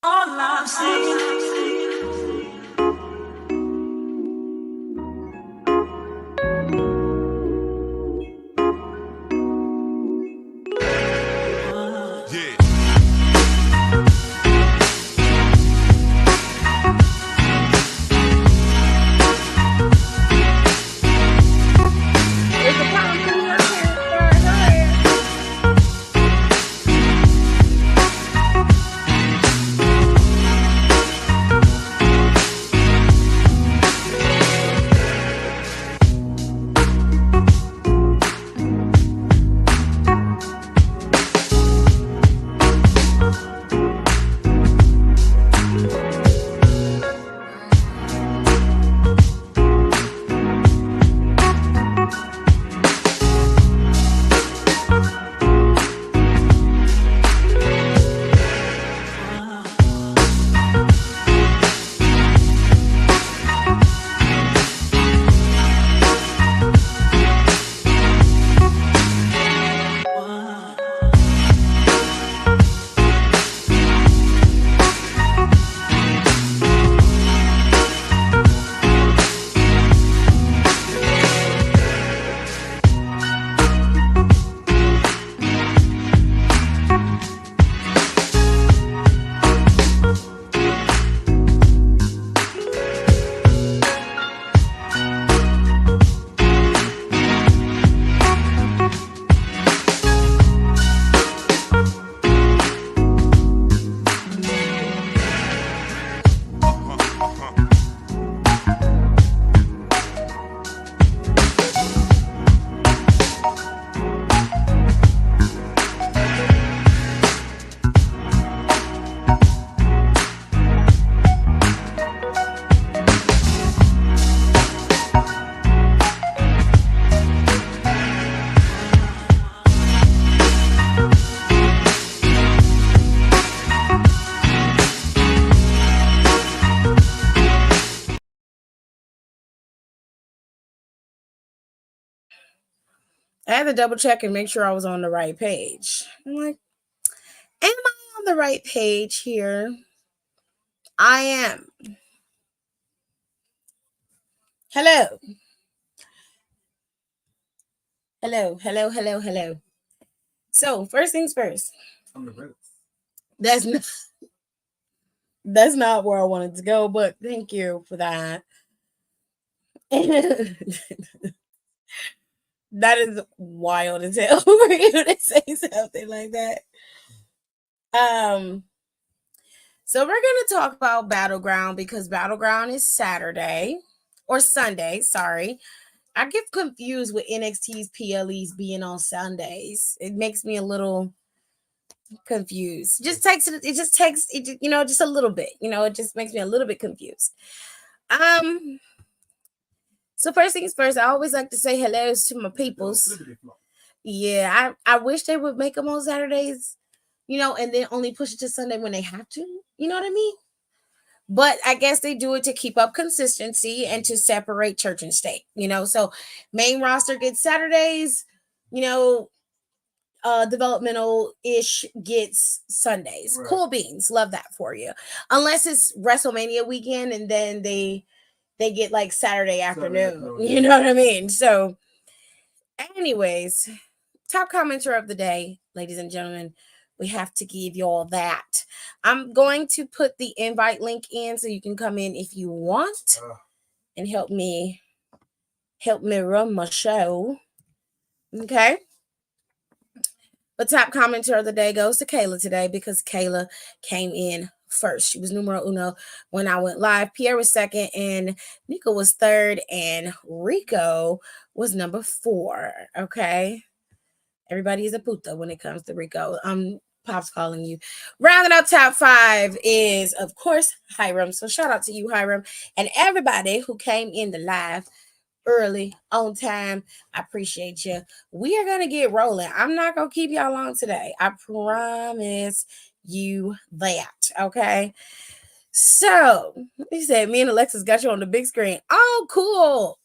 All I'm saying. I had to double check and make sure I was on the right page. I'm like, am I on the right page here? I am. Hello. Hello. So, first things first. That's not, that's not where I wanted to go, but thank you for that. That is wild as hell for you to say something like that. Um, so we're gonna talk about Battleground because Battleground is Saturday or Sunday. Sorry, I get confused with NXT's PLEs being on Sundays. It makes me a little confused. It just takes it, just a little bit. It just makes me a little bit confused. Um. So first things first, I always like to say hellos to my peoples. Yeah, I wish they would make them on Saturdays, and then only push it to Sunday when they have to. You know what I mean? But I guess they do it to keep up consistency and to separate church and state. So main roster gets Saturdays, you know, developmental ish gets Sundays. Right. Cool beans. Love that for you. Unless it's WrestleMania weekend and then they get like Saturday afternoon. You know what I mean? So anyways, top commenter of the day, ladies and gentlemen. We have to give you all that. I'm going to put the invite link in so you can come in if you want and help me run my show. Okay. But top commenter of the day goes to Kayla today because Kayla came in first. She was numero uno when I went live. Pierre was second, and Nico was third, and Rico was number 4. Okay. Everybody is a puta when it comes to Rico. Pop's calling you. Rounding out top 5 is, of course, Hiram. So shout out to you, Hiram, and everybody who came in the live early, on time. I appreciate you. We are going to get rolling. I'm not going to keep y'all long today. I promise you that. Okay. So he said, me and Alexis got you on the big screen. Oh, cool.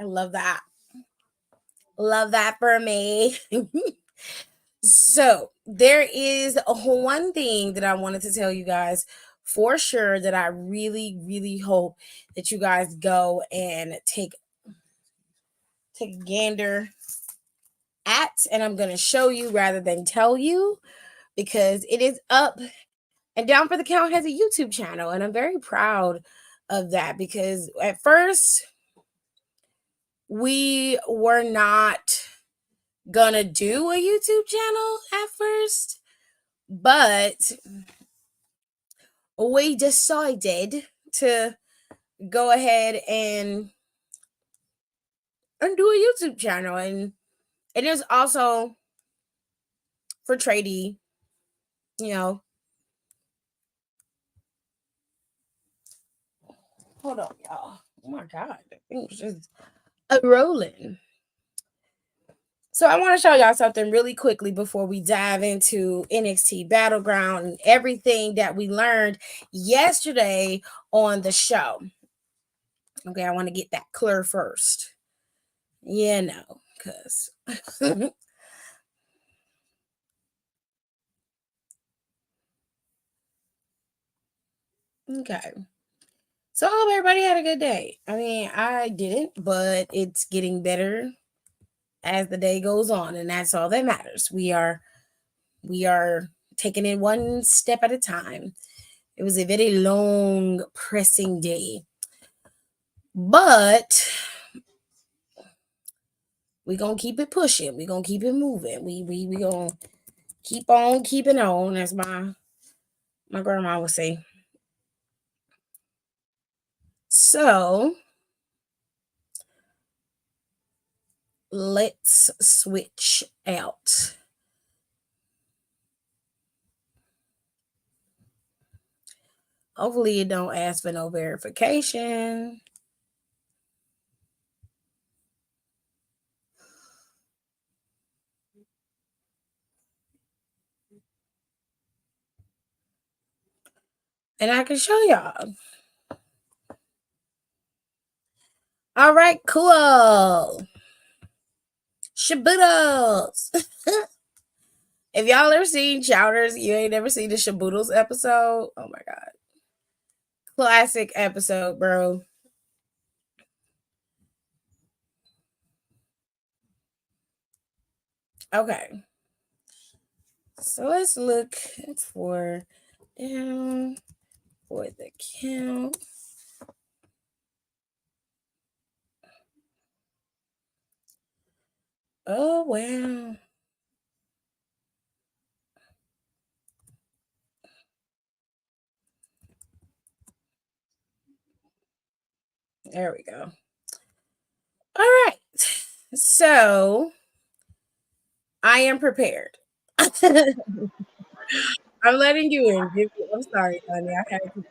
I love that. Love that for me. So there is one thing that I wanted to tell you guys for sure that I really, really hope that you guys go and take a gander at, and I'm going to show you rather than tell you because it is up and Down for the Count has a YouTube channel, and I'm very proud of that because at first we were not gonna do a YouTube channel at first, but we decided to go ahead and do a YouTube channel, and it is also for tradie, you know. Hold on, y'all. Oh my god, the thing was just a rolling. So I want to show y'all something really quickly before we dive into NXT Battleground and everything that we learned yesterday on the show. Okay, I want to get that clear first. Yeah, no, because okay. So I hope everybody had a good day. I mean, I didn't, but it's getting better as the day goes on, and that's all that matters. We are taking it one step at a time. It was a very long, pressing day. But we gonna keep it pushing. We gonna keep it moving. We gonna keep on keeping on, as my grandma would say. So let's switch out. Hopefully it don't ask for no verification. And I can show y'all. All right, cool. Shaboodles. If y'all ever seen Chowders, you ain't never seen the Shaboodles episode. Oh my god. Classic episode, bro. Okay. So let's look for Down for the Count. Oh wow. There we go. All right. So I am prepared. I'm letting you in. I'm sorry, honey. I had to.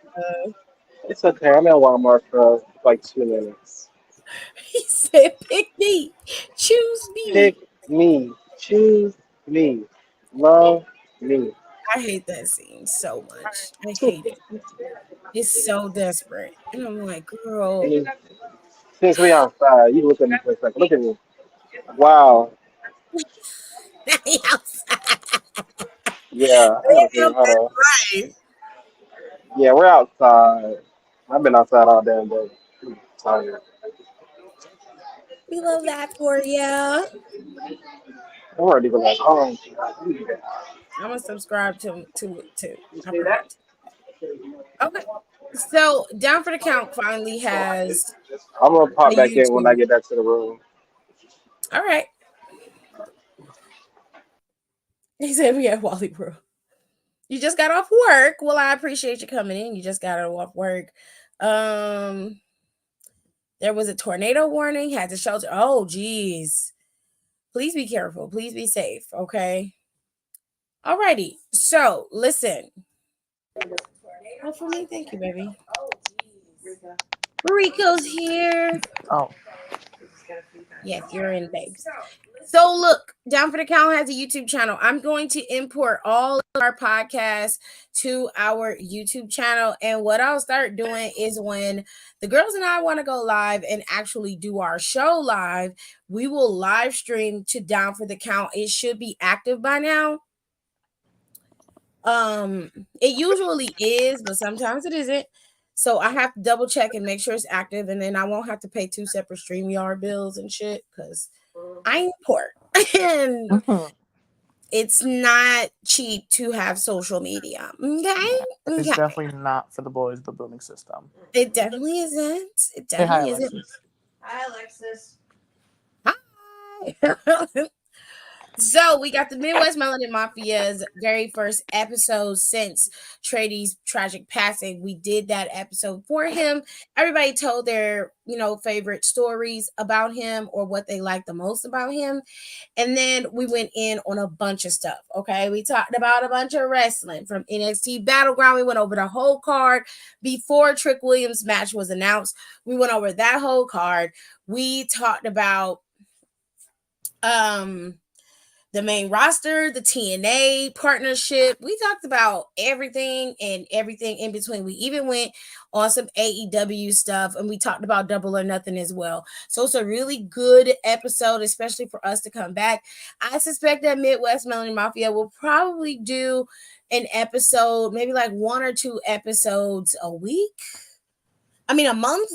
It's okay. I'm at Walmart for like 2 minutes. He said, "Pick me, choose me." Pick me. Choose me. Love me. I hate that scene so much. I hate it. It's so desperate, and I'm like, girl. And since we outside, you look at me for a second. Look at me. Wow. Yeah, I gotta figure out how to. Right. Yeah, we're outside. I've been outside all damn day. I'm tired. We love that for you. I'm already go back home. I'm gonna subscribe to it too. I promise. Okay. So Down for the Count finally has I'm gonna a pop back in when I YouTube. get back to the room. All right. He said we at Wally World. You just got off work. Well, I appreciate you coming in. You just got off work. Um, there was a tornado warning, had to shelter. Oh, geez. Please be careful. Please be safe. Okay. Alrighty. So listen. Oh, for me, thank you, baby. Rico's here. Oh, Yes, you're in, babes. So look, Down for the Count has a YouTube channel. I'm going to import all of our podcasts to our YouTube channel. And what I'll start doing is when the girls and I want to go live and actually do our show live, we will live stream to Down for the Count. It should be active by now. It usually is, but sometimes it isn't. So I have to double check and make sure it's active, and then I won't have to pay 2 separate StreamYard bills and shit because I ain't poor. And it's not cheap to have social media. Okay. It's Okay. definitely not for the boys of the building system. It definitely isn't. It Say hi, definitely isn't. Alexis. Hi, Alexis. Hi. So we got the Midwest Melanin Mafia's very first episode since Trady's tragic passing. We did that episode for him. Everybody told their, favorite stories about him or what they liked the most about him. And then we went in on a bunch of stuff. Okay. We talked about a bunch of wrestling from NXT Battleground. We went over the whole card before Trick Williams' match was announced. We went over that whole card. We talked about the main roster, the TNA partnership. We talked about everything and everything in between. We even went on some AEW stuff, and we talked about Double or Nothing as well. So it's a really good episode, especially for us to come back. I suspect that Midwest Melanin Mafia will probably do an episode, maybe like 1 or 2 episodes a week. I mean, a month,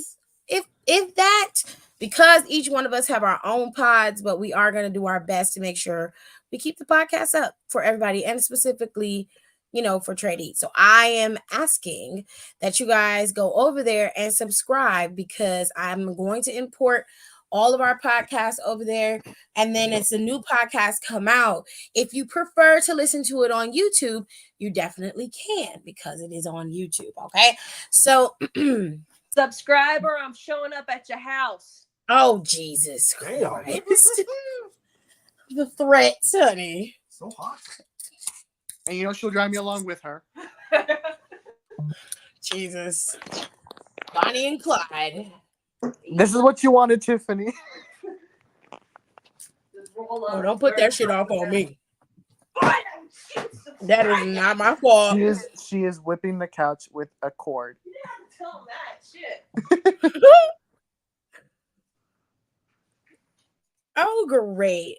if that. Because each one of us have our own pods, but we are going to do our best to make sure we keep the podcast up for everybody and specifically, for Trady. So I am asking that you guys go over there and subscribe because I'm going to import all of our podcasts over there. And then as the new podcast come out, if you prefer to listen to it on YouTube, you definitely can because it is on YouTube. Okay. So Subscribe or I'm showing up at your house. Oh, Jesus Christ. The threats, honey. So hot. And she'll drive me along with her. Jesus. Bonnie and Clyde. This is what you wanted, Tiffany. Oh, don't put that shit off on me. That is not my fault. She is whipping the couch with a cord. You didn't tell him that shit. Oh, great.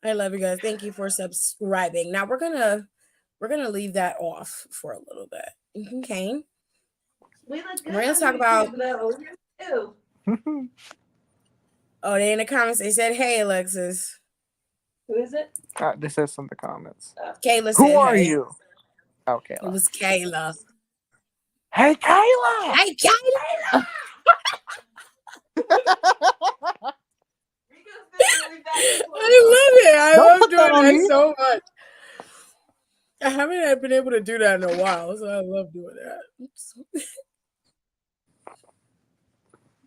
I love you guys. Thank you for subscribing. Now we're gonna leave that off for a little bit. Okay. We look good. We're gonna talk about. Ew. Oh, they in the comments. They said, "Hey, Alexis." Who is it? This says in the comments. Kayla said, Who are hey. you? Oh, Kayla. It was Kayla. Hey, Kayla! Hey, Kayla! I love doing that so much. I haven't been able to do that in a while, so I love doing that.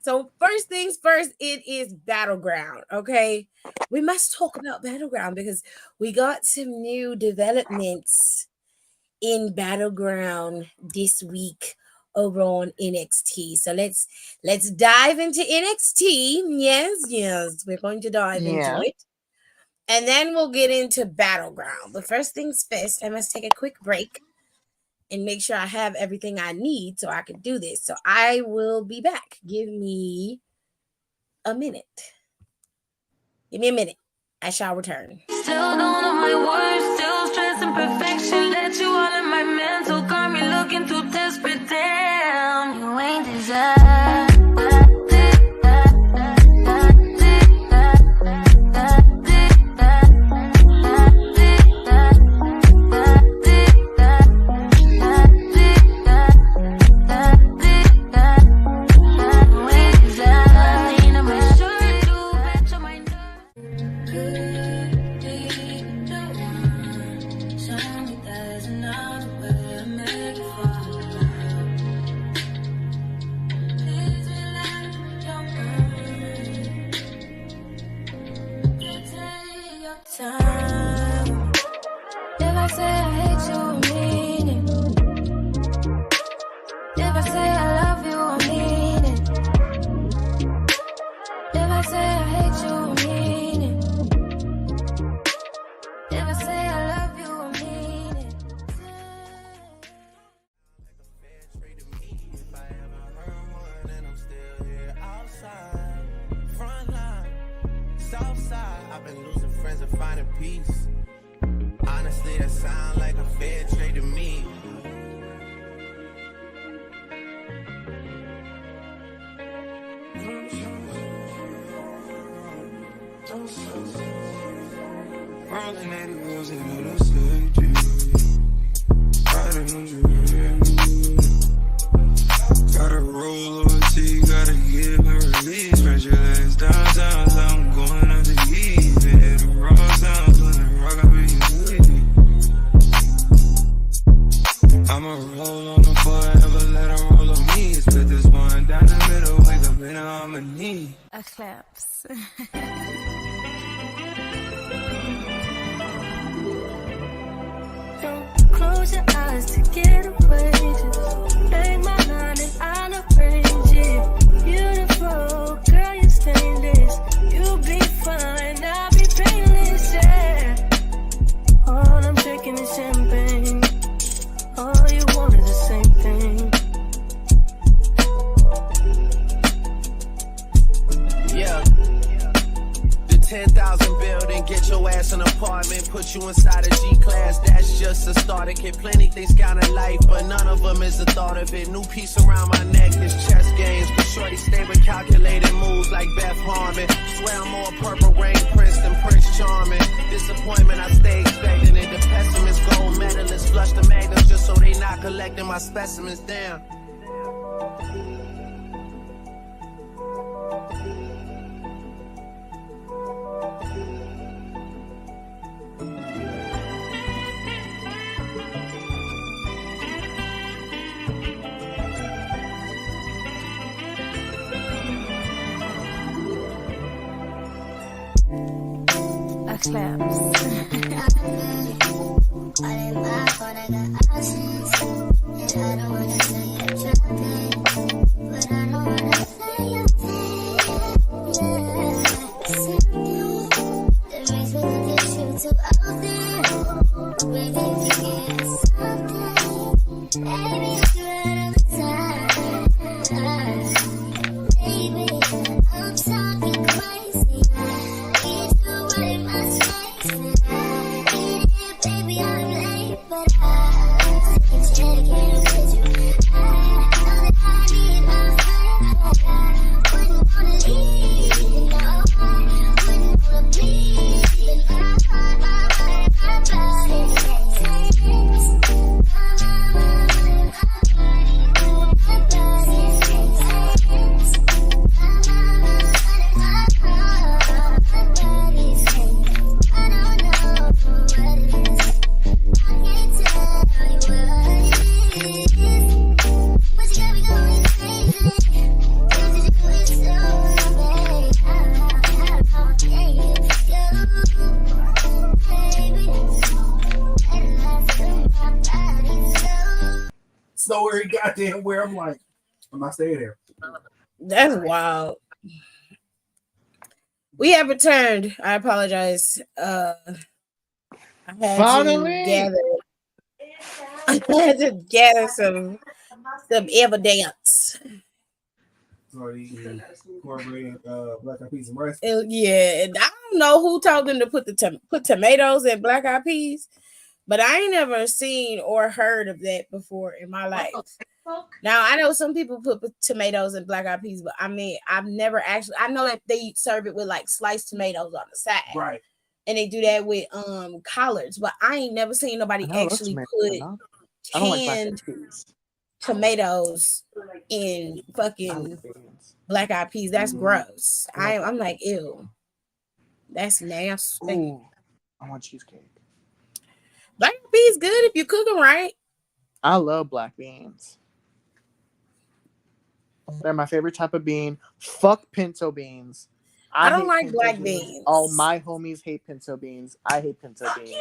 So first things first, it is Battleground, okay? We must talk about Battleground because we got some new developments in Battleground this week over on NXT. So let's dive into NXT. Yes, we're going to dive into it. And then we'll get into Battleground. But first things first, I must take a quick break and make sure I have everything I need so I can do this. So I will be back. Give me a minute. Give me a minute. I shall return. Still don't know my words, still stressing perfection. Let you all in my mental, got me looking too desperate. Damn, you ain't desire. I'ma roll on them forever, let her roll on me. Split this one down the middle, wake up in on my knee. A claps. Don't close your eyes to get away. Just make my line and I'll arrange it. Beautiful, girl, you're stainless. You'll be fine, I'll be painless, yeah. All I'm drinking is champagne. All you want is the same thing. Yeah. The 10,000 building, get your ass an apartment, put you inside a G-class, that's just a starter kit. Plenty things count in life, but none of them is the thought of it. New piece around my neck, this chess games, but shorty stay with calculated moves like Beth Harmon. Swear I'm more purple rain prince than Prince Charming. Disappointment, I stay expecting it. The pessimist, gold medalists, flush the magnums just so they not collecting my specimens down. A claps. So where he goddamn where I'm like, I'm not staying there. That's wild. We have returned. I apologize. I had Finally. to gather some evidence. So he incorporated black eyed peas and rice. Yeah, and I don't know who told them to put tomatoes in black eyed peas, but I ain't never seen or heard of that before in my life. Now I know some people put tomatoes in black eyed peas, but I mean I've never actually. I know that they serve it with like sliced tomatoes on the side, Right? And they do that with collards, but I ain't never seen nobody actually put canned tomatoes in fucking black eyed peas. That's gross. I'm like, ew. That's nasty. Ooh, I want cheesecake. Black eyed peas good if you cook them right. I love black beans. They're my favorite type of bean. Fuck pinto beans. I don't like black beans. All my homies hate pinto beans. I hate pinto beans.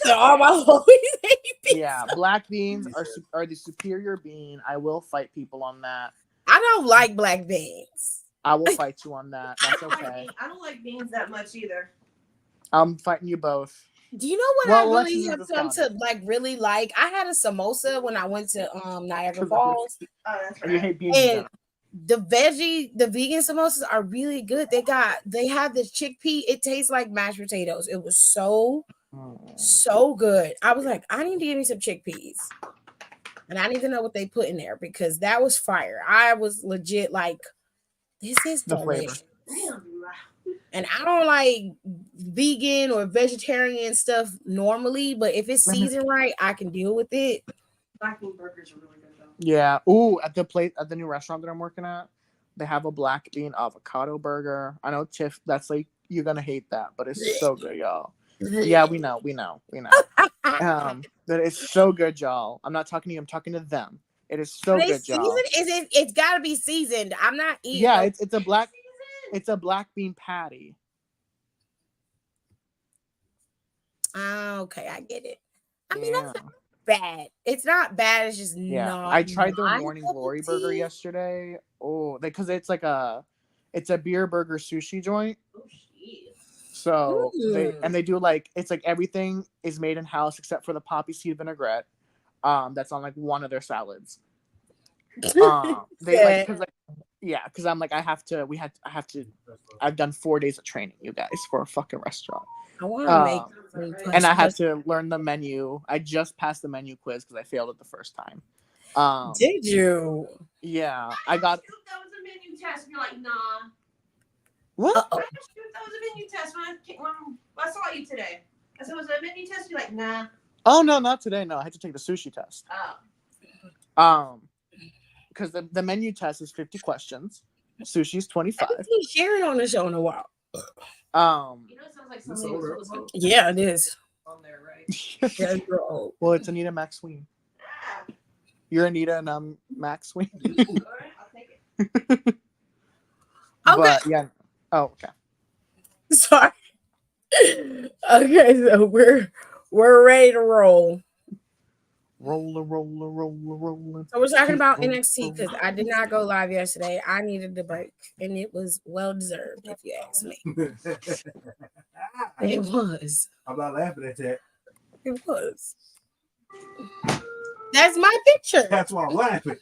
All my homies hate pinto. Yeah, black beans are the superior bean. I will fight people on that. I don't like black beans. I will fight you on that. That's okay. I don't like beans that much either. I'm fighting you both. Do you know what I really have come to like really like? I had a samosa when I went to Niagara Falls. And you hate beans. And the vegan samosas are really good. They have this chickpea. It tastes like mashed potatoes. It was so good. I was like, I need to give me some chickpeas. And I need to know what they put in there because that was fire. I was legit like, this is delicious. And I don't like vegan or vegetarian stuff normally, but if it's seasoned right, I can deal with it. Black bean burgers are really good though. Yeah. Ooh, at the new restaurant that I'm working at, they have a black bean avocado burger. I know, Tiff, that's like you're gonna hate that, but it's so good, y'all. Yeah, we know. That is so good, y'all. I'm not talking to you. I'm talking to them. It is so Are they good, seasoned? y'all. It's got to be seasoned. I'm not eating. Yeah, it's a black bean patty. Okay, I get it. I mean, Yeah. that's not bad. It's not bad. It's just not. I tried their my morning cup of glory burger tea. yesterday. Oh, because it's a beer burger sushi joint. So they do it's like everything is made in house except for the poppy seed vinaigrette. That's on like one of their salads. Because I'm like I've done 4 days of training, you guys, for a fucking restaurant. I want to make and I had to learn the menu. I just passed the menu quiz because I failed it the first time. Did you? Yeah, I got. That was a menu test. And you're like, nah. What? That was a menu test when I saw you today. I said, was it a menu test? You're like, nah. Oh no, not today. No, I had to take the sushi test. Oh. Because the menu test is 50 questions. Sushi's 25. I haven't seen Sharon on the show in a while. You know, it sounds like somebody was Yeah, it is. on there, right? Yeah, you're old. Well, it's Anita Maxween. You're Anita and I'm Maxween. All right, I'll take it. Okay. But yeah. Oh, okay. Sorry. Okay, so we're ready to roll. Rolling. So we're talking about NXT because I did not go live yesterday. I needed the break, and it was well deserved, if you ask me. It was. I'm not laughing at that. It was. That's my picture. That's why I'm laughing.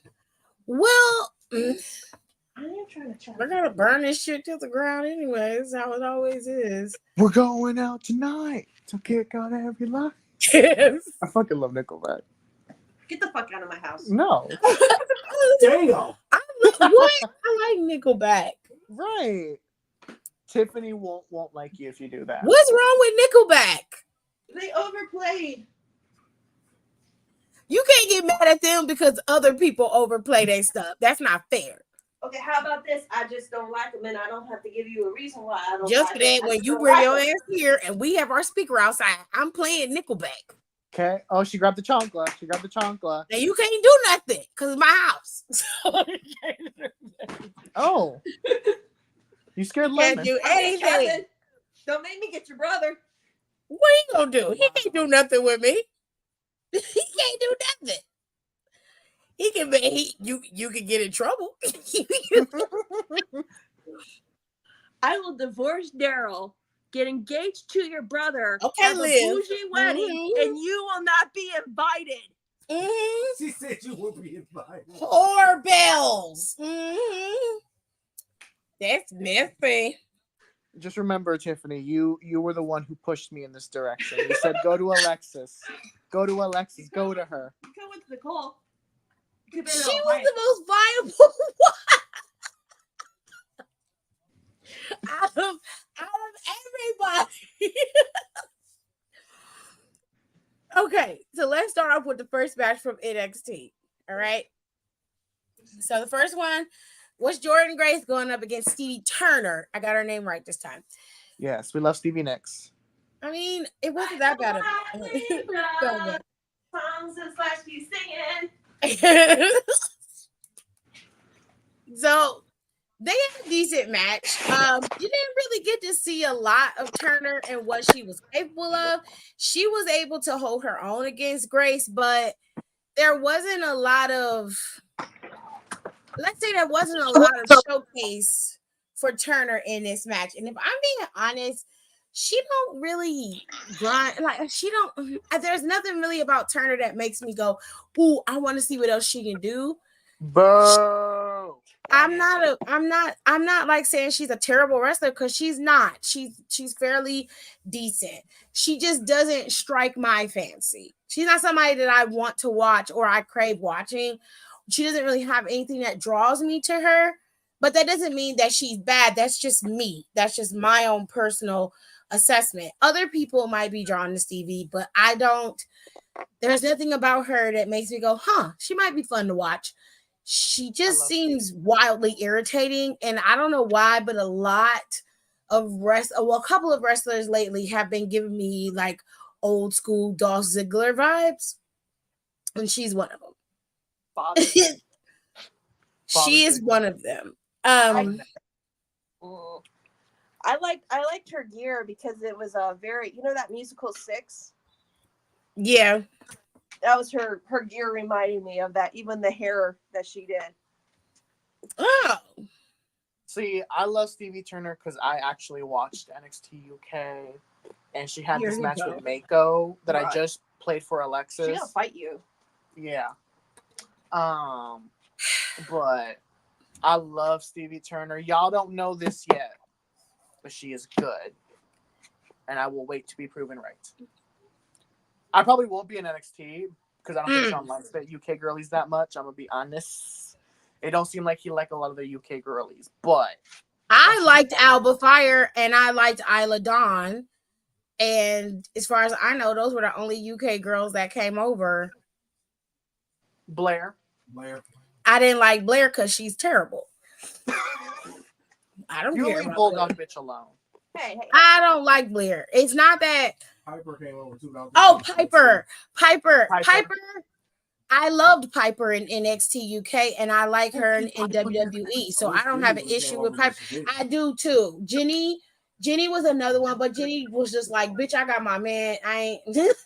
Well, I am trying to check. we're gonna burn this shit to the ground anyway. That's how it always is. We're going out tonight to kick out every lie. Yes. I fucking love Nickelback. Get the fuck out of my house. No. Damn. What? I like Nickelback. Right. Tiffany won't like you if you do that. What's wrong with Nickelback? They overplayed. You can't get mad at them because other people overplay their stuff. That's not fair. Okay, how about this? I just don't like them, and I don't have to give you a reason why I don't Just like for them. that, I when just you don't bring like your them. ass here and we have our speaker outside, I'm playing Nickelback. Okay. Oh, she grabbed the chancla. Now you can't do nothing because it's my house. Oh. You scared Can't Lemon. do Okay, anything. Kevin, don't make me get your brother. What he gonna do? He can't do nothing with me. He can't do nothing. He can be. You can get in trouble. I will divorce Daryl, get engaged to your brother, Okay, have Liv. a bougie wedding, Mhm. and you will not be invited. Mhm. She said you would be invited. Whore bells. Mhm. That's messy. Just remember, Tiffany, you were the one who pushed me in this direction. You said, go to Alexis. Go to Alexis. Go to her. You come with Nicole. She was the most viable one out of everybody. Okay, so let's start off with the first match from NXT. All right. So the first one was Jordan Grace going up against Stevie Turner. I got her name right this time. Yes, we love Stevie Nicks. I mean, it wasn't that bad. Songs and slash you singing. So they had a decent match. You didn't really get to see a lot of Turner and what she was capable of. She was able to hold her own against Grace, but there wasn't a lot of, let's say there wasn't a lot of showcase for Turner in this match. And if I'm being honest, she don't really grind. Like she don't. There's nothing really about Turner that makes me go, "Ooh, I want to see what else she can do." Boo! I'm not like saying she's a terrible wrestler because she's not. She's fairly decent. She just doesn't strike my fancy. She's not somebody that I want to watch or I crave watching. She doesn't really have anything that draws me to her. But that doesn't mean that she's bad. That's just me. That's just my own personal assessment. Other people might be drawn to Stevie, but I don't. There's nothing about her that makes me go, she might be fun to watch. She just seems wildly irritating, and I don't know why, but a lot a couple of wrestlers lately have been giving me like old school Dolph Ziggler vibes, and she's one of them. She is one of them. I liked her gear because it was a very, that musical Six. Yeah, that was her gear reminded me of that. Even the hair that she did. Oh, see, I love Stevie Turner because I actually watched NXT UK, and she had this match with Mako that I just played for Alexis. She's gonna fight you. Yeah. But I love Stevie Turner. Y'all don't know this yet, but she is good, and I will wait to be proven right. I probably won't be in NXT because I don't think Sean likes the UK girlies that much. I'm gonna be honest. It don't seem like he liked a lot of the UK girlies, but I liked Alba Fire and I liked Isla Dawn, and as far as I know, those were the only UK girls that came over. Blair. I didn't like Blair because she's terrible. I don't You care. leave Bulldog bitch alone. Hey. I don't like Blair. It's not that. Piper came over too. Oh, Piper. I loved Piper in NXT UK, and I like her in WWE. So I don't have an issue with Piper. I do too. Jenny was another one, but Jenny was just like, "Bitch, I got my man. I ain't."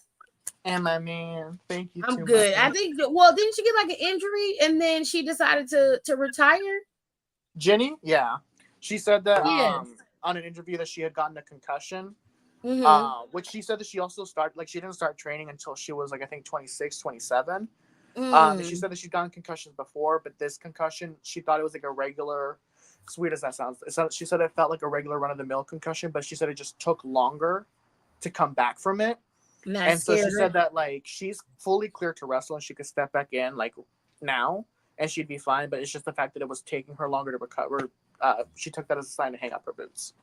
And my man, thank you. I'm good. I think. Well, didn't she get like an injury, and then she decided to retire? Jenny, yeah, she said that on an interview that she had gotten a concussion. Which she said that she also she didn't start training until she was like I think 26, 27. She said that she'd gotten concussions before, but this concussion she thought it was like a regular, sweet as that sounds. She said it felt like a regular run-of-the-mill concussion, but she said it just took longer to come back from it. And so she said that like she's fully clear to wrestle and she could step back in like now and she'd be fine, but it's just the fact that it was taking her longer to recover. She took that as a sign to hang up her boots.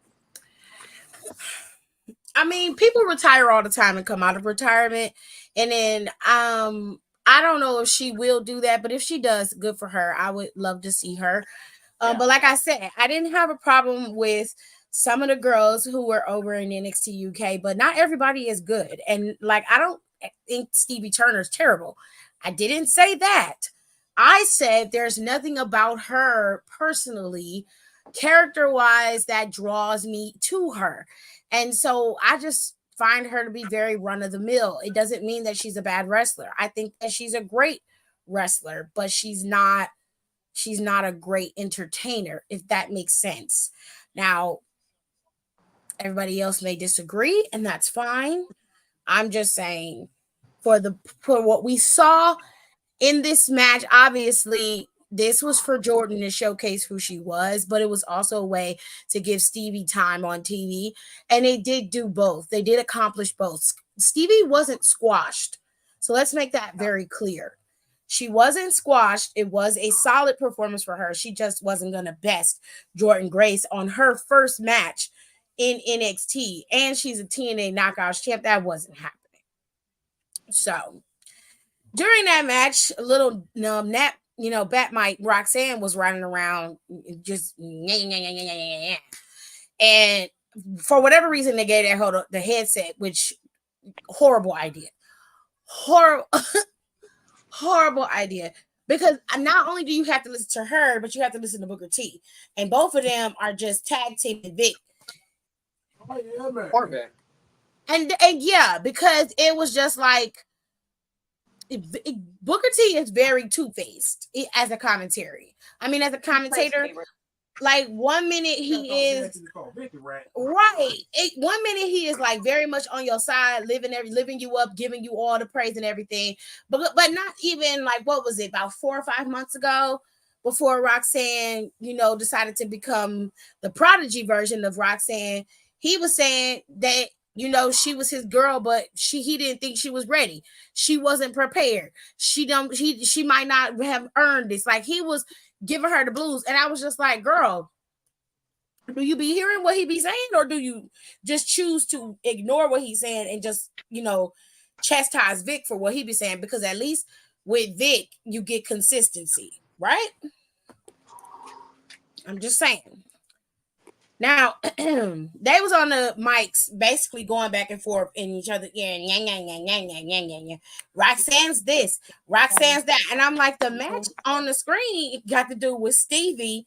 I mean, people retire all the time and come out of retirement, and then I don't know if she will do that, but if she does, good for her. I would love to see her. But like I said, I didn't have a problem with some of the girls who were over in NXT UK, but not everybody is good. And like, I don't think Stevie Turner's terrible. I didn't say that. I said there's nothing about her personally, character-wise, that draws me to her. And so I just find her to be very run-of-the-mill. It doesn't mean that she's a bad wrestler. I think that she's a great wrestler, but she's not a great entertainer, if that makes sense. Now, everybody else may disagree, and that's fine. I'm just saying for what we saw in this match, obviously this was for Jordan to showcase who she was, but it was also a way to give Stevie time on TV. And they did do both. They did accomplish both. Stevie wasn't squashed. So let's make that very clear. She wasn't squashed. It was a solid performance for her. She just wasn't going to best Jordan Grace on her first match in NXT. And she's a TNA Knockouts champ. That wasn't happening. So during that match, a little Batmite Roxanne was running around just and for whatever reason they gave her the headset, which horrible idea. Horrible idea. Because not only do you have to listen to her, but you have to listen to Booker T. And both of them are just tag teaming Vic. Poor Vic. And yeah, because it was just like Booker T is very two-faced as a commentary. I mean, as a commentator, like 1 minute he is right. 1 minute he is like very much on your side, living you up, giving you all the praise and everything. But not even like, what was it, about 4 or 5 months ago, before Roxanne, decided to become the prodigy version of Roxanne. He was saying that she was his girl, but he didn't think she was ready. She wasn't prepared. She might not have earned this. Like, he was giving her the blues. And I was just like, girl, do you be hearing what he be saying, or do you just choose to ignore what he's saying and just, chastise Vic for what he be saying? Because at least with Vic, you get consistency, right? I'm just saying. Now, they was on the mics basically going back and forth in each other. Yeah, yeah, yeah, yeah, yeah, yeah, yeah, yeah, yeah. Roxanne's this, Roxanne's that. And I'm like, the match on the screen got to do with Stevie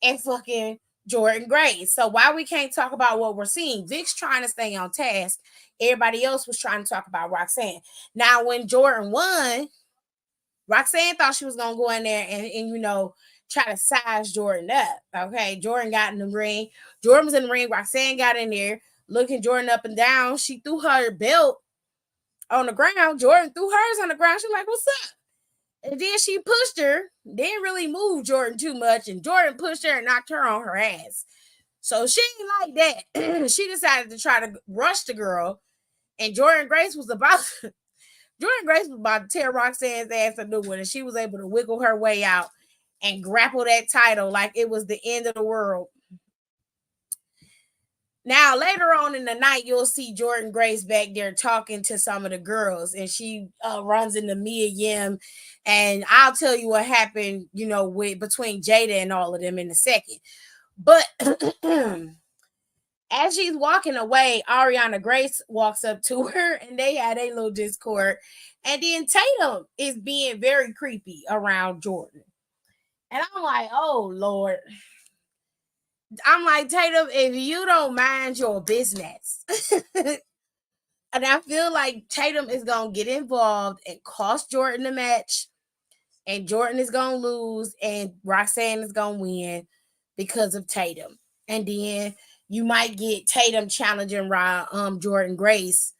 and fucking Jordan Grace. So why we can't talk about what we're seeing? Vic's trying to stay on task. Everybody else was trying to talk about Roxanne. Now, when Jordan won, Roxanne thought she was gonna go in there and try to size Jordan up. Okay, Jordan got in the ring. Jordan was in the ring. Roxanne got in there, looking Jordan up and down. She threw her belt on the ground. Jordan threw hers on the ground. She's like, "What's up?" And then she pushed her. Didn't really move Jordan too much, and Jordan pushed her and knocked her on her ass. So she ain't like that. She decided to try to rush the girl, and Jordan Grace was about to tear Roxanne's ass a new one, and she was able to wiggle her way out and grapple that title like it was the end of the world. Now, later on in the night, you'll see Jordan Grace back there talking to some of the girls, and she runs into Mia Yim, and I'll tell you what happened, between Jada and all of them in a second. But as she's walking away, Ariana Grace walks up to her, and they had a little discord. And then Tatum is being very creepy around Jordan. And I'm like, oh, Lord. I'm like, Tatum, if you don't mind your business. And I feel like Tatum is going to get involved and cost Jordan the match. And Jordan is going to lose. And Roxanne is going to win because of Tatum. And then you might get Tatum challenging Jordan Grace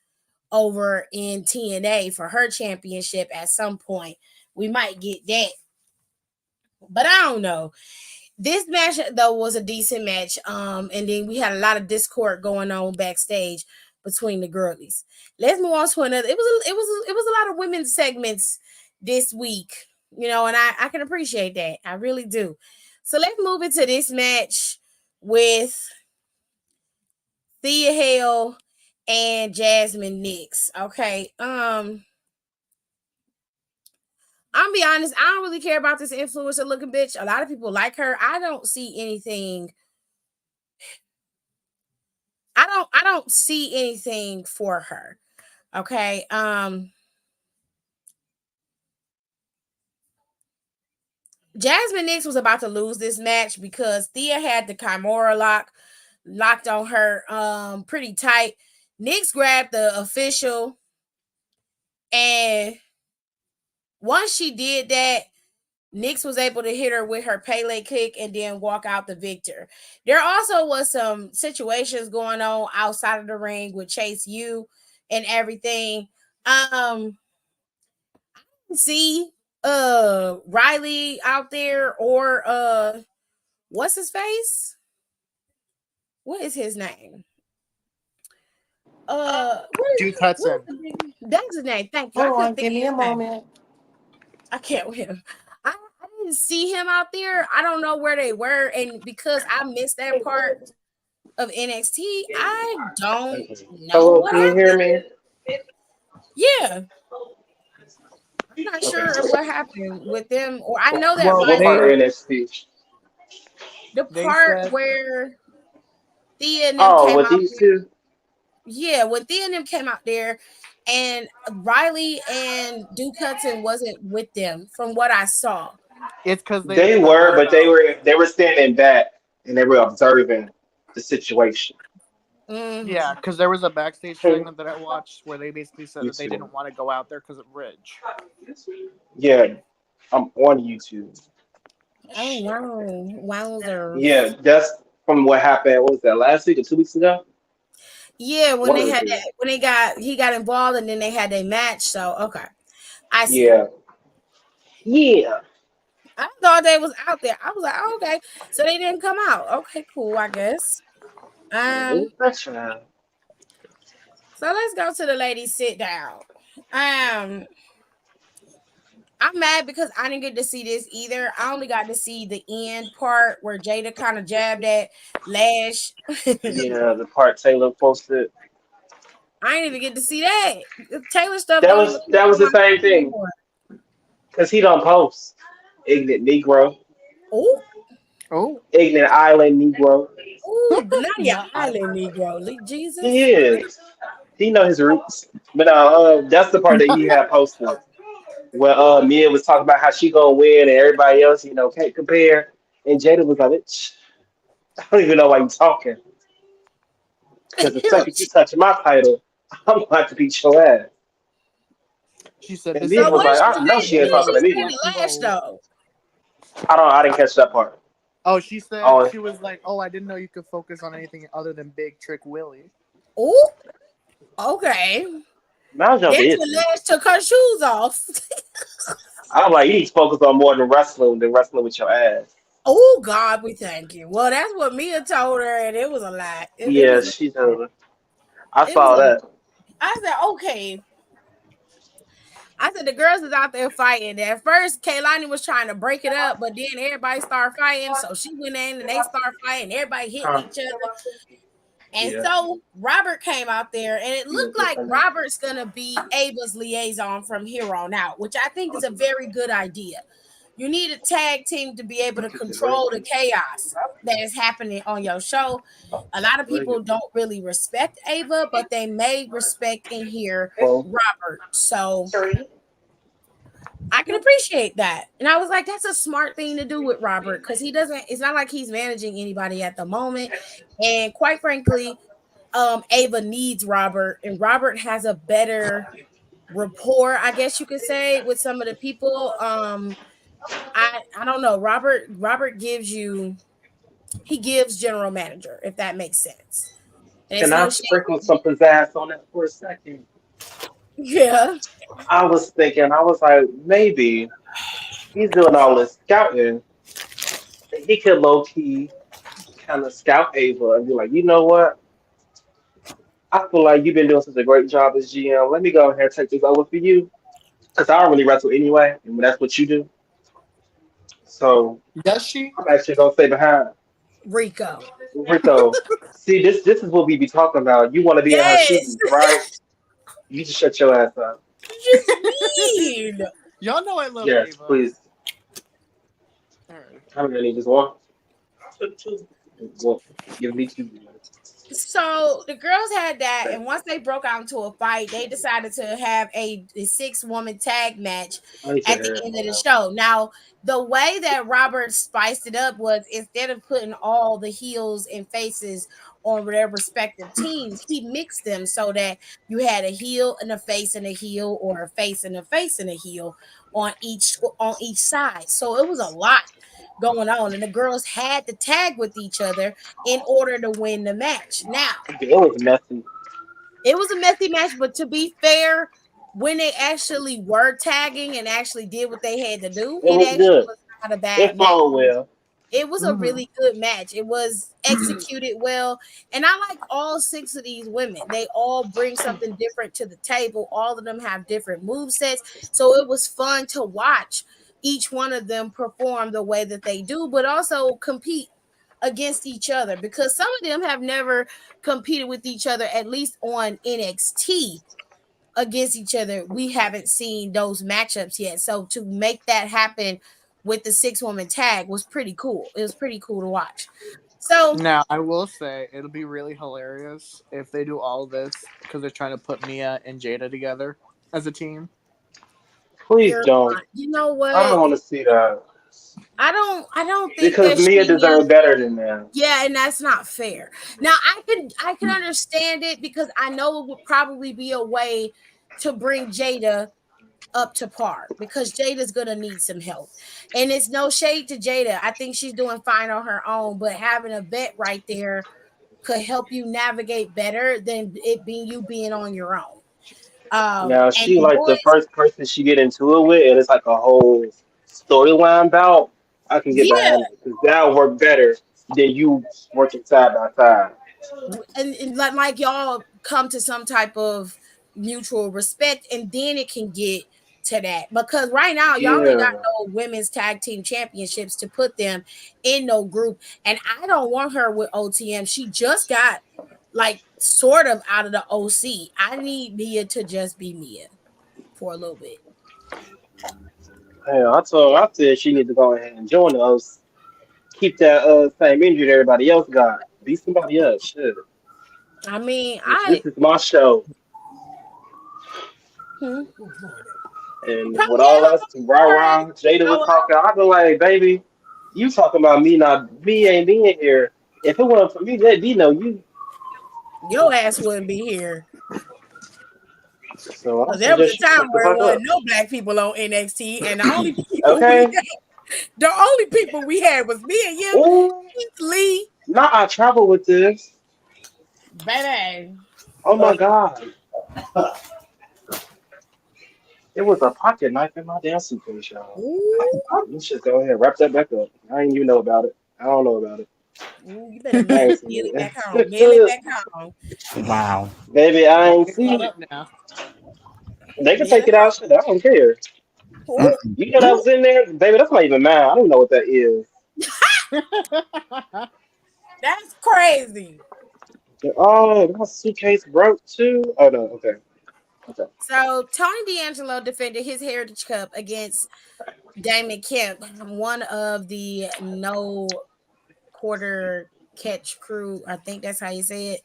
over in TNA for her championship at some point. We might get that. But I don't know. This match, though, was a decent match. And then we had a lot of discord going on backstage between the girlies. Let's move on to another. It was a lot of women's segments this week, and I can appreciate that. I really do. So let's move into this match with Thea Hale and Jasmine Nix. Okay. I'm be honest, I don't really care about this influencer looking bitch. A lot of people like her. I don't see anything. I don't see anything for her. Okay. Jasmine Nix was about to lose this match because Thea had the Kimura locked on her pretty tight. Nix grabbed the official, and once she did that, Nix was able to hit her with her Pele kick and then walk out the victor. There also was some situations going on outside of the ring with Chase U and everything. I didn't see Riley out there or what's his face? What is his name? Duke Hudson. That's his name. Thank you. Hold on, give me a moment. I can't with him. I didn't see him out there. I don't know where they were, and because I missed that part of NXT, I don't know. Hello, can you hear me? Yeah. I'm not sure what happened with them, or I know that What part of NXT? the part where Thea and them came with out these there. two? Yeah, when Thea and them came out there, and Riley and Duke Hudson wasn't with them, from what I saw. It's because they were standing back and they were observing the situation. Mm-hmm. Yeah, because there was a backstage segment that I watched where they basically said that they didn't want to go out there because of Ridge. Yeah, I'm on YouTube. Oh wow, wowzers! Yeah, that's from what happened. What was that, last week or 2 weeks ago? Yeah, when they had that, when he got involved, and then they had their match. So okay, I see. Yeah. I thought they was out there. I was like, oh, okay, so they didn't come out. Okay, cool. I guess. That's right. So let's go to the ladies sit down. I'm mad because I didn't get to see this either. I only got to see the end part where Jada kind of jabbed at Lash. Yeah, the part Taylor posted. I didn't even get to see that. The Taylor stuff. That was the same thing. Because he don't post. Ignorant Negro. Oh. Oh, Ignorant island Negro. Ooh, but not your not island island. Negro. He Jesus. is. He know his roots. But that's the part that he had posted. Where Mia was talking about how she gonna win and everybody else, can't compare. And Jada was like, I don't even know why you talking. Because the second you touch my title, I'm about to beat your ass. She said, And "This Mia is So was what what like, you she I know get said? she for ain't What talking she to wearing said me. in black and Lash gold." though? I didn't catch that part. Oh, she said Oh, she was like, "Oh, I didn't know you could focus on anything other than Big Trick Willie." Ooh, okay. now's your That's when business. Lash took her shoes off. I'm like, you need to focus on more than wrestling with your ass. Oh God, we thank you. Well, that's what Mia told her, and it was a lie. It Yeah, was she told her. I it was saw a that. I said, okay. I said the girls is out there fighting. At first, Kaylani was trying to break it up, but then everybody started fighting. So she went in and they started fighting. Everybody hitting Huh. each other. And Yeah. so Robert came out there, and it looked like Robert's gonna be Ava's liaison from here on out, which I think is a very good idea. You need a tag team to be able to control the chaos that is happening on your show. A lot of people don't really respect Ava, but they may respect and hear Well, Robert. So I can appreciate that. And I was like, that's a smart thing to do with Robert because he doesn't, it's not like he's managing anybody at the moment. And quite frankly, Ava needs Robert, and Robert has a better rapport, I guess you could say, with some of the people. I don't know. Robert gives you he gives general manager, if that makes sense. And it's can I no shade. sprinkle some pizzazz on that for a second? Yeah. I was thinking, I was like, maybe he's doing all this scouting. He could low key kind of scout Ava and be like, you know what? I feel like you've been doing such a great job as GM. Let me go ahead and take this over for you. Because I don't really wrestle anyway, and that's what you do. So Does she? I'm actually gonna stay behind. Rico. Rico, see this is what we be talking about. You wanna be in her Yes. shoes, right? You just shut your ass up. Just mean. Y'all know I love Yes, Ava. please. All right. I really just want well, give me two. So the girls had that, and once they broke out into a fight, they decided to have a 6-woman tag match I need your at the hair. end of the show. Now, the way that Robert spiced it up was instead of putting all the heels and faces on their respective teams, he mixed them so that you had a heel and a face and a heel, or a face and a face and a heel on each side. So it was a lot going on, and the girls had to tag with each other in order to win the match. Now, It was messy. it was a messy match, but to be fair, when they actually were tagging and actually did what they had to do, It it was actually good. was not a It bad match. flowed well. It was a Mm-hmm. really good match. It was executed well. And I like all 6 of these women. They all bring something different to the table. All of them have different move sets. So it was fun to watch each one of them perform the way that they do, but also compete against each other, because some of them have never competed with each other, at least on NXT against each other. We haven't seen those matchups yet. So to make that happen with the 6-woman tag was pretty cool. It was pretty cool to watch. So Now, I will say it'll be really hilarious if they do all this because they're trying to put Mia and Jada together as a team. Please you're don't. you know I don't what? want to see that I don't think because that Mia she deserved better than that. yeah, and that's not fair. Now I can understand it because I know it would probably be a way to bring Jada up to par, because Jada's gonna need some help. And it's no shade to Jada. I think she's doing fine on her own, but having a vet right there could help you navigate better than it being you being on your own. Now And she the like the boys, first person she get into it with, and it's like a whole storyline bout. I can get yeah, behind it because that'll work better than you working side by side. and like y'all come to some type of mutual respect, and then it can get to that, because right now y'all ain't got Yeah. no women's tag team championships to put them in no group, and I don't want her with OTM. She just got like sort of out of the OC. I need Mia to just be Mia for a little bit. Hell, I said she need to go ahead and join us. keep that same injury everybody else got. Be somebody else. Shit. I mean, This is my show. hmm, And with probably all ain't us rah gonna rah, Jada was go talking. I be like, baby, you talking about me not me ain't being here. If it wasn't for me, let me know you. your ass wouldn't be here. So I Because there was a suggest you time shut the where it fuck wasn't up. no black people on NXT, and the only people Okay. we had was me and you, Ooh, Keith Lee, now I travel with this. baby. Oh my god. It was a pocket knife in my damn suitcase, y'all. Ooh, Let's just go ahead, wrap that back up. I ain't even know about it. I don't know about it. ooh, you better I mail ain't it, seen back home. Mail it it. back home. Wow. Baby, I ain't Get caught see it. up now. They can Mail take it it out. Shit, I don't care. home. Mm-mm. You know that was in there? Baby, that's not even mine. I don't know what that is. That's crazy. Oh, my suitcase broke too. Oh no, okay. Okay. So Tony D'Angelo defended his Heritage Cup against Damon Kemp, one of the no quarter catch crew. I think that's how you say it.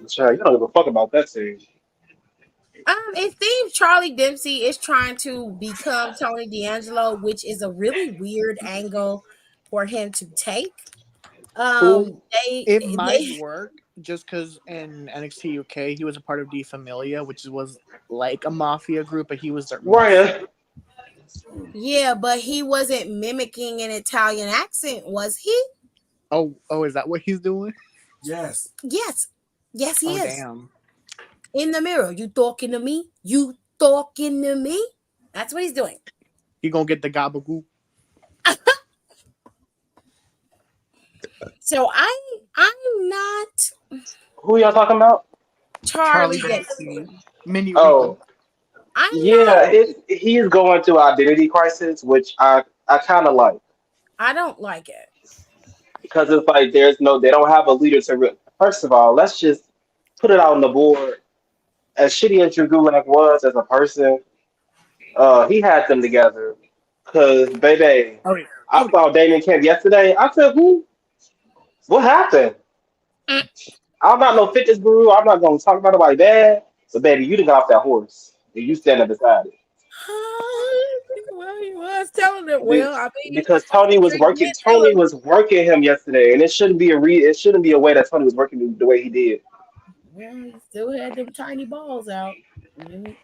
Child, you don't give a fuck about that thing. It seems Charlie Dempsey is trying to become Tony D'Angelo, which is a really weird angle for him to take. Who? It might They work just because in NXT UK he was a part of De Familia, which was like a mafia group, but he was their most. Ryan. yeah, but he wasn't mimicking an Italian accent, was he? Oh, is that what he's doing? Yes. Yes. Yes, he Oh, is. damn. In the mirror. You talking to me? You talking to me? That's what he's doing. He gonna get the gabagool. So I'm not Who y'all talking about? Charlie Charlie Dempsey, Dempsey. Mini Reaper. Oh, I'm not yeah, he's going through identity crisis, which I kind of like I don't like it. because it's like they don't have a leader to. First of all, let's just put it out on the board. As shitty as Drew Gulak was as a person, he had them together. Cause baby, Oh yeah. I saw Damien Kemp yesterday. I said, who? What happened? Mm. I'm not no fitness guru. I'm not gonna talk about nobody bad. But baby, you done got off that horse and you standing beside it. Well, he was telling it. Be- Well, I mean, Because Tony was Drake working. did tell Tony him. was working him yesterday, and it shouldn't be it shouldn't be a way that Tony was working the way he did. Well, he still had them tiny balls out. His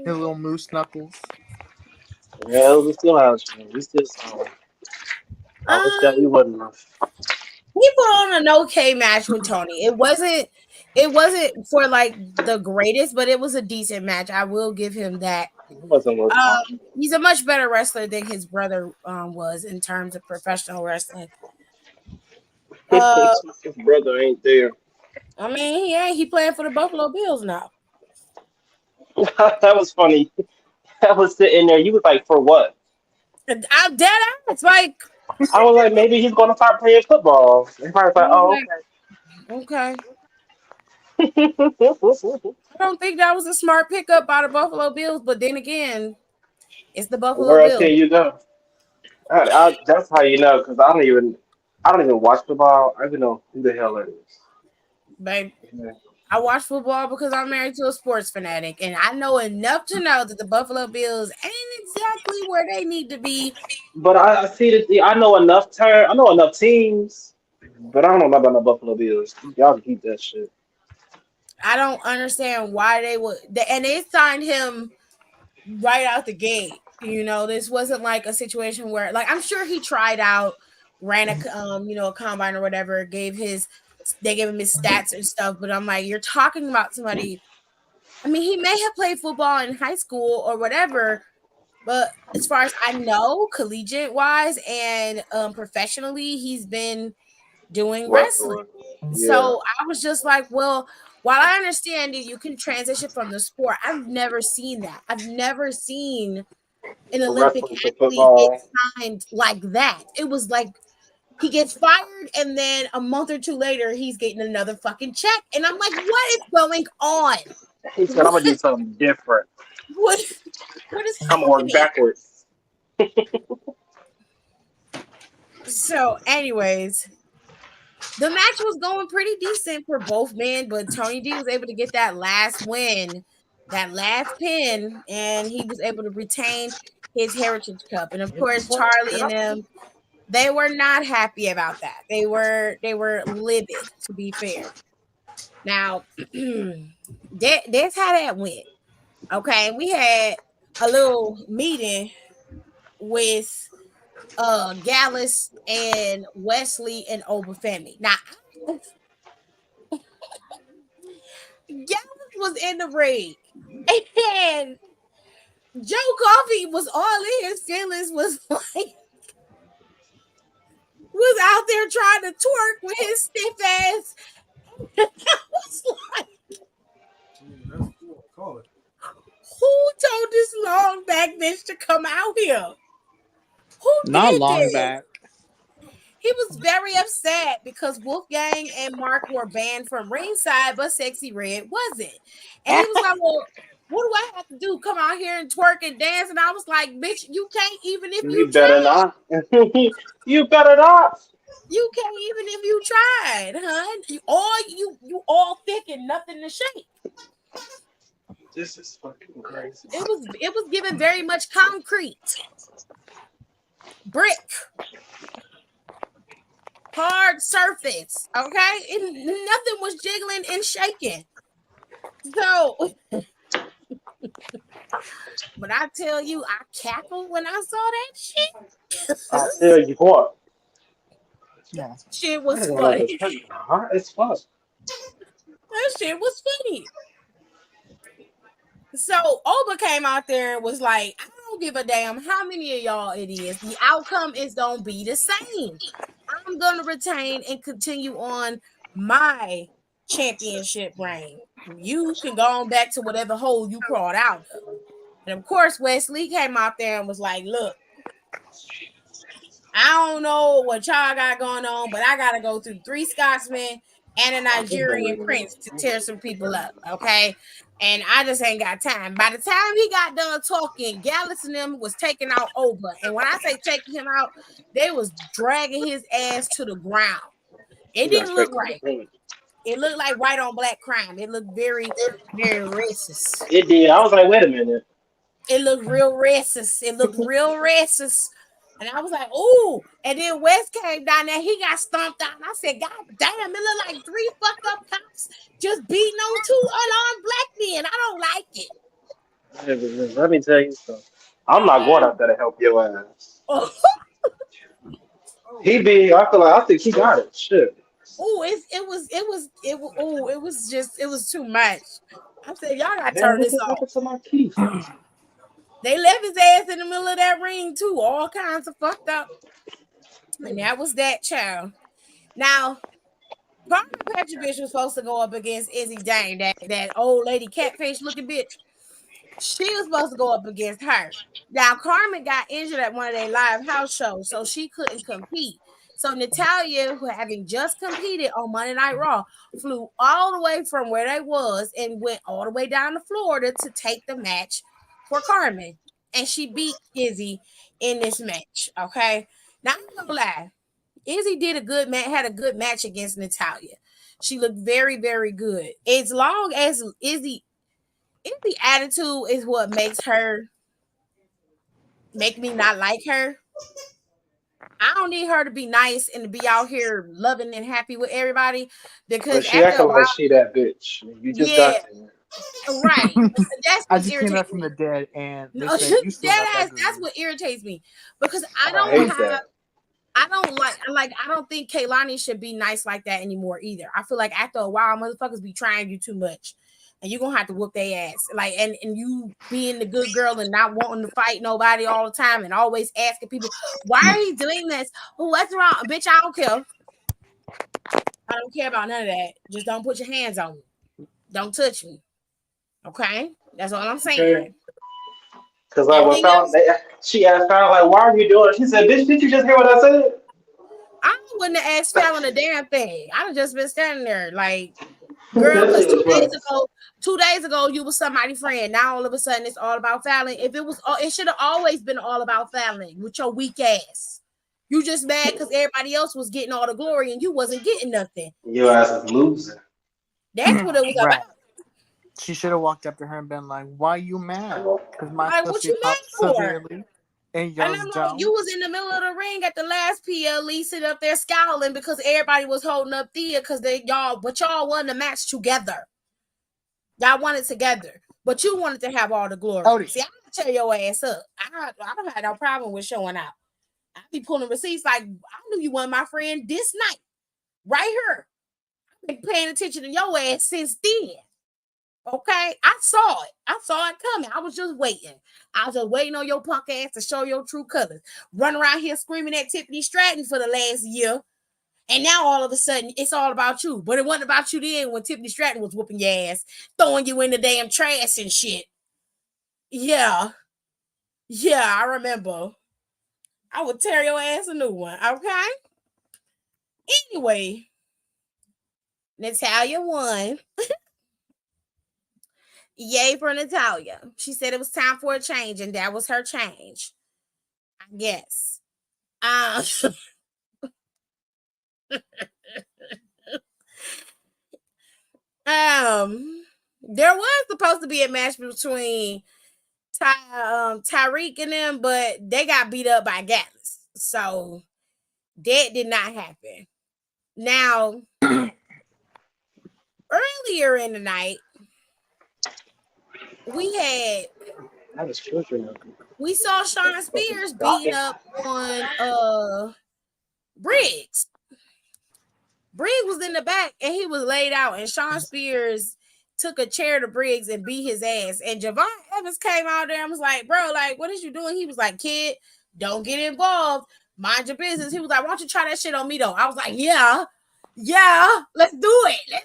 little moose knuckles. Yeah, we still have. We still saw. I wish that we Um, wouldn't have. he put on an okay match with Tony. It wasn't for like the greatest, but it was a decent match. I will give him that. It wasn't worth watching. He's a much better wrestler than his brother was in terms of professional wrestling. Uh, His brother ain't there. I mean, yeah, he playing for the Buffalo Bills now. That was funny. That was sitting there. You was like, for what? And I'm dead ass. Like, I was like, maybe he's gonna start playing football. And I was I like, was oh, like, okay. okay. I don't think that was a smart pickup by the Buffalo Bills, but then again, it's the Buffalo Where else Bills. can you go? That's how you know, because I don't even watch football. I don't even know who the hell it is. Babe, Yeah. I watch football because I'm married to a sports fanatic, and I know enough to know that the Buffalo Bills ain't exactly where they need to be. But I see that I know enough I know enough teams, but I don't know about the Buffalo Bills. Y'all can keep that shit. I don't understand why they would, and they signed him right out the gate. You know, this wasn't like a situation where, like, I'm sure he tried out, ran a a combine or whatever, they gave him his stats and stuff. But I'm like, you're talking about somebody. I mean, he may have played football in high school or whatever, but as far as I know, collegiate wise and professionally, he's been doing wrestling. Wrestling. Yeah. So I was just like, well, while I understand that you can transition from the sport, I've never seen that. I've never seen an From Olympic wrestling to athlete get football. signed like that. It was like he gets fired, and then a month or two later, he's getting another fucking check. And I'm like, what is going on? He said, I'm gonna do something different. What, what is I'm gonna work happening? backwards. So, anyways, the match was going pretty decent for both men, but Tony D was able to get that last win, that last pin, and he was able to retain his Heritage Cup. And of course, Charlie and them, they were not happy about that. They were livid, to be fair. Now, that's how that went. Okay, we had a little meeting with Gallus and Wesley and Obafemi. Now, Gallus was in the ring, and Joe Coffey was all in his feelings. Was like, was out there trying to twerk with his stiff ass. I was like, who told this long back bitch to come out here? Who Not did long this? back. He was very upset because Wolfgang and Mark were banned from ringside, but Sexy Red wasn't. And he was like, well, what do I have to do? Come out here and twerk and dance? And I was like, bitch, you can't even if you better tried. not. You better not. You can't even if you tried, hun. You all thick and nothing to shake. This is fucking crazy. It was given very much concrete. Brick. Hard surface, okay? Nothing was jiggling and shaking. So, but I tell you, I cackled when I saw that shit. I tell you what. Yeah. Shit was funny. Hot as fuck. That shit was funny. So Oba came out there and was like, I don't give a damn how many of y'all it is. The outcome is gonna be the same. I'm gonna retain and continue on my championship reign. You can go on back to whatever hole you crawled out of. And of course, Wesley came out there and was like, look, I don't know what y'all got going on, but I gotta go through 3 Scotsmen and a Nigerian prince to tear some people up, okay? And I just ain't got time. By the time he got done talking, Gallus and them was taking out Oba. And when I say taking him out, they was dragging his ass to the ground. It didn't look right. It looked like white on black crime. It looked very, very racist. It did. I was like, wait a minute. It looked real racist. It looked real racist. And I was like, ooh. And then West came down there. He got stomped out. And I said, God damn, it looked like 3 fucked up cops just beating on 2 unarmed black men. I don't like it. Let me tell you something. I'm not going out there to help your ass. He be, I think he got it. Shit. Oh, it was too much. I said, y'all gotta turn this off. To my key? They left his ass in the middle of that ring too, all kinds of fucked up. And that was that, child. Now, Carmen Petrovich was supposed to go up against Izzy Dane, that old lady catfish looking bitch. She was supposed to go up against her. Now, Carmen got injured at one of their live house shows, so she couldn't compete. So Natalia, who having just competed on Monday Night Raw, flew all the way from where they was and went all the way down to Florida to take the match for Carmen. And she beat Izzy in this match. Okay. Now I'm not gonna lie. Izzy did had a good match against Natalia. She looked very, very good. As long as Izzy attitude is what make me not like her. I don't need her to be nice and to be out here loving and happy with everybody because she acting like she that bitch. You just got to. Right. That's I just came back from the dead and they said you still that's what irritates me because I don't think Kaylani should be nice like that anymore either. I feel like after a while, motherfuckers be trying you too much. And you're gonna have to whoop their ass. Like, and you being the good girl and not wanting to fight nobody all the time and always asking people, why are you doing this? What's wrong? Bitch, I don't care. I don't care about none of that. Just don't put your hands on me. Don't touch me. Okay? That's all I'm saying. Because she asked Fallon, like, why are you doing it? She said, bitch, did you just hear what I said? I wouldn't have asked Fallon a damn thing. I'd have just been standing there like, girl, because 2 days ago, you was somebody's friend. Now all of a sudden, it's all about Fallon. If it should have always been all about Fallon with your weak ass. You just mad because everybody else was getting all the glory and you wasn't getting nothing. Your ass is losing. That's what it was Right. about. She should have walked up to her and been like, "Why you mad? Because my Like, what pussy you mad popped for? severely, and And yours I'm like, don't." you was in the middle of the ring at the last PLE, sitting up there scowling because everybody was holding up Thea because y'all won the match together. Y'all won it together, but you wanted to have all the glory. Odie. See, I gotta tear your ass up. I don't have no problem with showing out. I be pulling receipts like I knew you weren't my friend this night, right here. I've been paying attention to your ass since then. Okay, I saw it. I saw it coming. I was just waiting. I was just waiting on your punk ass to show your true colors. Run around here screaming at Tiffany Stratton for the last year. And now all of a sudden it's all about you. But it wasn't about you then when Tiffany Stratton was whooping your ass, throwing you in the damn trash and shit. Yeah. Yeah, I remember. I would tear your ass a new one. Okay. Anyway, Natalia won. Yay for Natalia. She said it was time for a change, and that was her change. I guess. There was supposed to be a match between Tyreek and them, but they got beat up by Gallus. So that did not happen. Now, earlier in the night, we saw Sean Spears beating up on Briggs. Briggs was in the back and he was laid out, and Sean Spears took a chair to Briggs and beat his ass. And Javon Evans came out there and was like, bro, like, what is you doing? He was like, kid, don't get involved. Mind your business. He was like, why don't you try that shit on me though? I was like, yeah, let's do it.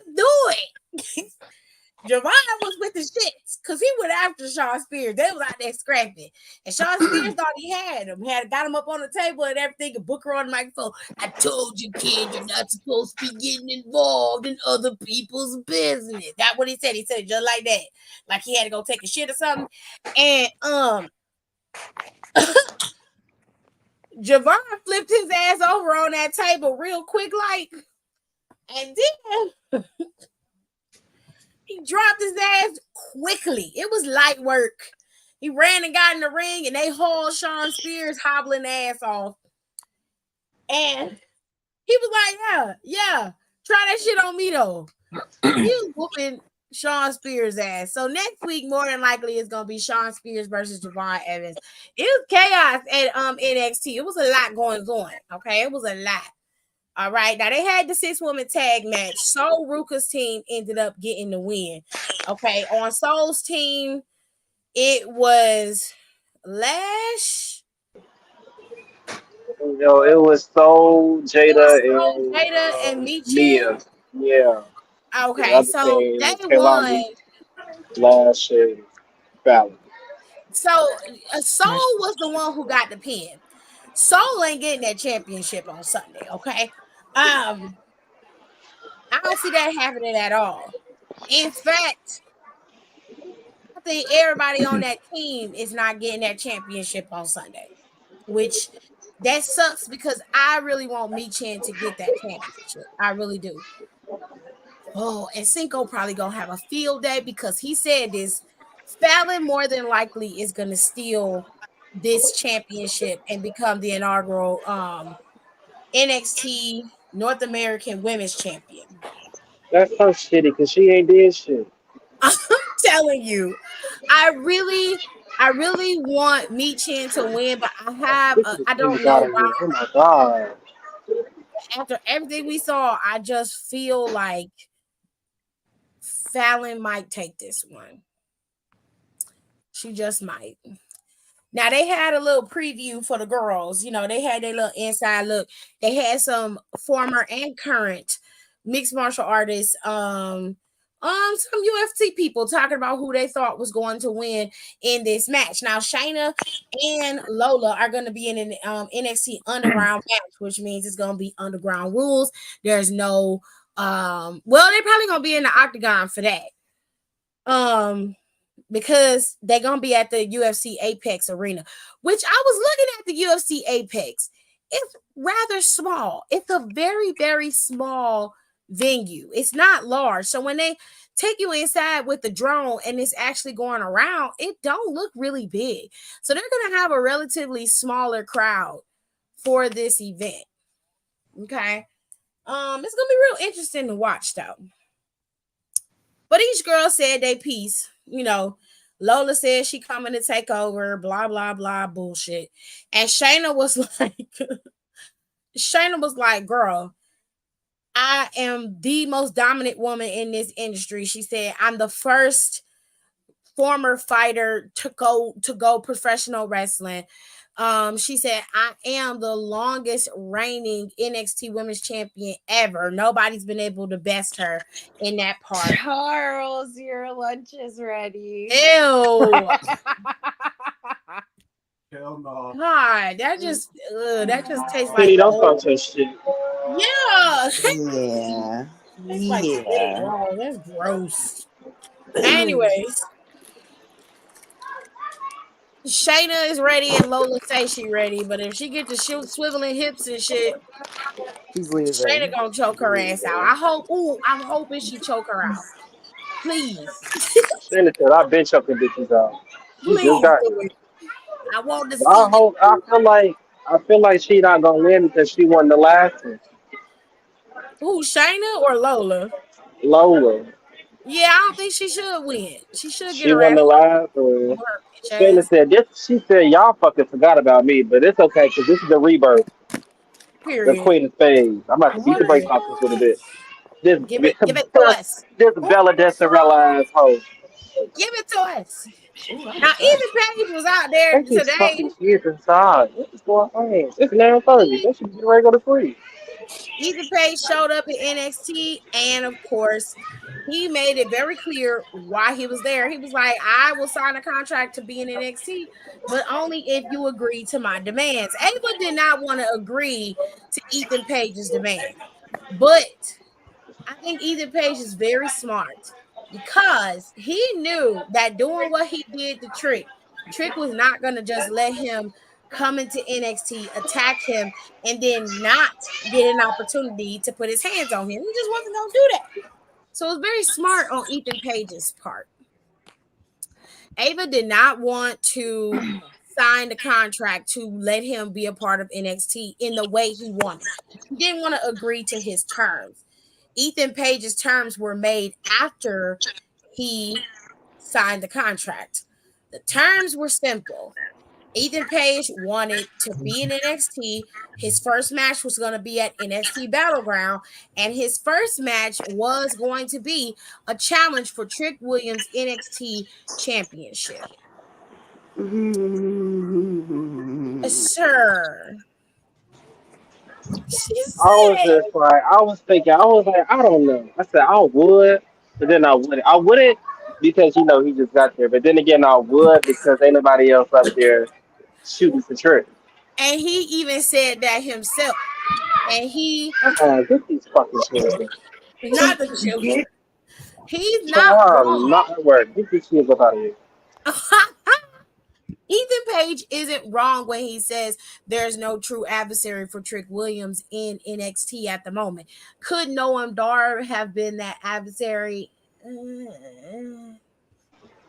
Javon was with the shits because he went after Sean Spears. They was out there scrapping. And Sean Spears thought he had him. Got him up on the table and everything and Booker on the microphone. I told you, kid, you're not supposed to be getting involved in other people's business. That's what he said. He said it just like that. Like he had to go take a shit or something. And Javon flipped his ass over on that table real quick, like, and then he dropped his ass quickly. It was light work. He ran and got in the ring, and they hauled Sean Spears hobbling ass off. And he was like, yeah, try that shit on me, though. He was whooping Sean Spears' ass. So next week, more than likely, it's going to be Sean Spears versus Javon Evans. It was chaos at NXT. It was a lot going on, okay? It was a lot. All right. Now they had the 6-woman tag match. Soul Ruka's team ended up getting the win. Okay. On Soul's team, it was Lash. It was Soul, Jada, and Mia. Yeah. Okay. So they won. Lash and Fallon. So Soul was the one who got the pin. Soul ain't getting that championship on Sunday. Okay. I don't see that happening at all. In fact, I think everybody on that team is not getting that championship on Sunday, which that sucks because I really want Michin to get that championship. I really do. Oh, and Cinco probably gonna have a field day because he said this. Fallon more than likely is gonna steal this championship and become the inaugural NXT North American Women's Champion. That's so shitty because she ain't did shit. I'm telling you, I really want Michin to win, but I don't know why. Oh my god! After everything we saw, I just feel like Fallon might take this one. She just might. Now they had a little preview for the girls. They had their little inside look. They had some former and current mixed martial artists, some UFC people talking about who they thought was going to win in this match. Now Shayna and Lola are going to be in an NXT underground match, which means it's going to be underground rules. There's no they're probably going to be in the octagon for that. Because they're going to be at the UFC Apex arena, which I was looking at the UFC Apex, it's rather small. It's a very, very small venue. It's not large. So when they take you inside with the drone and it's actually going around, it don't look really big. So they're gonna have a relatively smaller crowd for this event. Okay. It's gonna be real interesting to watch though. But each girl said they piece, Lola said she coming to take over, blah, blah, blah, bullshit. And Shayna was like, girl, I am the most dominant woman in this industry. She said, I'm the first former fighter to go professional wrestling. She said, I am the longest reigning NXT women's champion ever. Nobody's been able to best her in that part. Charles, your lunch is ready. Ew. Hell no. God, that just tastes like Kitty, don't old. talk your shit. Yeah. Yeah. It's like spit Yeah. raw. That's gross. Anyways, Shayna is ready and Lola say she ready, but if she get to swiveling hips and shit, She's leaving. Shayna gonna choke her ass out. I'm hoping she choke her out. Please. Shayna said, I've been choking bitches out. You just Please got do it. it. I want to But I see it. hope, I feel like she not gonna win because she won the last one. Who, Shayna or Lola? Lola. Yeah, I don't think she should win. She should get She her won ass the last one. her bitch Shayna ass. said this. She said y'all fucking forgot about me, but it's okay because this is the rebirth, the Period. Queen of Spades. I'm about to beat the brakes What? off this little bit. This Give it to us. this Bella Desirella asshole. Give it to us. Now, Ethan Page was out there Take these today. fucking kids inside. What is going on? It's 9:30. They should be ready to go to sleep. Ethan Page showed up at NXT, and of course, he made it very clear why he was there. He was like, I will sign a contract to be in NXT, but only if you agree to my demands. Ava did not want to agree to Ethan Page's demands, but I think Ethan Page is very smart because he knew that doing what he did to Trick was not going to just let him come into NXT, attack him, and then not get an opportunity to put his hands on him. He just wasn't going to do that. So it was very smart on Ethan Page's part. Ava did not want to sign the contract to let him be a part of NXT in the way he wanted. He didn't want to agree to his terms. Ethan Page's terms were made after he signed the contract. The terms were simple. Ethan Page wanted to be in NXT. His first match was going to be at NXT Battleground, and his first match was going to be a challenge for Trick Williams' NXT Championship. Sir. I was thinking, I was like, I don't know. I said I would, but then I wouldn't. I wouldn't because he just got there. But then again, I would because ain't nobody else up there shooting for Trick. And he even said that himself. And he, Get these fucking children. not the children. He's not Child, wrong. not at work. Get these kids up out of here. Ethan Page isn't wrong when he says there's no true adversary for Trick Williams in NXT at the moment. Could Noam Dar have been that adversary?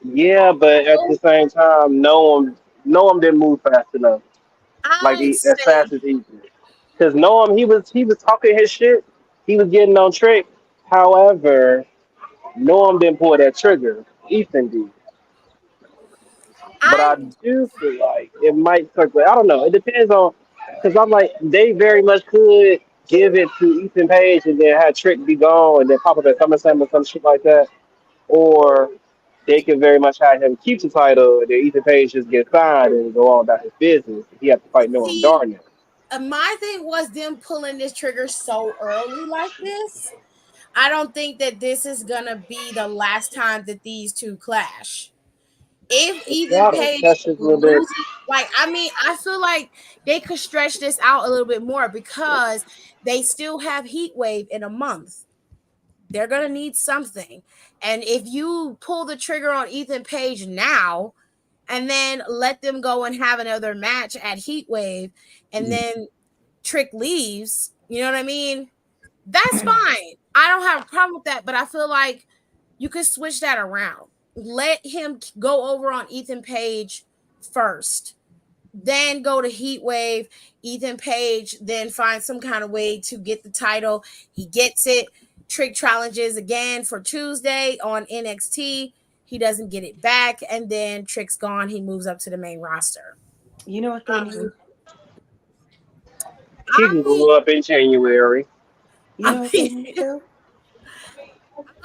Yeah, but at the same time, no one didn't move fast enough. Like I as say, fast as he did. Because Noam, he was talking his shit. He was getting on Trick. However, Noam didn't pull that trigger. Ethan did. But I I do feel like it might circulate. I don't know. It depends on because I'm like they very much could give it to Ethan Page and then have Trick be gone and then pop up at SummerSlam or some shit like that, or they could very much have him keep the title and then Ethan Page just get signed and go on about his business. He has to fight Noam see. Dar now. My thing was them pulling this trigger so early like this. I don't think that this is gonna be the last time that these two clash. If Ethan Page That's just a little bit. loses, I feel like they could stretch this out a little bit more because they still have Heat Wave in a month. They're gonna need something, and if you pull the trigger on Ethan Page now, and then let them go and have another match at Heat Wave, and then Trick leaves, you know what I mean? That's fine. I don't have a problem with that, but I feel like you could switch that around. Let him go over on Ethan Page first, then go to Heat Wave. Ethan Page then finds some kind of way to get the title. He gets it. Trick challenges again for Tuesday on NXT. He doesn't get it back, and then Trick's gone. He moves up to the main roster. You know what they need? He can I, go up in January. You know I what they mean, need to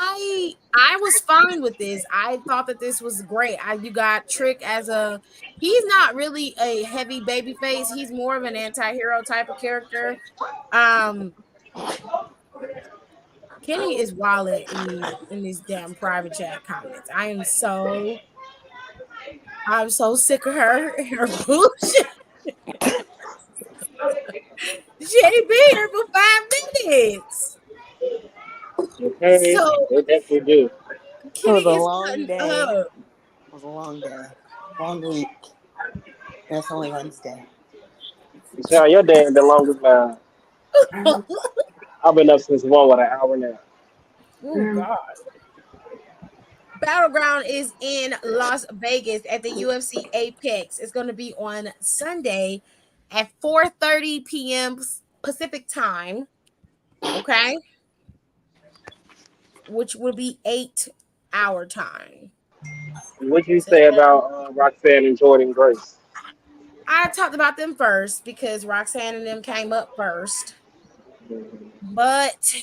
I was fine with this. I thought that this was great. You got Trick as he's not really a heavy baby face. He's more of an anti-hero type of character. Kenny is wilding in these damn private chat comments. I'm so sick of her bullshit. She ain't been here for 5 minutes. Okay, So they definitely do. It Kenny was a is long cutting day. up. It was a long day. Long week. And it's only Wednesday. Yeah, your day ain't been long as mine. I've been up since 1 with an hour now. Oh God. Battleground is in Las Vegas at the UFC Apex. It's going to be on Sunday at 4:30 p.m. Pacific time. Okay. Which will be 8 hour time. What do you say about Roxanne and Jordan Grace? I talked about them first because Roxanne and them came up first. But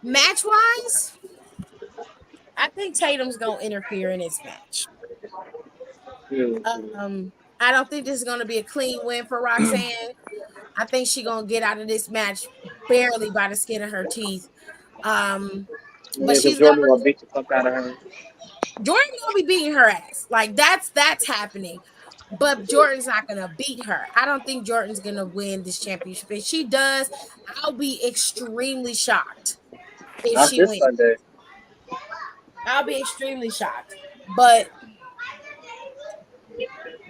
match wise, I think Tatum's gonna interfere in this match. I don't think this is gonna be a clean win for Roxanne. I think she's gonna get out of this match barely by the skin of her teeth. But Yeah, because she's Jordan number gonna beat the fuck out of her. Jordan's gonna be beating her ass. Like that's happening. But Jordan's not gonna beat her. I don't think Jordan's gonna win this championship. If she does, I'll be extremely shocked if Not she this wins. Sunday. I'll be extremely shocked. But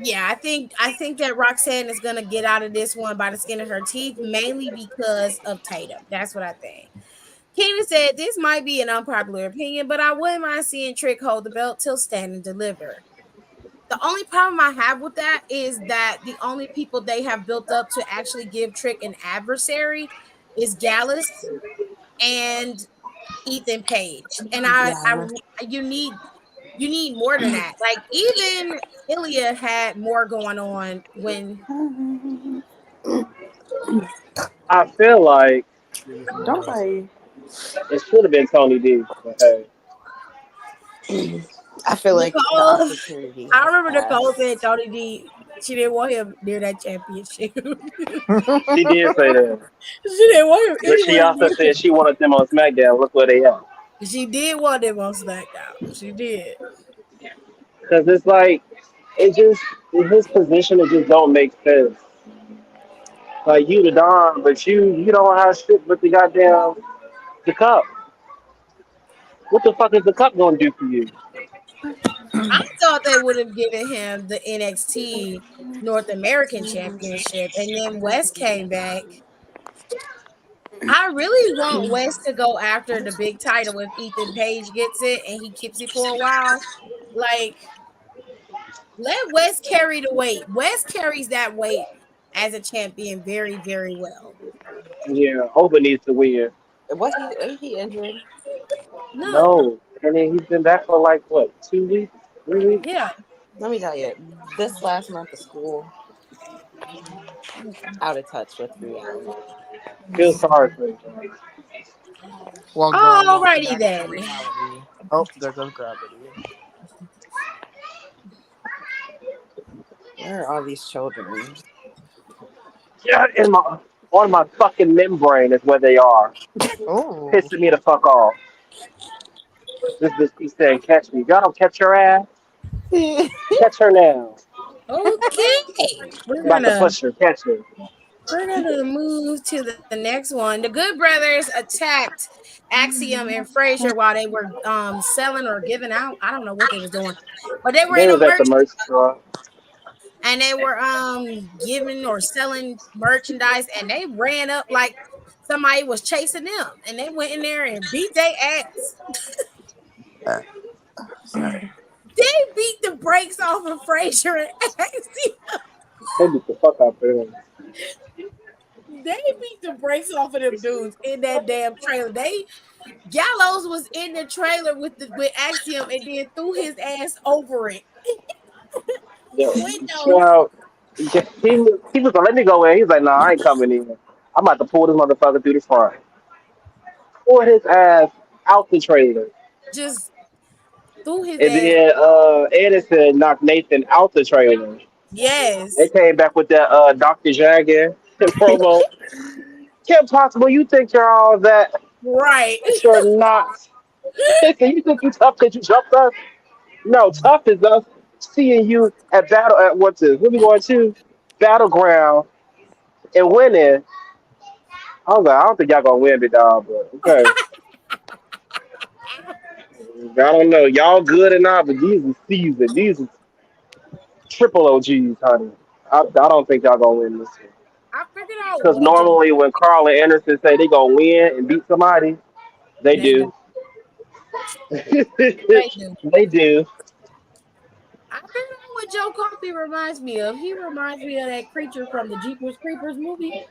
yeah, I think that Roxanne is gonna get out of this one by the skin of her teeth, mainly because of Tatum. That's what I think. Keena said this might be an unpopular opinion, but I wouldn't mind seeing Trick hold the belt till Stand and Deliver. The only problem I have with that is that the only people they have built up to actually give Trick an adversary is Gallus and Ethan Page. And Yeah. you need more than that. Like even Ilya had more going on when I feel like Don't worry. it should have been Tony D. But hey, I feel like the Nicole. opportunity I has remember Nicole passed. said Tony D. She didn't want him near that championship. she did say that. She didn't want him But she anywhere also near. said she wanted them on SmackDown. Look where they are. She did want him on SmackDown. She did. Because it's like, it just, in his position, it just don't make sense. Like, you the Don, but you don't have shit but the cup. What the fuck is the cup going to do for you? I thought they would have given him the NXT North American Championship, and then West came back. I really want West to go after the big title if Ethan Page gets it and he keeps it for a while. Like, let West carry the weight. West carries that weight as a champion very, very well. Yeah, Oba needs to win. What ain't he injured? No, No. And then he's been back for like, what, 2 weeks? 3 weeks? yeah. Let me tell you, this last month of school, out of touch with reality. Feel sorry for him. Well, girl, welcome Alrighty back to then. reality. Oh, there goes gravity. Where are all these children? Yeah, on my fucking membrane is where they are. Oh, Pissing me the fuck off. This bitch keeps saying, catch me. Y'all don't catch her ass? Catch her now. Okay. About to push her. Catch her. We're gonna move to the next one. The Good Brothers attacked Axiom and Frazier while they were selling or giving out. I don't know what they was doing, but they were They in a was at the merch. merch truck. and they were giving or selling merchandise, and they ran up like somebody was chasing them, and they went in there and beat their ass. Sorry. They beat the brakes off of Frazier and Axiom. They beat the fuck out of him. They beat the brakes off of them dudes in that damn trailer. Gallows was in the trailer with Axiom and then threw his ass over it. Yo, The windows. child, he was like, let me go in. He's like, nah, I ain't coming in. I'm about to pull this motherfucker through the front. Pull his ass out the trailer. Just threw his And ass. then Edison knocked Nathan out the trailer. They Yes. came back with that Dr. Jagan promo. Kim Possible, you think you're all that, Right. but you're not. Can you think you tough because you jumped us? No, tough is us seeing you at battle at what's this? Where we going to? Battleground and winning. I was like, I don't think y'all gonna win, big dog, but okay. I don't know. Y'all good or not, but these are seasoned. These are triple OGs, honey. I don't think y'all gonna win this one. I figured out Because what Joe. normally when Carl and Anderson say they gonna win and beat somebody, they They do. don't. They do. They do. I figured out what Joe Coffey reminds me of. He reminds me of that creature from the Jeepers Creepers movie.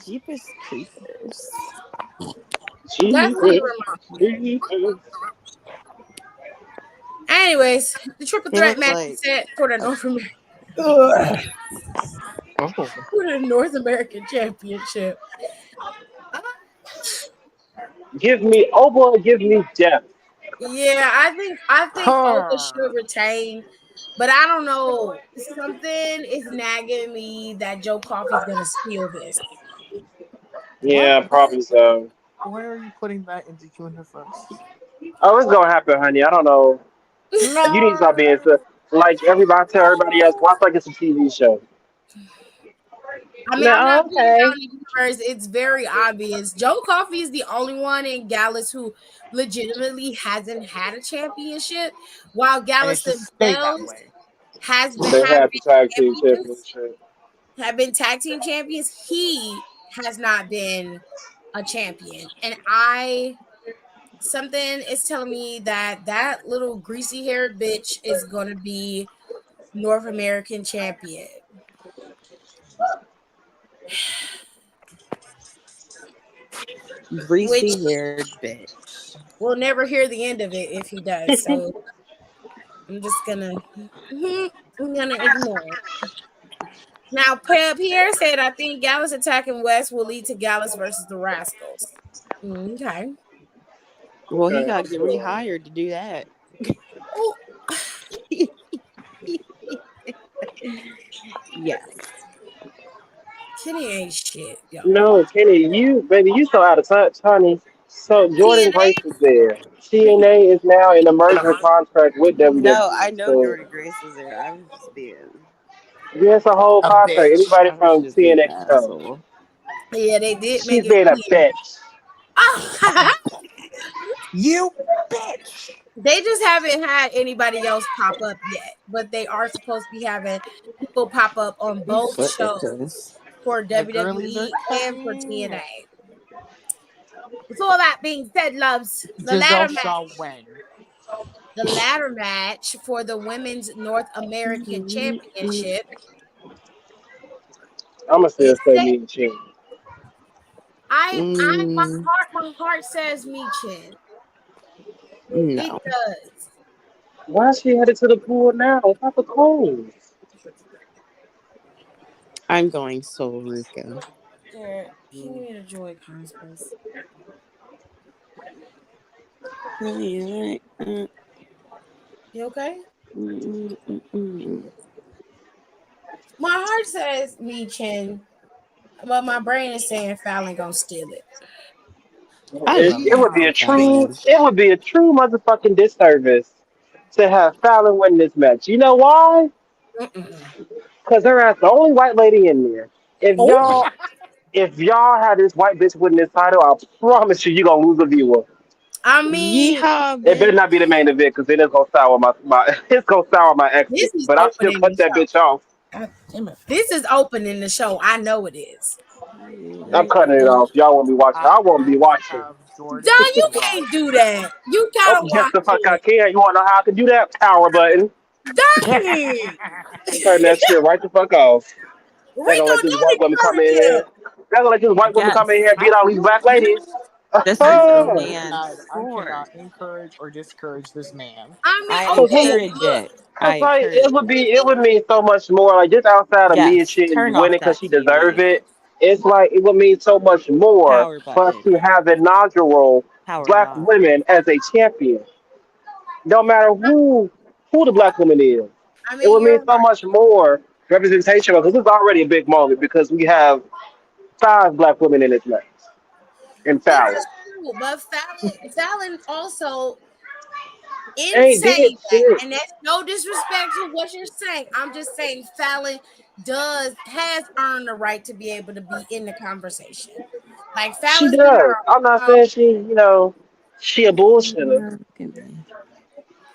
Jeepers Creepers. That's what he Jesus. reminds me of. Jesus. Anyways, the triple He threat looks match like. is set for the North American Oh. for the North American Championship. Give me Oba, give me death. Yeah, I think Oka Her. should retain, but I don't know. Something is nagging me that Joe Coffey's gonna steal this. What? Yeah, probably so. Why are you putting that into human first? Oh, it's gonna happen, honey. I don't know. You need to stop being No. so like everybody tell everybody else, watch like it's a TV show. I mean, I'm No, not putting okay. down the universe. It's very obvious. Joe Coffey is the only one in Gallus who legitimately hasn't had a championship, while And it Gallus should stay that themselves way. has been They have had the been tag team champions, championship. have been tag team champions. He has not been a champion, and I something is telling me that that little greasy haired bitch is gonna be North American champion. Which Greasy haired bitch. we'll never hear the end of it if he does. So I'm just gonna I'm gonna ignore it. Now Pierre said I think Gallus attacking West will lead to Gallus versus the Rascals. Okay. Well, he Okay, got to get so rehired to do that. Oh, Yes. Kenny ain't shit, y'all. no, Kenny, you baby, you so out of touch, honey. So Jordan TNA. Grace is there. TNA is now in a merger contract with No, I WWE. know So Jordan Grace is there. I was just being yeah, it's a whole A contract. bitch. Anybody I was from just being TNA an can go. asshole. Yeah, they did She's make it being a clear. bitch. You bitch. They just haven't had anybody else pop up yet, but they are supposed to be having people pop up on Whose both foot is shows this? for The girlies WWE are and for coming. TNA. With all that being said, loves, Giselle Shaw when? the ladder match for the women's North American Championship I'ma still is say set. me and Chin. Mm, My heart says Michin. It no. does. Why is she headed to the pool now? It's not the cold. I'm going Soul Rico. There, can you get a Joy Conspiracy? Yeah, You okay? mm, mm, mm. My heart says Michin, but my brain is saying Fallon gonna steal it. I love It me would be some a true Fallon. it would be a true motherfucking disservice to have Fallon win this match. You know why? Mm-mm. Because her ass the only white lady in there. If Oh, y'all if y'all had this white bitch win this title, I promise you gonna lose a viewer. I mean, Yeehaw, It better bitch. not be the main event because it is gonna sour my it's gonna sour my exit. this is But I still opening cut the that show. bitch off. God damn it. This is opening the show. I know it is. I'm cutting it off. Y'all won't be watching. I won't be I watching. have Don, Jordan you to watch. can't do that. You Oh, gotta yes, watch the fuck I it. can. You wanna know how I can do that? Power button. Dang it. Turn that shit right the fuck off. They gonna Rico, let this don't white woman come in encourage him. here. They gonna let this white woman come in Yes. here and beat all these black ladies. This is a Cause man's I sport. cannot encourage or discourage this man. I mean, I okay, encourage look. it. I like encourage it. it would mean so much more. Like just outside of me and Yes. shit Turn off winning because that she deserve TV. it. It's like it would mean so much more Power for us button. to have inaugural Power it black off. women as a champion. No matter who the black woman is. I It mean, would mean you're so right. much more representation because it's already a big moment because we have 5 black women in this match in This Fallon. is true, but Fallon also in Ain't saying did that, shit. and that's no disrespect to what you're saying. I'm just saying Fallon has earned the right to be able to be in the conversation. Like She Fallon's been does. I'm not there. saying she a bullshitter, Look at me.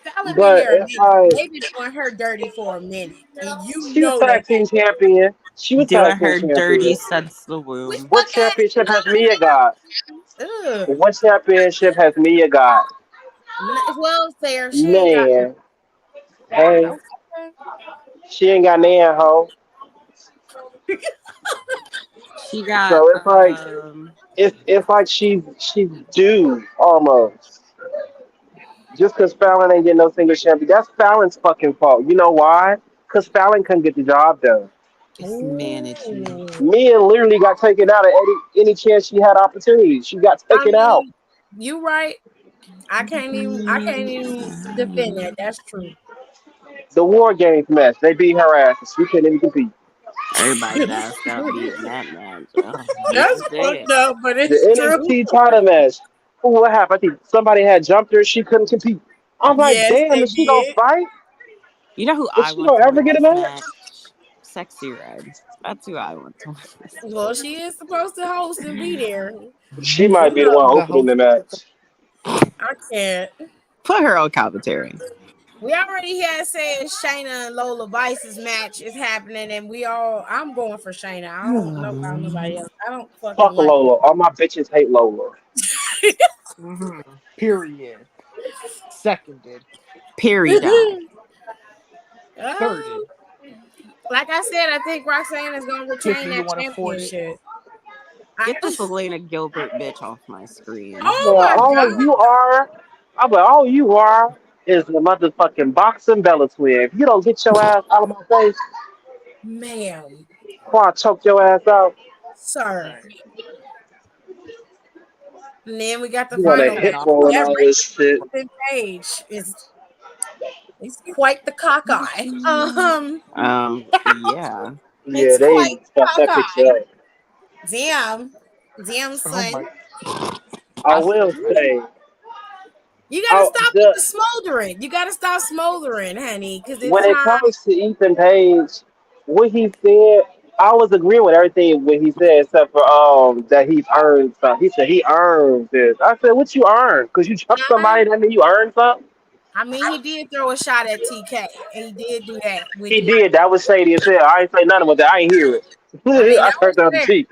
Fallon been but there a it's minute. like They've been doing her dirty for a minute, and you she was know that. tag team champion. She was tag Doing team her dirty champion. since the womb. What championship has Mia got? Ugh. What championship has Mia got? Well, fair. She ain't got. Man, hey, Okay. she ain't got nan hoe. She got So it's like she's due almost. Just because Fallon ain't getting no single champion, that's Fallon's fucking fault. You know why? Because Fallon couldn't get the job done. it's management. Ooh. Mia literally got taken out of any chance she had opportunity. She got I taken out. mean, you right. I can't even defend that. That's true. The War Games match, they beat her ass. She couldn't even compete. Everybody's ass got beat in that match. Oh, hate to That's say it. fucked up, but The it's true. NXT title match. Oh, what happened? I think somebody had jumped her. She couldn't compete. I'm like, Yes, damn, they is she gonna did. fight? You know who Is I she want gonna to ever win get a this match? match? Sexy Red. That's who I want to win this. Well, she is supposed to host and be there. She You might be the one know, The opening host. the match. I can't. Put her on commentary. We already had said Shayna and Lola Vice's match is happening, and I'm going for Shayna. I don't know about nobody else. I don't fucking Fuck like. Lola. All my bitches hate Lola. Period. Seconded. Period. Thirded. Um, like I said, I think Roxanne is going to retain Tiffany, you that want to afford it? championship. Get this Elena Gilbert bitch off my screen. Oh Well, my all god, you are, all you are is the motherfucking boxing Bella twin. If you don't get your ass out of my face, ma'am, before I choke your ass out, sir. And then we got the you want to final hip match. Cannot roll and That all Ricky this shit. Ethan Page is quite the cockeye. Yeah. Yeah, It's quite they fucked that picture cockeye. up. Damn, Oh son. my. I I said will Ricky. say, You gotta oh, stop with the smoldering. You gotta stop smoldering, honey, because when it's it time. comes to Ethan Page, what he said, I was agreeing with everything what he said, except for that he's earned something. He said he earned this. I said, what you earned? Because you jumped Uh-huh. somebody, that mean you earned something? I mean, he did throw a shot at TK, and he did do that, which He did. That was shady as hell. I ain't say nothing about that. I ain't hear it. I mean, I that was turned down the fair. cheek.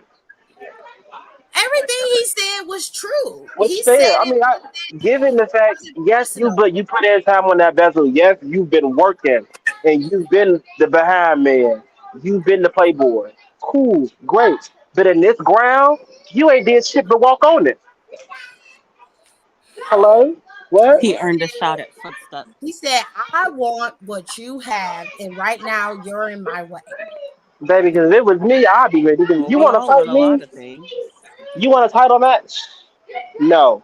Everything he said was true. What's He said fair? I it mean, given the fact, wasn't yes, personal. you put in time on that bezel. Yes, you've been working, and you've been the behind man. You've been the playboy. Cool, great. But in this ground, you ain't did shit but walk on it. Hello, what? He earned a shot at footsteps. He said, "I want what you have, and right now you're in my way." Baby, because if it was me, I'd be ready. Well, You we want to all fight want a lot me? of things. You want a title match? No.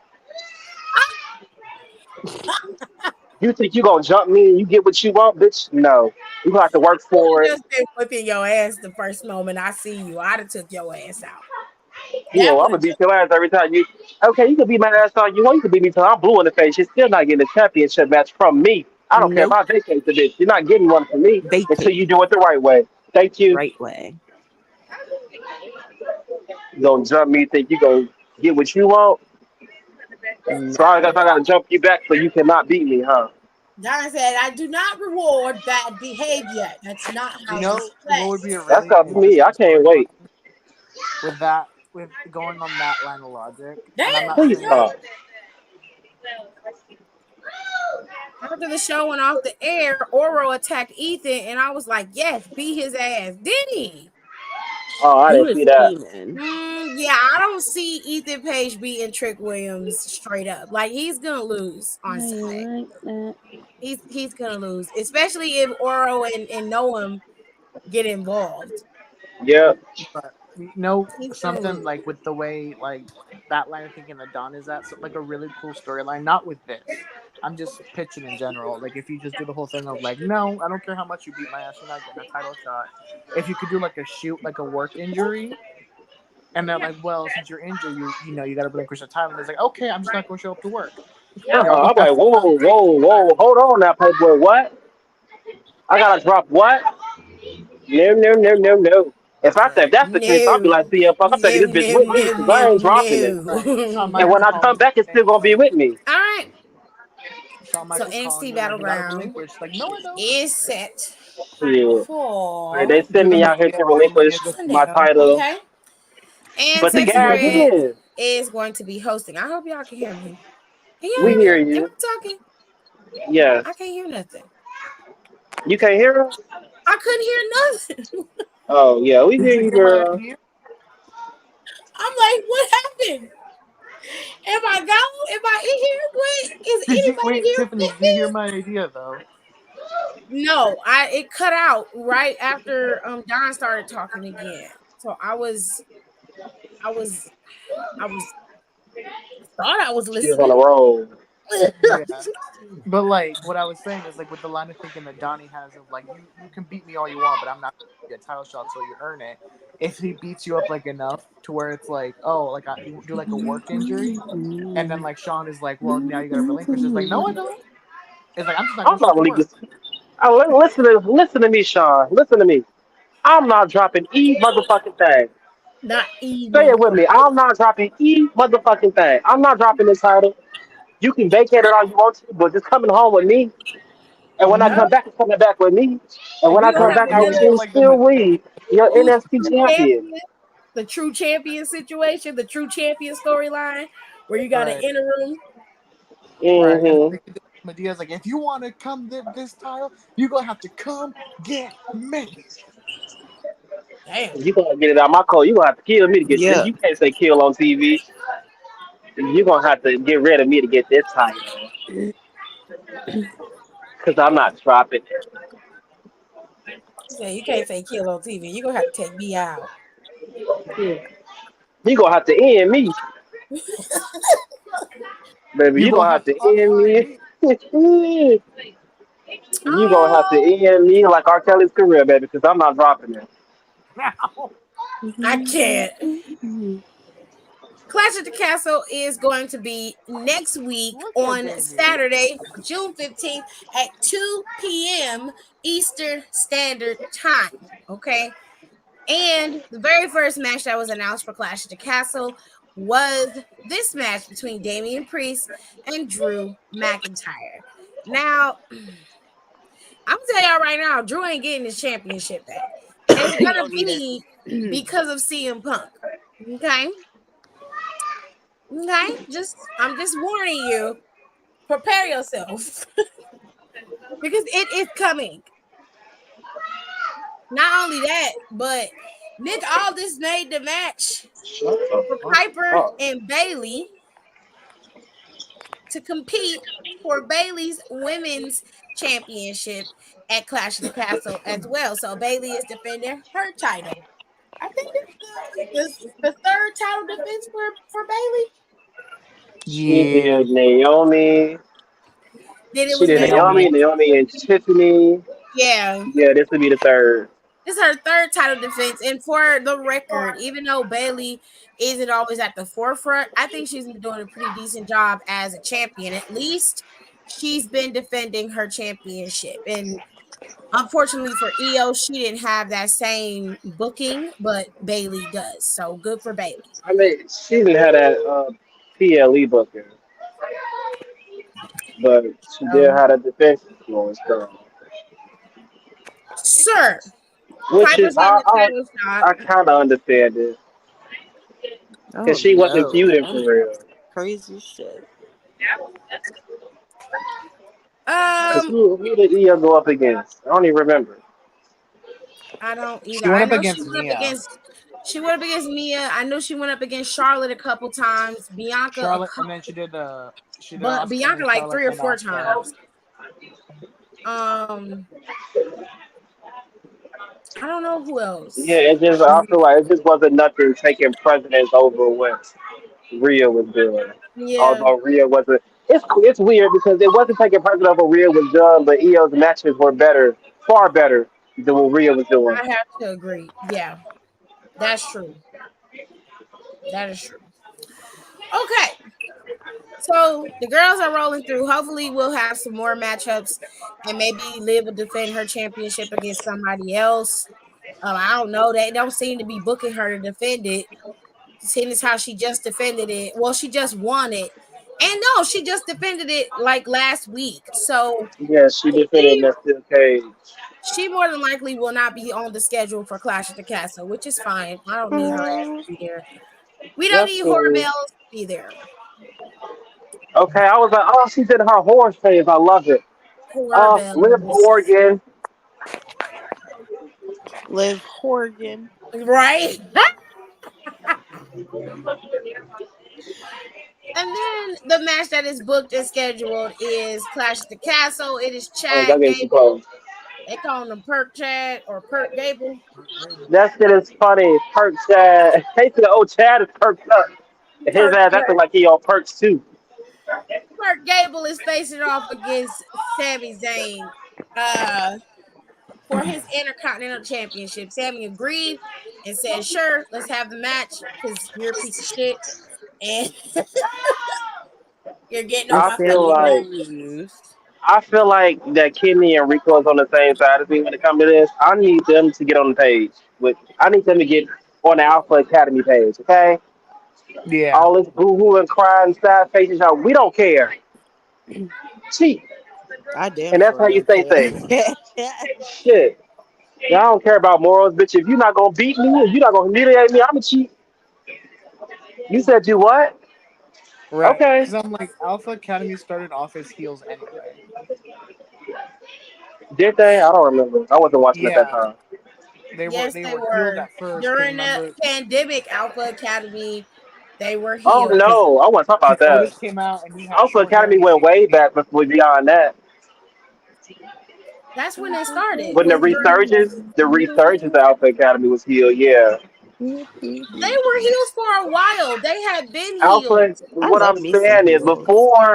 You think you gonna jump me and you get what you want, bitch? No. You gonna have to work for it. Just been whipping your ass the first moment I see you. I'd have took your ass out. You That know, I'm would gonna have beat just your ass every time you. Okay, you can beat my ass all you want. You can beat me till I'm blue in the face. You're still not getting a championship match from me. I don't care if Nope. I vacate the bitch. You're not getting one from me until Vacate you do it the right way. Thank the you. right way. You gonna jump me? Think you gonna get what you want? So I guess I gotta jump you back so you cannot beat me, huh? Donna said, I do not reward bad behavior. That's not You how know this what would be plays. a That's really up to me. I interesting can't storyline wait. with going on that line of logic, and I'm Damn, not Please saying stop. after the show went off the air, Oro attacked Ethan, and I was like, yes, beat his ass. Did he? Oh, I He didn't was see that. scheming. Yeah, I don't see Ethan Page beating Trick Williams straight up. Like, he's gonna lose on Sunday. Like that. He's gonna lose, especially if Oro and Noam get involved. Yeah. but you know He's gonna something lose. like with the way like that line of thinking that Don is at, so, like a really cool storyline. Not with this. I'm just pitching in general. Like if you just do the whole thing of like, no, I don't care how much you beat my ass, you're not getting a title shot. If you could do like a shoot, like a work injury, and they're like, well, since you're injured, you know you got to relinquish the title. And it's like, okay, I'm just not going to show up to work. I'm Y'all gonna like, have whoa, fun. whoa. Hold on now, Playboy. What? I gotta drop what? No. If Right. that's the case, I'll be like, No, CM Punk, I'm taking no, this bitch no, with me no, because I ain't dropping it. no, Right. Shawn no. And Michaels when I calling come you back, it's saying still gonna be like with me. All right. Shawn So Michaels calling NXT you like you got to Battleground relinquish. Like no, I don't. is set Yeah. Like, for they send Do the me out here Maria, to do the Maria relinquish my Sunday. Garcia. title. Okay. And But the Sexy guys Red in. is going to be hosting. I hope y'all can hear me. Can y'all We hear hear me? Am you. I talking? Yes. I can't hear nothing. You can't hear us? I couldn't hear nothing. Oh, yeah, we Did hear you you, hear my girl. idea? I'm like, what happened? Am I gone? Am I in here? What? Is Did you anybody wait, here Tiffany? with Did you hear me? my idea though? No, it cut out right after Don started talking again. So I was I was thought I was She's on the listening. road. Yeah. But like what I was saying is like with the line of thinking that Donnie has of like you can beat me all you want, but I'm not gonna get a title shot till you earn it. If he beats you up like enough to where it's like, oh, like you do like a work injury, and then like Sean is like, well, now you gotta relinquish. It's like, no, I don't. It's like I'm just not I'm gonna show not up to really work. just. Listen to me, Sean. Listen to me. I'm not dropping motherfucking thing. Not E Say it with me. motherfucker. I'm not dropping motherfucking thing. I'm not dropping this title. You can vacate it all you want to, but it's coming home with me. And when I Yep. come back, it's coming back with me. And And when we're I gonna come have back, a I You little will feel like the still lead your who's the NXT true champion. champion? The true champion situation, the true champion storyline, where you got an right, interim. right, and Mm-hmm. then Medea's like, if you want to come this title, you gonna have to come get me. Damn. You gonna get it out my code. You gonna have to kill me to get this. Yeah. You can't say kill on TV. You gonna have to get rid of me to get this title. Cause I'm not dropping it. He said, you can't say kill on TV. You're gonna have to take me out. You gonna have to end me, baby. You You gonna gonna have have to to end unline me. me. You gonna have to end me like R. Kelly's career, baby. Cause I'm not dropping it. Now. I can't. Clash at the Castle is going to be next week Look at on Damien. Saturday, June 15th at 2 p.m. Eastern Standard Time. Okay. And the very first match that was announced for Clash at the Castle was this match between Damian Priest and Drew McIntyre. Now, I'm gonna tell y'all right now, Drew ain't getting his championship back. And it's He gonna don't need it. be because of CM Punk. Okay. Okay. I'm just warning you. Prepare yourself. Because it is coming. Not only that, but Nick Aldis made the match Shut the for fuck Piper up. and Bailey to compete for Bailey's women's championship at Clash of the Castle as well. So Bailey is defending her title. I think it's the third title defense for Bailey. She Yeah, did Naomi. Then it She was did Naomi. Naomi and Tiffany. yeah. Yeah, this would be the third. This is her third title defense. And for the record, even though Bailey isn't always at the forefront, I think she's been doing a pretty decent job as a champion. At least she's been defending her championship. And unfortunately for EO, she didn't have that same booking, but Bailey does. So good for Bailey. I mean, she didn't have that PLE booker. but she did have a defense influence, so. Sir, Which is Piper's getting the title shot. I kind of understand it Oh because she wasn't no, feuding for that's real. crazy shit. Because who did Io go up against? I don't even remember. I don't either. She went I up know she against went up Mia. against Mia. I know she went up against Charlotte a couple times. Bianca a Charlotte, and couple, then she did but Asuka and Bianca then like Charlotte 3 or and 4 Asuka. times. I don't know who else. Yeah, I feel like it just wasn't nothing taking precedence over what Rhea was doing. Yeah, Although Rhea wasn't, it's weird because it wasn't taking precedence over what Rhea was doing, but Io's matches were better, far better than what Rhea was doing. I have to agree. Yeah, that's true. That is true. Okay, so the girls are rolling through. Hopefully, we'll have some more matchups, and maybe Liv will defend her championship against somebody else. I don't know. They don't seem to be booking her to defend it. Seeing as how she just defended it. Well, she just won it. And no, she just defended it like last week. So Yeah, she defended she, that steel cage. she more than likely will not be on the schedule for Clash at the Castle, which is fine. I don't need her ass to be there. We don't That's need cool. Hormels to be there. Okay, I was like, oh, she's in her horse phase. I love it. Liv Hormels. Morgan. Liv Horgan. Right? And then the match that is booked and scheduled is Clash at the Castle. It is Oh, that Chad getting too Gable. close. They call him Perk Chad or Perk Gable. That shit is funny. Perk Chad. Hey, to the old Chad is perked up. His Perk ass acting like he on perks too. Clark Gable is facing off against Sami Zayn for his Intercontinental Championship. Sami agreed and said, sure, let's have the match because you're a piece of shit and you're getting on And I my feel Sammy fucking like nerves. refused. I feel like that Kenny and Rico is on the same side as me when it comes to this. I need them to get on the page. I need them to get on the Alpha Academy page. Okay, Yeah. all this boo hoo and crying sad faces, y'all. We don't care. Cheat, I damn and that's sure how you don't say care. things. Shit. Y'all don't care about morals, bitch. If you're not gonna beat me, if you're not gonna humiliate me, I'm a cheat. You said you what? Right. Okay. Because I'm like, Alpha Academy started off as heels anyway. Did they? I don't remember. I wasn't watching at that Yeah. time. They Yes, they were heels were. at first. Because During the remember, pandemic, Alpha Academy, they were Oh healed. no, I want to talk about that. Otis came out and he had Alpha short hair Academy and he went shaved way his back before beyond that. That's when they started. When Was during the resurgence of Alpha Academy was healed, yeah. they were healed for a while. They had been healed. Alpha, I what love I'm me some saying is heels.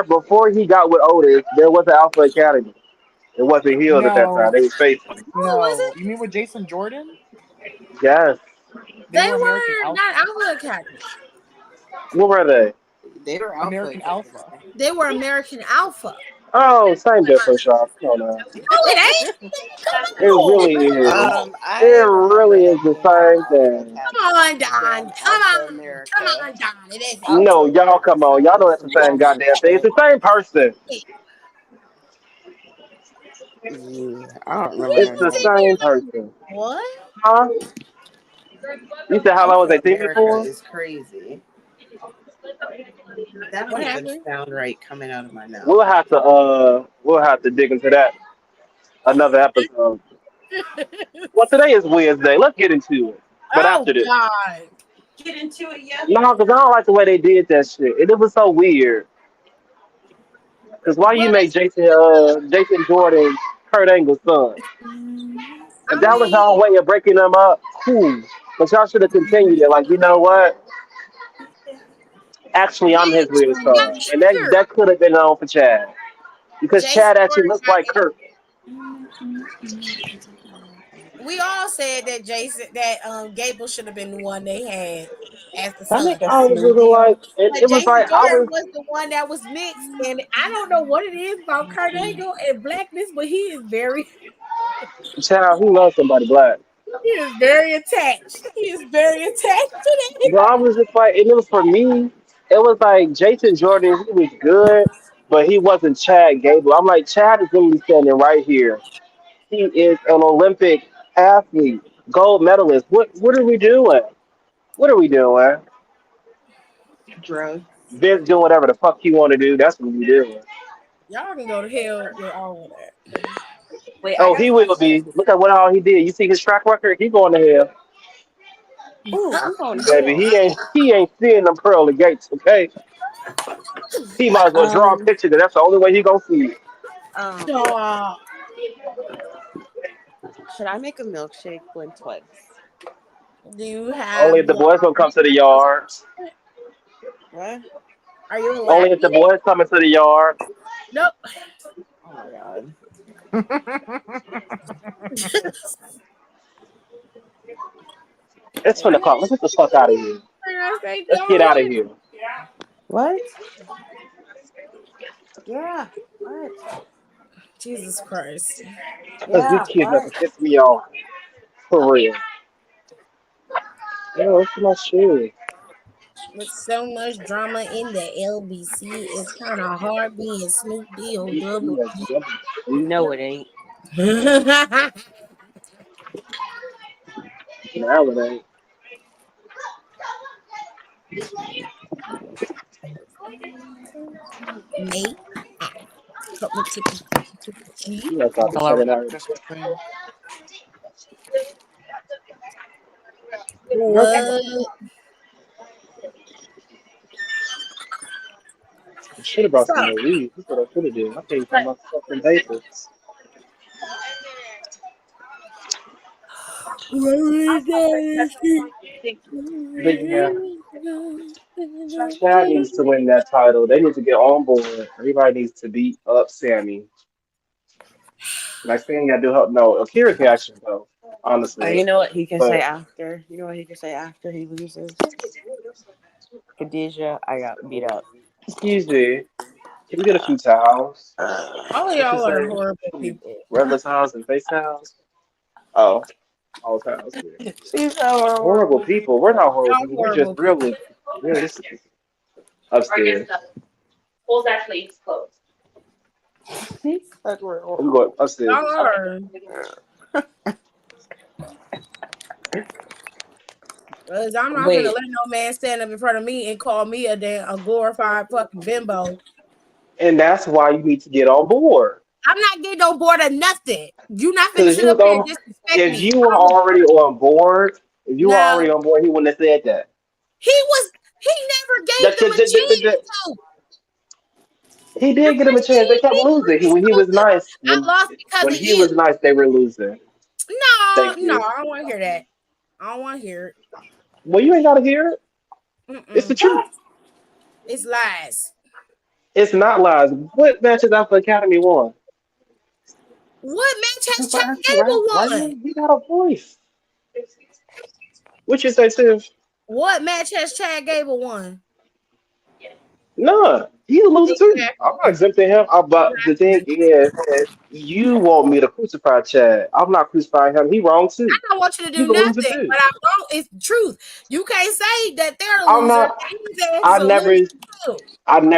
before he got with Otis, there was an Alpha Academy. It wasn't healed at that time. No, They was faithful. Oh, was no. it? You mean with Jason Jordan? Yes. They They were American were not Alpha. Alpha Academy. What were they? They were Alpha American Academy. Alpha. They were American Alpha. Oh, same difference, y'all. Come on now. No, it ain't. It Come on. really is. It I remember really is them the being called same Alpha thing. Academy. Come on, Damn Don. Come Alpha on. Come America. on, Don. It isn't. No, Alpha y'all America come on. Y'all know sounds that's the some same bullshit goddamn thing. It's shit. the same person. Yeah, I don't remember It's their the names. same person. What? Huh? You said how long was Alpha they teaming America for? is crazy. That don't What even happened? sound right coming out of my mouth. We'll have to dig into that another episode. Well, today is Wednesday. Let's get into it. But Oh after this. God. Get into it, yeah. No, because I don't like the way they did that shit. And it was so weird. Because why you Well, make Jason Jordan Kurt Angle's son? If I that was mean, our way of breaking them up, cool. But y'all should have continued it. Like, you know what? Actually, I'm his real bitch, son. that's And that weird. that could have been on for Chad. Because Jason Chad actually Jordan looks like got Kurt. we all said that Gable should have been the one they had as the That son. nigga I was looking smoothie like, on. and But it was Jason like, I Jordan was, was the one that was mixed, and I don't know what it is about Kurt Angle and blackness, but Chad, who loves somebody black? he is very attached. He is very attached to that. But I was just like, and it was for me, it was like Jason Jordan, he was good. but he wasn't Chad Gable. I'm like, Chad is literally standing right here. He is an Olympic athlete, gold medalist. What are we doing? What are we doing? Drugs. Vince doing whatever the fuck he want to do. That's what we doing. Y'all can go to hell with all of that. Wait, I Oh, got he a will be. question. Look at what all he did. You see his track record? He going to hell. Ooh, I'm going to Baby, hell. he ain't seeing them pearly gates, okay? He might as well draw a Um, picture because that's the only way he gonna see it. um, Dog. should I make a milkshake when twice? Do you Only have if the your boys gonna come to the yard. What? Are you Only if the lactating? boys coming to the yard. Nope. Oh my god. It's 10 o'clock. Let's get the fuck out of here. I say Let's get out of here. What? Yeah. What? Jesus Christ. Cause these Yeah. kids have What? to piss me off. For real. Yo, what's my shoe? With so much drama in the LBC, it's kind of hard being Snoop D-O double G. No, it ain't. Now it ain't. Nate, help me take it to the G. You know, stop Y'all ever saying had a that. Christmas thing? What? I should have brought some Stop. more weed. That's what I should have did. I paid for my fucking papers. But yeah, Chad needs to win that title. They need to get on board. Everybody needs to beat up Sammy. Like saying I do help. No, Akira can actually go, honestly. You know what he can say But after? You know what he can say after he loses? Khadijah, I got beat up. excuse me, can we get a few towels? All of What you y'all are say? horrible people. Regular towels and face towels? Oh, all towels. Yeah. She's so Horrible horrible. people. We're not horrible Y'all people. We're just horrible people. realistic. Upstairs. She's so horrible. We go upstairs. Y'all are. Cause I'm not gonna Wait, let no man stand up in front of me and call me a glorified fucking bimbo. And that's why you need to get on board. I'm not getting on board of nothing. You not finna Because sit you up here and don't. disrespect If me. you were I will, already on board, if you were no, already on board, he wouldn't have said that. he never gave That, them that, a that, that, that, chance that- to. He The did get him a first thing chance. They he kept did was losing. When he was exclusive. nice, I lost because when of he you. was nice, they were losing. No, Thank no, you. I don't want to hear that. I don't want to hear it. Well, you ain't gotta hear it. It's the Mm-mm. truth. It's lies. It's not lies. What matches Alpha Academy won? What match has That's what I Chad asked you, right? Gable Why won? you got a voice? What you say, Tiff? What match has Chad Gable won? None. He's a loser too. I'm not Exactly. exempting him. But the thing is, you want me to crucify Chad. I'm not crucifying him. He wrong too. I don't want you to do He's a loser nothing, too. but I won't. It's the truth. You can't say that they're a I'm loser. not. His ass is I a never. loser too.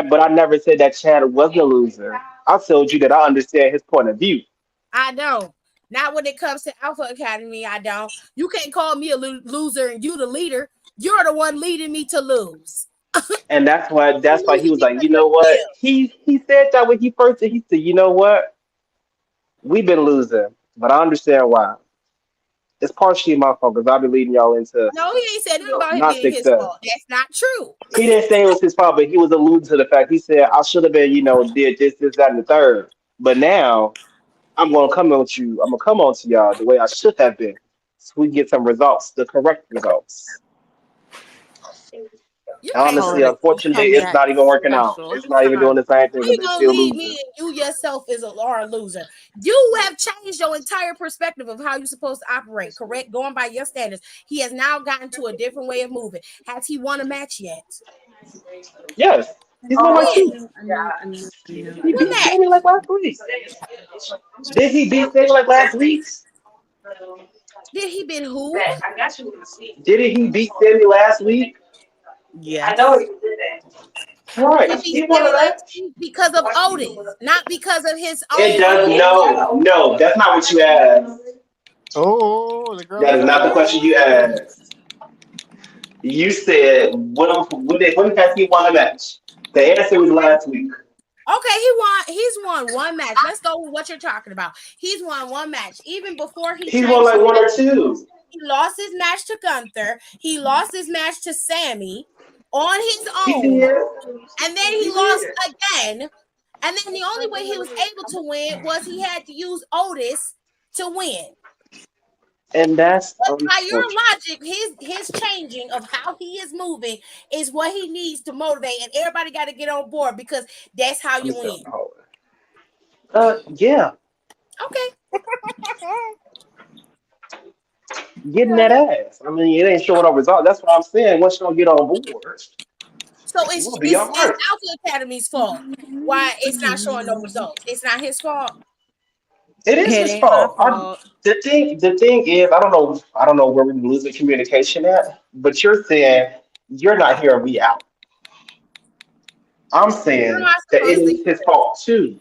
But I never said that Chad was a loser. I told you that I understand his point of view. I don't. Not when it comes to Alpha Academy. I don't. You can't call me a loser and you the leader. You're the one leading me to lose. And You that's why he losing was like, because you of know what? him. He said that when he first did. He said, you know what? We've been losing, but I understand why. It's partially my fault because I've been leading y'all into No, he ain't said nothing about it not being his success. fault. That's not true. He didn't say it was his fault, but he was alluding to the fact. He said, I should have been, did this, that, and the third. But now I'm gonna come on to you. I'm gonna come on to y'all the way I should have been. So we get some results, the correct results. You can't Honestly, Call unfortunately, me it's not even acting working out. special. It's not even doing the same thing How because you they're gonna still lead me losing. and you yourself are a loser? You have changed your entire perspective of how you're supposed to operate, correct? Going by your standards. He has now gotten to a different way of moving. Has he won a match yet? Yes, he's won like When? two. I know. He When beat that? Sammy like last week. Did he beat Sammy like last week? Did he been who? Didn't he beat Sammy last week? Yes. Right. He beat He won Sammy a last match. week because of Otis, not because of his It own does no. That's not what you asked. Oh, the girl That is is like, not the question you asked. You said when has he won a match? The answer was last week. Okay, he's won one match. Let's go with what you're talking about. He's won one match. Even before he He's won changed like his one or match, two. he lost his match to Gunther. He lost his match to Sammy on his He own. did. And then he lost again. And then the only way he was able to win was he had to use Otis to win. And that's But by your unfortunate. logic, his changing of how he is moving is what he needs to motivate, and everybody got to get on board because that's how you win. Yeah, Okay. getting that ass. I mean, it ain't showing up results. That's what I'm saying. Once y'all get on board, So we'll be all it's right. Alpha Academy's fault. Why it's not showing no results. It's not his fault. It is It his ain't my fault. fault. The thing is, I don't know where we're losing communication at. But you're saying you're not hearing me out. I'm How am saying I that it supposed to is his fault too.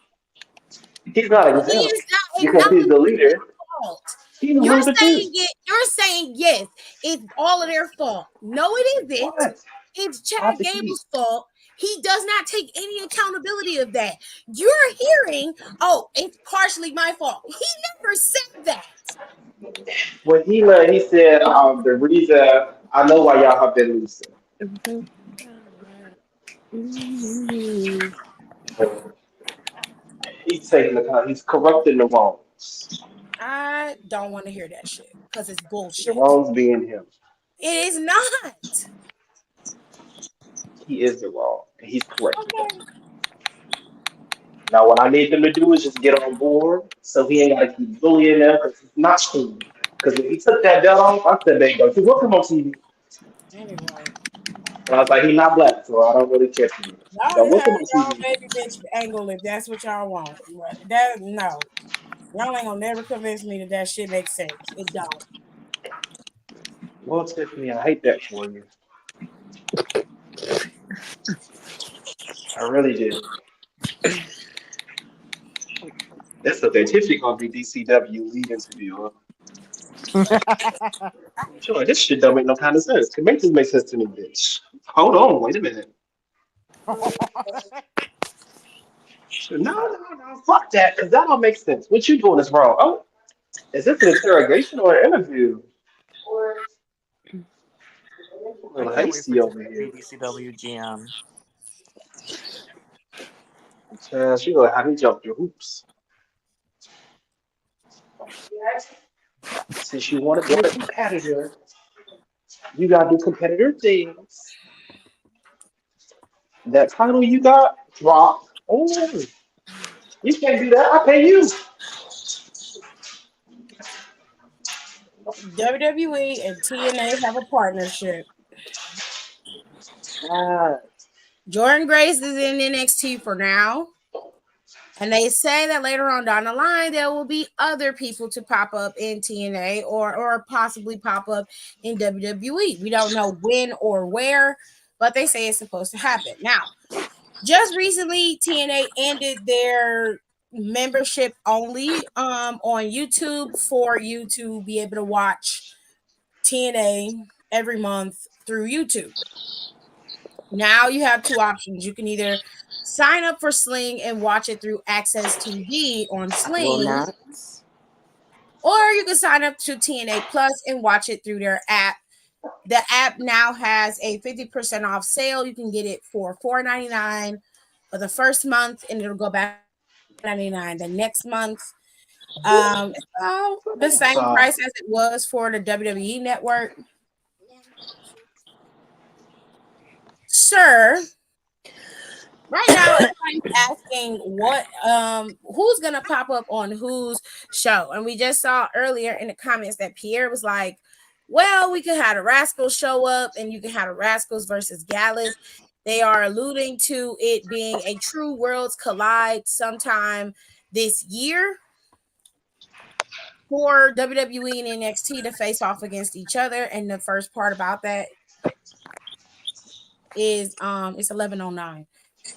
He's not He exempt is not because he's acknowledging the their leader. fault. He's a You're loser too. saying it, you're saying yes, it's all of their fault. No, it isn't. What? It's Out Chad the key. Gable's fault. He does not take any accountability of that. You're hearing, oh, it's partially my fault. He never said that. When he said the reason I know why y'all have been losing. He's taking he's corrupting the wrongs. I don't want to hear that shit because it's The bullshit. wrongs being him. It is not. He is the wrong, and he's correcting them. Okay. Now, what I need them to do is just get on board, so he ain't got to keep bullying them because it's not cool. Because when he took that belt off, I said, "There you go. See, we'll come on TV." Anyway, And I was like, "He's not black, so I don't really care for you." y'all So can we'll have come on y'all TV. baby bitch angle if that's what y'all want. But that no, y'all ain't gonna never convince me that that shit makes sense. It don't. Well, Tiffany, I hate that for you. I really do. That's okay. Tiffany gonna be DCW lead interviewer. Sure, this shit don't make no kind of sense. Can make this make sense to me, bitch. Hold on, wait a minute. No, fuck that, because that don't make sense. What you doing is wrong. Oh, is this an interrogation or an interview? A I little can't wait for hasty Tiffany over to here. be DCW GM. She gonna have me jump through hoops. Since you want to be a competitor, you gotta do competitor things. That title you got, drop. Oh, you can't do that. I pay you. WWE and TNA have a partnership. Ah, Jordan Grace is in NXT for now. And they say that later on down the line, there will be other people to pop up in TNA or possibly pop up in WWE. We don't know when or where, but they say it's supposed to happen. Now, just recently, TNA ended their membership only on YouTube for you to be able to watch TNA every month through YouTube. Now you have two options. You can either sign up for Sling and watch it through Access TV on Will Sling, not. or you can sign up to TNA Plus and watch it through their app. The app now has a 50% off sale. You can get it for $4.99 for the first month, and it'll go back to $99 the next month. It's about the same price as it was for the WWE network. Sir, right now everybody's asking who's gonna pop up on whose show, and we just saw earlier in the comments that Pierre was like, well, we could have the Rascals show up and you can have the Rascals versus Gallus. They are alluding to it being a true worlds collide sometime this year for WWE and NXT to face off against each other. And the first part about that is it's 11:09.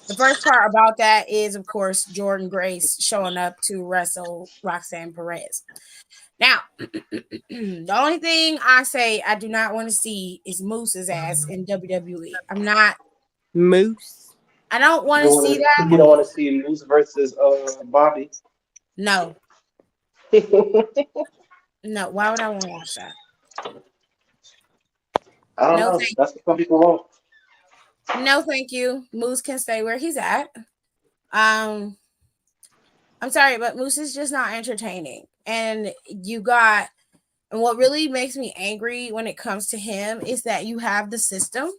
The first part about that is, of course, Jordan Grace showing up to wrestle Roxanne Perez. Now, the only thing I say I do not want to see is Moose's ass in WWE. I'm not. Moose. I don't want You to don't see want that. you don't want to see Moose versus Bobby. No, no. Why would I want to watch that? I don't No, know. thank. That's what some people want. No, thank you. Moose can stay where he's at. Um, I'm sorry, but Moose is just not entertaining. And and what really makes me angry when it comes to him is that you have the system.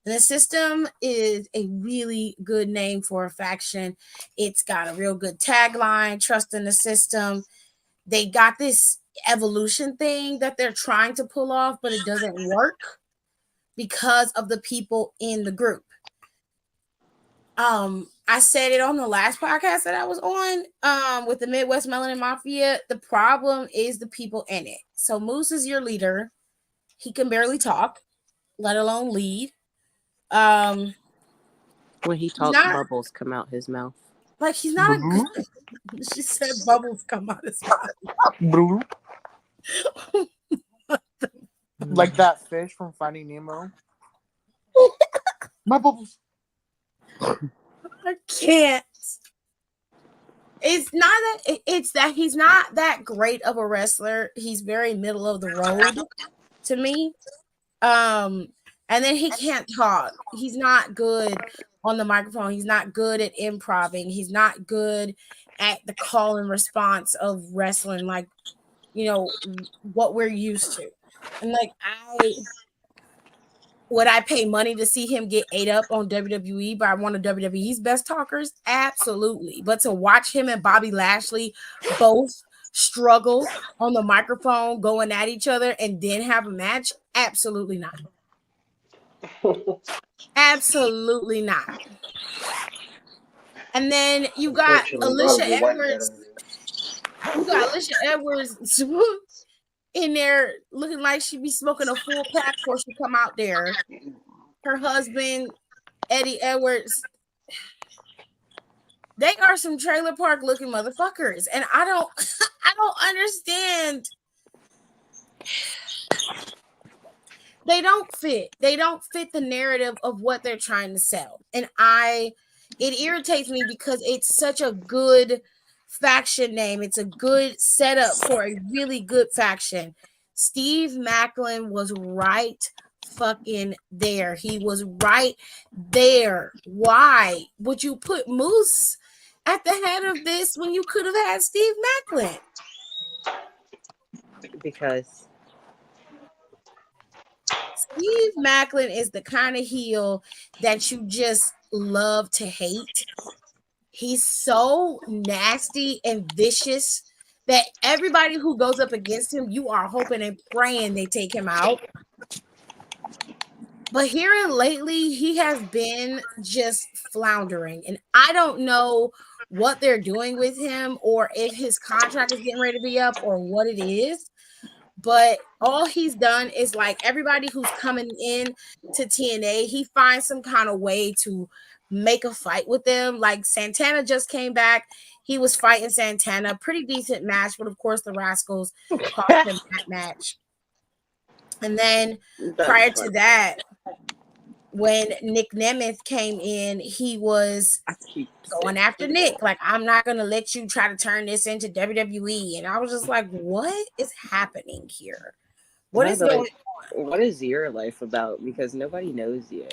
And the system is a really good name for a faction. It's got a real good tagline, trust in the system. They got this evolution thing that they're trying to pull off, but it doesn't work because of the people in the group. I said it on the last podcast that I was on with the Midwest Melanin Mafia. The problem is the people in it. So Moose is your leader. He can barely talk, let alone lead. When he He's talks, not bubbles come out his mouth. like he's not a good. She said bubbles come out his mouth. Like that fish from Finding Nemo. My bubbles. I can't. It's not that it's that he's not that great of a wrestler. He's very middle of the road to me. And then he can't talk. He's not good on the microphone. He's not good at improvising. He's not good at the call and response of wrestling, like, you know, what we're used to. And like would I pay money to see him get ate up on WWE by one of WWE's best talkers? Absolutely. But to watch him and Bobby Lashley both struggle on the microphone, going at each other, and then have a match? Absolutely not. Absolutely not. And then you got Alicia Edwards. You got Alicia Edwards in there looking like she'd be smoking a full pack before she come out there. Her husband, Eddie Edwards, they are some trailer park looking motherfuckers. And I don't understand. They don't fit. They don't fit the narrative of what they're trying to sell. And it irritates me because it's such a good faction name. It's a good setup for a really good faction. Steve Macklin was right fucking there. He was right there. Why would you put Moose at the head of this when you could have had Steve Macklin? Because Steve Macklin is the kind of heel that you just love to hate. He's so nasty and vicious that everybody who goes up against him, you are hoping and praying they take him out. But here and lately, he has been just floundering. And I don't know what they're doing with him or if his contract is getting ready to be up or what it is. But all he's done is like everybody who's coming in to TNA, he finds some kind of way to make a fight with them. Like Santana just came back. He was fighting Santana. Pretty decent match. But of course, the Rascals cost him that match. And then prior to that, when Nick Nemeth came in, he was going after Nick. Like, I'm not going to let you try to turn this into WWE. And I was just like, what is happening here? What is going on? What is your life about? Because nobody knows you.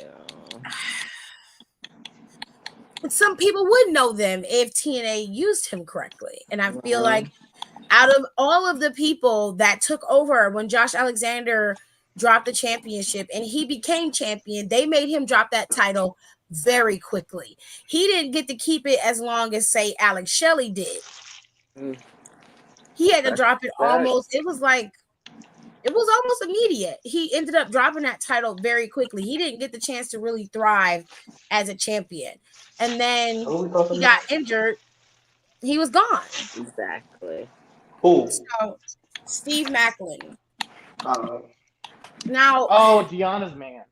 Some people would know them if TNA used him correctly. And I feel like out of all of the people that took over when Josh Alexander dropped the championship and he became champion, they made him drop that title very quickly. He didn't get to keep it as long as, say, Alex Shelley did. He had to drop it almost. It was almost immediate. He ended up dropping that title very quickly. He didn't get the chance to really thrive as a champion. And then he got injured. He was gone. Exactly. Who? So, Steve Macklin. Now, Deanna's man.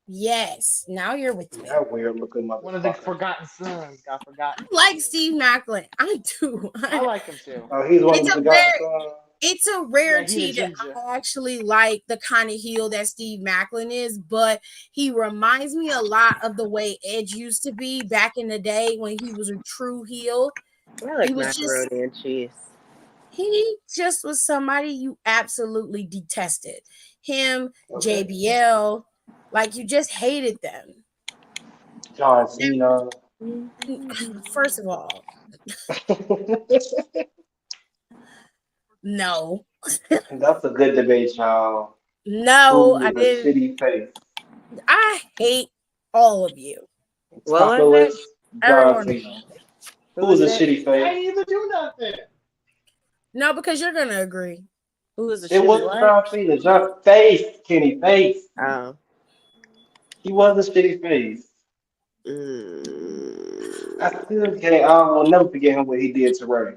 Yes, now you're with me. That weird looking One of the motherfucker. forgotten sons got forgotten. I like Steve Macklin. I do. I like him too. Oh, he's one of It's the a forgotten rare, sons. it's a Yeah, rarity he the that ginger. I actually like the kind of heel that Steve Macklin is, but he reminds me a lot of the way Edge used to be back in the day when he was a true heel. I like He was just macaroni and cheese. he just was somebody you absolutely detested. Him, Okay. JBL, like you just hated them. John Cena. First of all, no. That's a good debate, y'all. No, Who I is a didn't. shitty face? I hate all of you. What Top of the was it? list, John Everyone. Cena. Who Who is was a it? shitty I face? didn't even do nothing. No, because you're gonna agree. Who was a It shitty wasn't what? John Cena. John Face, Kenny Face. Oh. He was a shitty face. I Mm. still can't. I will never forget him what he did to Ray.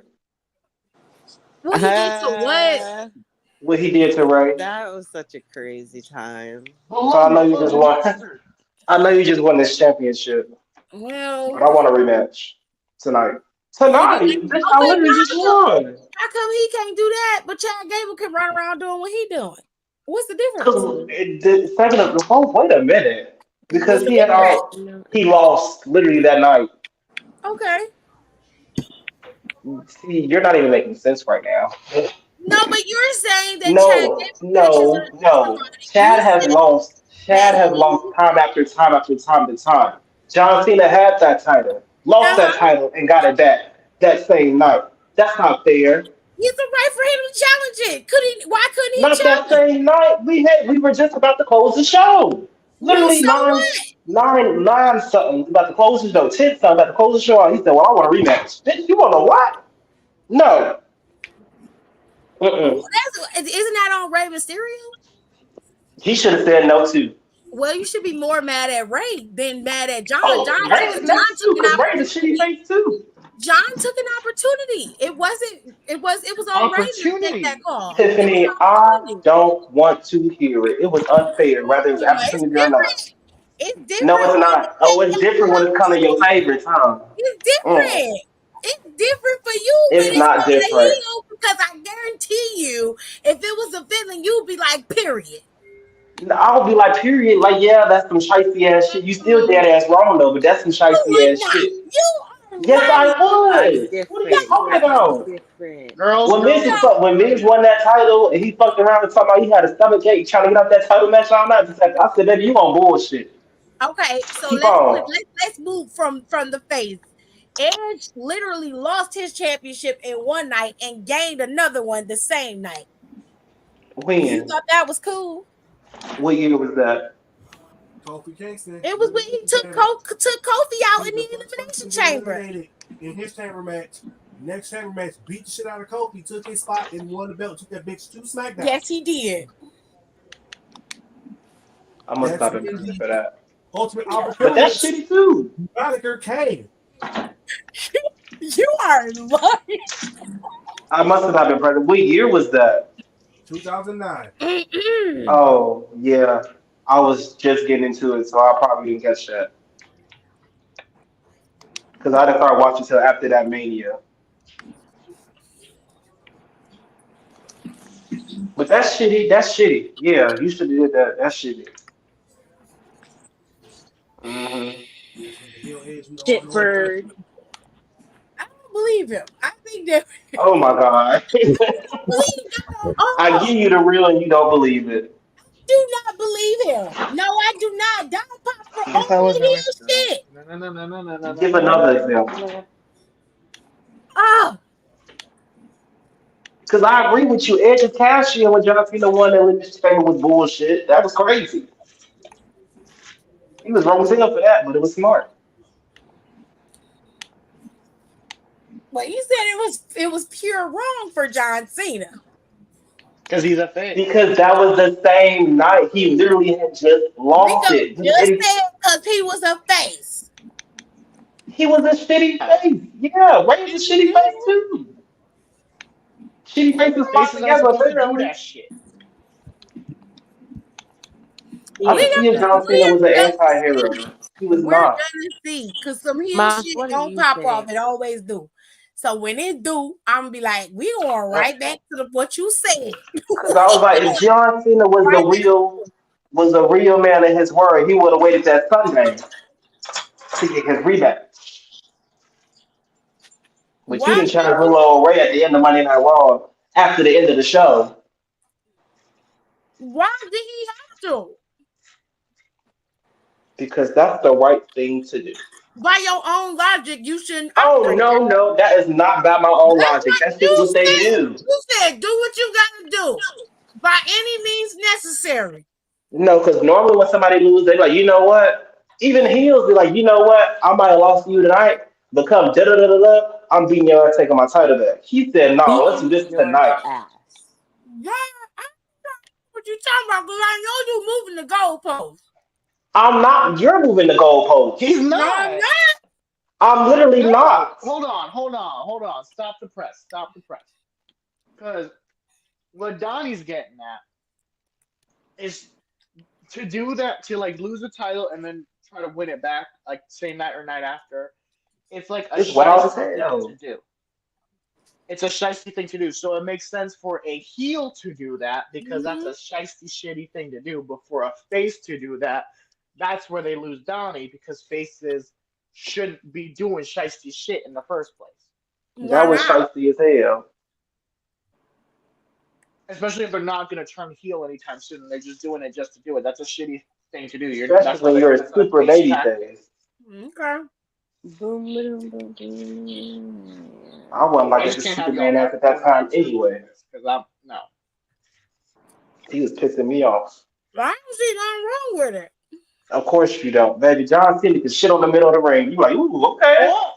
What he did to what? What he did to Ray. That was such a crazy time. So I know you just won. I know you just won this championship, Well, but I want a rematch tonight. oh, you Tonight, like, bitch, I okay, literally just won. how come he can't do that, but Chad Gable can run around doing what he doing? What's the difference? Cause the second of the phone. Wait a minute, because What's the he had difference? he lost literally that night. Okay. See, you're not even making sense right now. No, but you're saying that Chad No, Gable matches no, are no. you Chad has said lost. that Chad has lost time after time after time to time. John Cena had that title, lost that uh-huh. title, and got it back that same night. That's not fair. He's the right for him to challenge it. Why couldn't he Not that challenge? same night. We were just about to close the show. Well, Literally so what? nine something about to close the show. 10 something about to close the show. He said, "Well, I want a rematch." Bitch, you want to what? No. Mm-mm. Isn't that on Rey Mysterio? He should have said no too. Well, you should be more mad at Ray than mad at John. Oh, Ray is next too, Took an because Ray's a shitty opportunity. face too. John took an opportunity. It was on Ray to make that Opportunity. call. It was Tiffany, an I opportunity. don't want to hear it. It was unfair, whether it was No, it's opportunity or not. different. It's No, different it's when not. Oh, it's different when it's kind of your favorite time. it's Mm. different. It's different for you when It's it's not for the different. heel because I guarantee you, if it was a feeling, you'd be like, period. I'll be like, period. Like, yeah, that's some shicey ass shit. You still dead ass wrong though, but that's some You shicey would ass not. shit. You are Yes, I lying. I'm would. What are you different. talking You're about? different. Girls, When girls, girls. When Miz won that title and he fucked around and talking about he had a stomach ache trying to get out that title match all night, I said, baby, you on bullshit. Okay, so Keep on. let's move from the face. Edge literally lost his championship in one night and gained another one the same night. You When? thought that was cool? What year was that? Kofi Kingston. It was when he took Kofi out in the elimination chamber. Eliminated in his chamber match. Next chamber match, beat the shit out of Kofi, took his spot and won the belt. Took that bitch to SmackDown. Yes, he did. I must That's not have been when present the for that. ultimate But opportunity. that's shitty too. Gallagher came. You are lying. I must have not been present. What year was that? 2009. Oh, yeah. I was just getting into it, so I probably didn't catch that. Because I didn't start watching until after that Mania. But that's shitty. That's shitty. Yeah, you should have did that. That's shitty. Mm-hmm. Shitbird. I don't believe him. I think that Oh my God. believe him. I Oh, give you the real and you don't believe it. do not believe him. No, I do not. Don't pop for Yes, I only was his released. shit. No. Give another example. Oh, Because I agree with you. Edge and Cashier when John Cena won that Olympic favor was bullshit. That was crazy. He was wrong as hell for that, but it was smart. well, you said it was pure wrong for John Cena. Because he's a face. Because that was the same night. He literally had just lost Rico it. just said because he was a face. He was a shitty face. Yeah, Ray's a shitty face too. Shitty faces flock Faces aren't together, supposed to do apparently. that shit. I We could see if John Cena was an gonna anti-hero. see. He was We're not. gonna see, cause some heel Miles, shit what do don't you pop off. think? It always do. So when it do, I'm gonna be like, we going right back to what you said. Because I was like, if John Cena Right was a real man in his word, he would have waited that Sunday to get his rematch. But you Why didn't try did to pull old Ray at the end of Monday Night Raw after the end of the show. why did he have to? Because that's the right thing to do. By your own logic, you shouldn't Oh operate. no, that is not by my own That's logic. what That's just you what they said. do. You said do what you gotta do by any means necessary. No, because normally when somebody loses, they be like, you know what? Even heels be like, you know what? I might have lost to you tonight, but come da da da da da, I'm beating your ass, taking my title back. He said, no, let's do Beating this your tonight. ass. Yeah, I don't know what you talking about? Because I know you moving the goalpost. I'm not. You're moving the goalposts. He's No, I'm not. not. I'm literally No. not. Hold on. Stop the press. Because what Donnie's getting at is to do that, to like lose the title and then try to win it back like same night or night after. It's like a It's wild as shiesty thing hell. to do. It's a shiesty thing to do. So it makes sense for a heel to do that because that's a shiesty, shitty thing to do. But for a face to do that, that's where they lose Donnie because faces shouldn't be doing shiesty shit in the first place. Why That was not? shiesty as hell. Especially if they're not going to turn heel anytime soon. They're just doing it just to do it. That's a shitty thing to do. Especially when you're a That's not a super face baby tactic. face. Okay. Boom, boom, boom, boom. I wasn't like I a just can't have y'all Superman ass at that time anyway. Because I'm no. He was pissing me off. I don't see nothing wrong with it. Of course you don't, baby. John Cena can shit on the middle of the ring. You like, ooh, okay. Oh!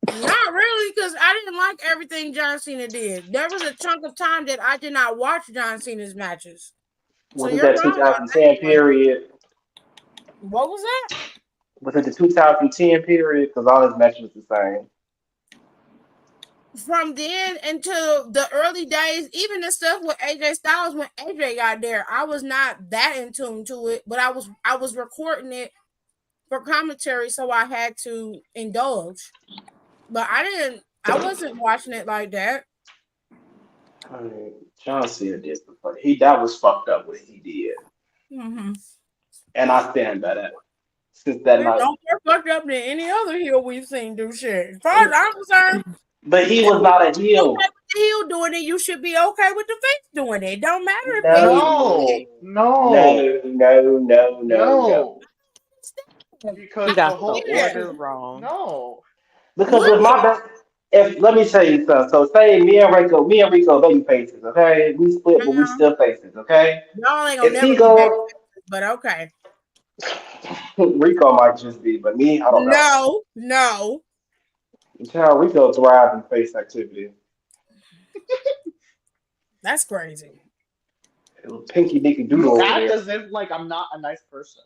Not really, because I didn't like everything John Cena did. There was a chunk of time that I did not watch John Cena's matches. Was So it you're that wrong about 2010 that one. period? What was that? Was it the 2010 period? Because all his matches was the same. From then until the early days, even the stuff with AJ Styles when AJ got there, I was not that in tune to it, but I was recording it for commentary, so I had to indulge. But I wasn't watching it like that. I mean, John Cena did the fuck. That was fucked up what he did. Mm-hmm. And I stand by that. Since that night. Don't get fucked up than any other heel we've seen do shit. As far as I'm concerned, But he was not a heel. okay with the heel doing it, you should be okay with the face doing it. It don't matter if the heel No. Because He the got the whole order wrong. No. Because if my best, if let me tell you something. So say me and Rico baby faces, okay? We split, but we still faces, okay? Y'all ain't gonna If never he be back, go, but okay. Rico might just be, but me, I don't know. No. Tell Rico thrive in face activity. That's crazy. Pinky Nicky Doodle You over act there. as if like I'm not a nice person.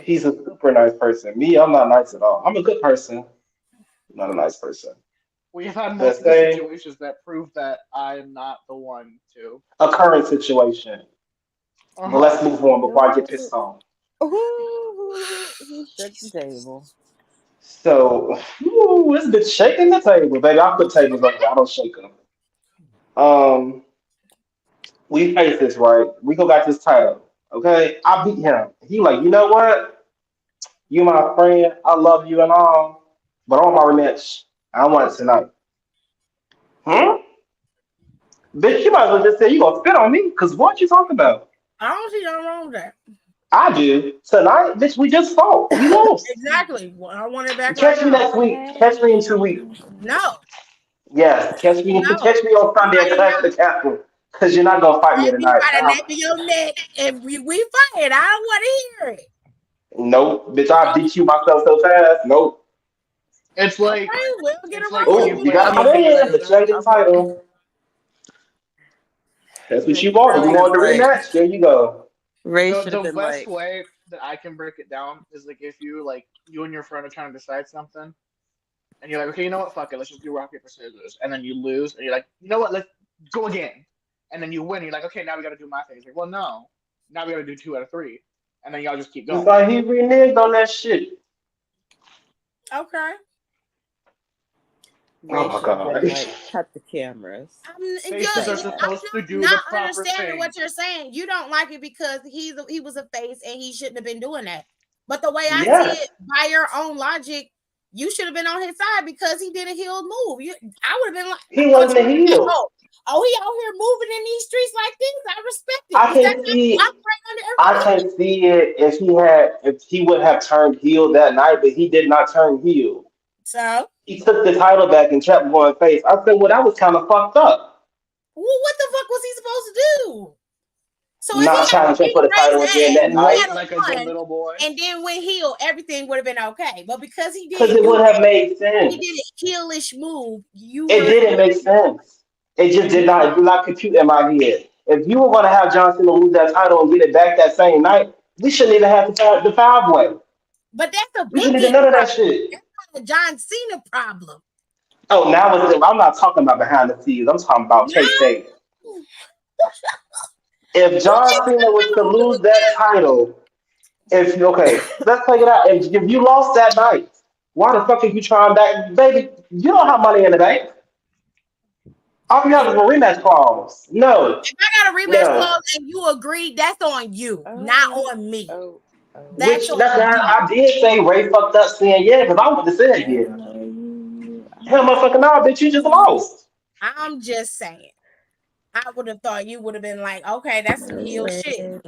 He's a super nice person. Me, I'm not nice at all. I'm a good person, not a nice person. We have had The multiple same situations that prove that I am not the one to. a current situation. But let's move on before I get pissed off. Ooh, he shook the table. So, this bitch shaking the table, baby. I put tables up there. I don't shake them. We face this right. Rico got this title. Okay, I beat him. He like, you know what? You my friend. I love you and all, but I want my rematch. I want it tonight. Bitch, you might as well just say you gonna spit on me, cause what you talking about? I don't see nothing wrong with that. I do. Tonight, bitch, we just fought. We lost. Exactly. Well, I want it back Catch right me now. next week. Catch me in 2 weeks. No. Yes, catch me on Sunday at Clash of the Castle. Cause you're not gonna fight me Baby, tonight. by the nape of your neck, and we fight. I don't want to hear it. Nope, bitch, I beat you myself so fast. Nope. It's like Okay, we'll get it's around like Oh, when to you you play got League my of man, but Legends. you ain't get the title. That's what you wanted. You wanted the rematch. There you go. Ray should have The been best like, way that I can break it down is like if you and your friend are trying to decide something, and you're like, okay, you know what, fuck it, let's just do rock paper scissors, and then you lose, and you're like, you know what, let's go again, and then you win. And you're like, okay, now we got to do my thing. It's like, well, no, now we got to do 2 out of 3, and then y'all just keep It's going. like he reneged on that shit. Okay. Ray Oh my should have god. been like, cut the cameras. Faces are supposed to do the not proper understanding thing. what you're saying. You don't like it because he was a face and he shouldn't have been doing that. But the way I see Yes. it, by your own logic, you should have been on his side because he did a healed move. I would have been like, He wasn't a heel. Oh, he out here moving in these streets like this. I respect it. I can see. I can see it if he would have turned heel that night, but he did not turn heel. So he took the title back and kept going face. I said, well, that was kind of fucked up. Well, what the fuck was he supposed to do? So not challenging for the title again that night. Like a good little boy. And then when heel, everything would have been okay. But because he did, because it would have made sense. He did a heelish move. It didn't make sense. It just did not compute in my head. If you were going to have John Cena lose that title and get it back that same night, we shouldn't even have the 5-way. But that's a we shouldn't even none of that shit. That's not a John Cena problem. Oh, now I'm not talking about behind the scenes. I'm talking about kayfabe. If John Cena was to lose that title, let's take it out. If you lost that night, why the fuck are you trying back, baby? You don't have money in the bank. All you have is a rematch clause. No. If I got a rematch clause and you agree, that's on you, not on me. That's why I did say Ray fucked up saying yeah, because I would have said yeah. Hell, motherfucker, nah, bitch, you just lost. I'm just saying. I would have thought you would have been like, okay, that's some heel shit.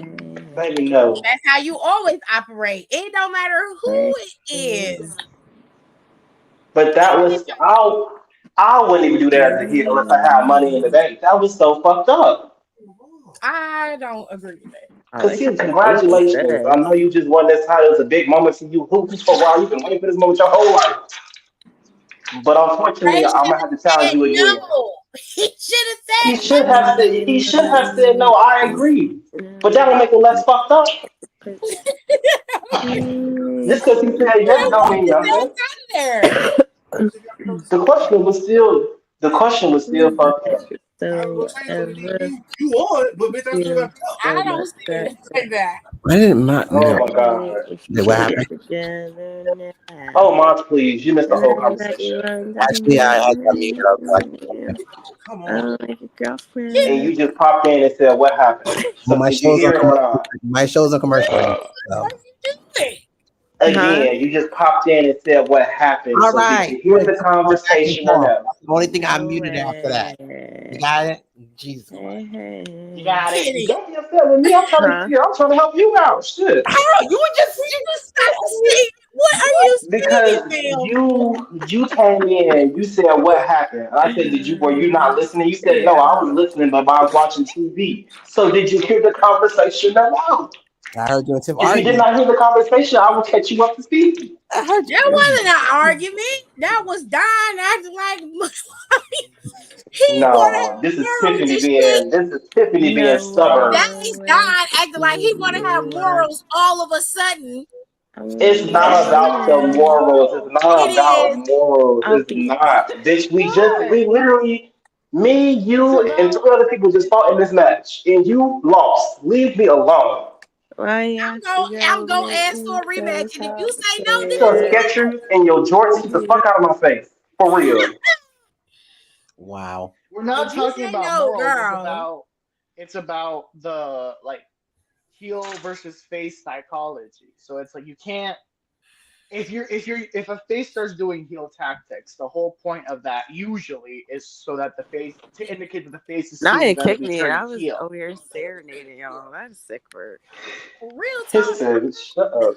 Baby, no. That's how you always operate. It don't matter who it is. But that was I wouldn't even do that as a heel unless I had money in the bank. That was so fucked up. I don't agree with that. Because congratulations. I know you just won this title. It's a big moment for you. Hoops for a while. You've been waiting for this moment your whole life. But unfortunately, I'm gonna have to challenge you again. No. He should have said he should have said no, I agree. But that would make it less fucked up. Just because he said yes don't mean nothing. The question was still fucked up. So you won, but bitch, I still got I don't say that. I didn't not know. Oh my god. What happened? Oh Mons, please. You missed the whole conversation. Actually, I got muted up. Come on. like a girlfriend. And you just popped in and said what happened. So my show's on commercial. My show's on commercial right now. So. Again, you just popped in and said what happened. All so right. Did you hear the conversation or no? The only thing I muted after that. You got it? Jesus. You got it. Don't be upset with me. I'm trying to help you out. Shit. You just what are you saying? Because you came in, you said what happened. I said, were you not listening? You said no, I was listening, but I was watching TV. So did you hear the conversation or no? I heard you and Tiff If you did not hear the conversation, I will catch you up to speed. That wasn't an argument. That was Don acting like this is Tiffany being stubborn. That is Don acting like he want to have morals all of a sudden. It's not about the morals. It's not about morals. It's not. Bitch, we literally, me, you, and 2 other people just fought in this match, and you lost. Leave me alone. I'm gonna ask for a rematch, and if you say no, then your Skechers and your jorts, get the fuck out of my face, for real. Wow. We're not talking about morals. It's about the heel versus face psychology. So it's like you can't. If a face starts doing heel tactics, the whole point of that usually is so that the face to indicate that the face is. Now you kicked me, and I was over here serenading y'all. That's sick word. Real talk. Shut up.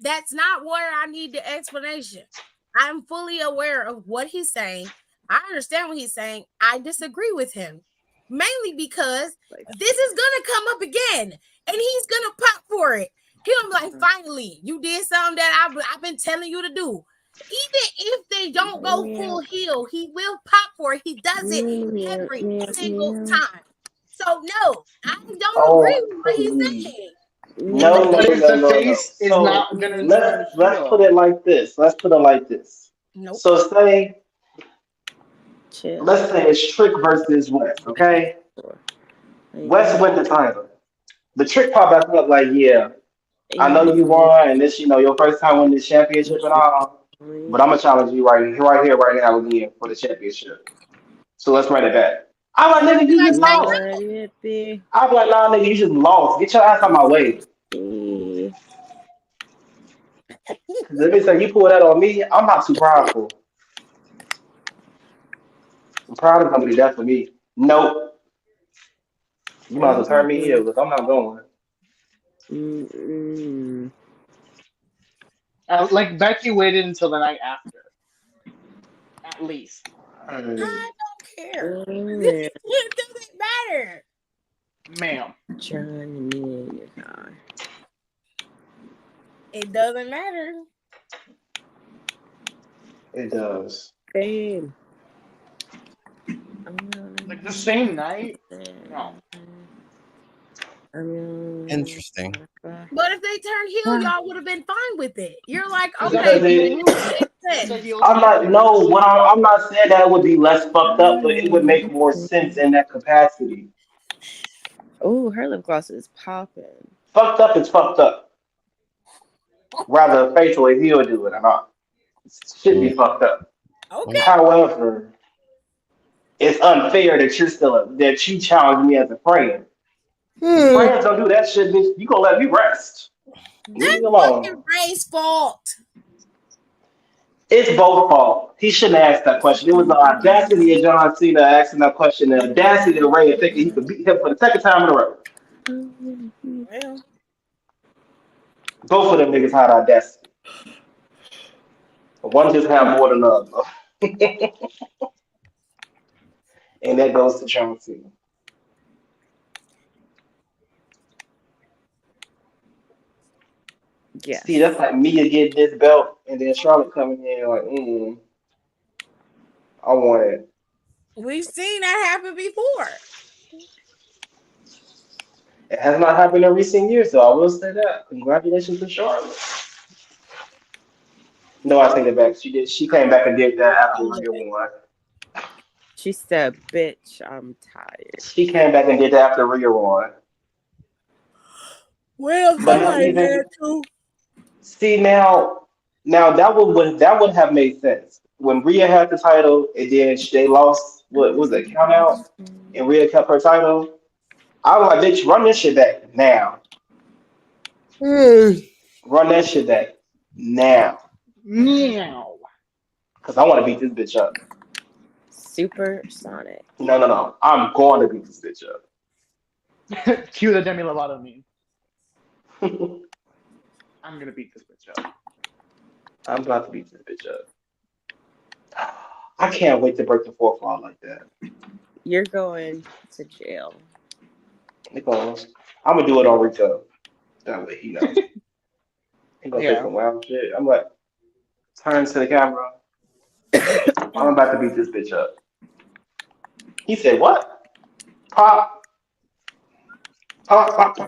That's not where I need the explanation. I'm fully aware of what he's saying. I understand what he's saying. I disagree with him. Mainly because this is gonna come up again, and he's gonna pop for it. He'll be like, finally, you did something that I've been telling you to do. Even if they don't go full heel, he will pop for it. He does it every single time. So no, I don't agree with what he's saying. No. Face is not gonna. Let's put it like this. Nope. So let's say it's Trick versus West, okay? West win the title. The trick pop back up like, yeah, I know you won, and this, your first time winning the championship and all, but I'm gonna challenge you right here, right now again for the championship. So let's run it back. I'm like, nigga, You you like just say lost. no? I'm like, nah, nigga, you just lost. Get your ass out my way. Cause if it's like you pull that on me, I'm not too prideful. Pride is gonna be that for me. Nope. You might as well turn me here because I'm not going. Like Becky waited until the night after, at least. I don't care. It doesn't matter. Ma'am. Join me in your car. It doesn't matter. It does. Babe. Like the same night? No. Interesting. But if they turned heel, y'all would have been fine with it. You're like, Because okay, I'm not. No, I'm not saying that it would be less fucked up, but it would make more sense in that capacity. Oh, her lip gloss is popping. Fucked up is fucked up. Rather faithful if he would do it or not. It should be fucked up. Okay. However, it's unfair that that you challenge me as a friend. Friends don't do that shit, bitch. You gonna let me rest. Leave me alone. Fucking Ray's fault. It's both fault. He shouldn't have asked that question. It was the audacity of John Cena asking that question, the audacity of Ray thinking he could beat him for the second time in a row. Well, Both of them niggas had audacity. One just had more than the other. And that goes to John Cena. Yeah. See, that's like Mia getting this belt and then Charlotte coming in like, I want it. we've seen that happen before. It has not happened in recent years, so I will say that. Congratulations to Charlotte. No, I take it back. She did. She came back and did that after Rhea won. She said, bitch, I'm tired. She came back and did that after Rhea won. Well, somebody did too. See now that would have made sense when Rhea had the title and then they lost. What was it? Count out, and Rhea kept her title. I was like, bitch, run this shit back now. Run that shit back now. Meow. Because I want to beat this bitch up. Supersonic. No. I'm going to beat this bitch up. Cue the Demi Lovato meme. I'm going to beat this bitch up. I'm about to beat this bitch up. I can't wait to break the fourth wall like that. You're going to jail. Nicholas, I'm going to do it on Rico. That way he knows. He going to say some wild shit. I'm like, turn to the camera. I'm about to beat this bitch up. He said, what? Pop.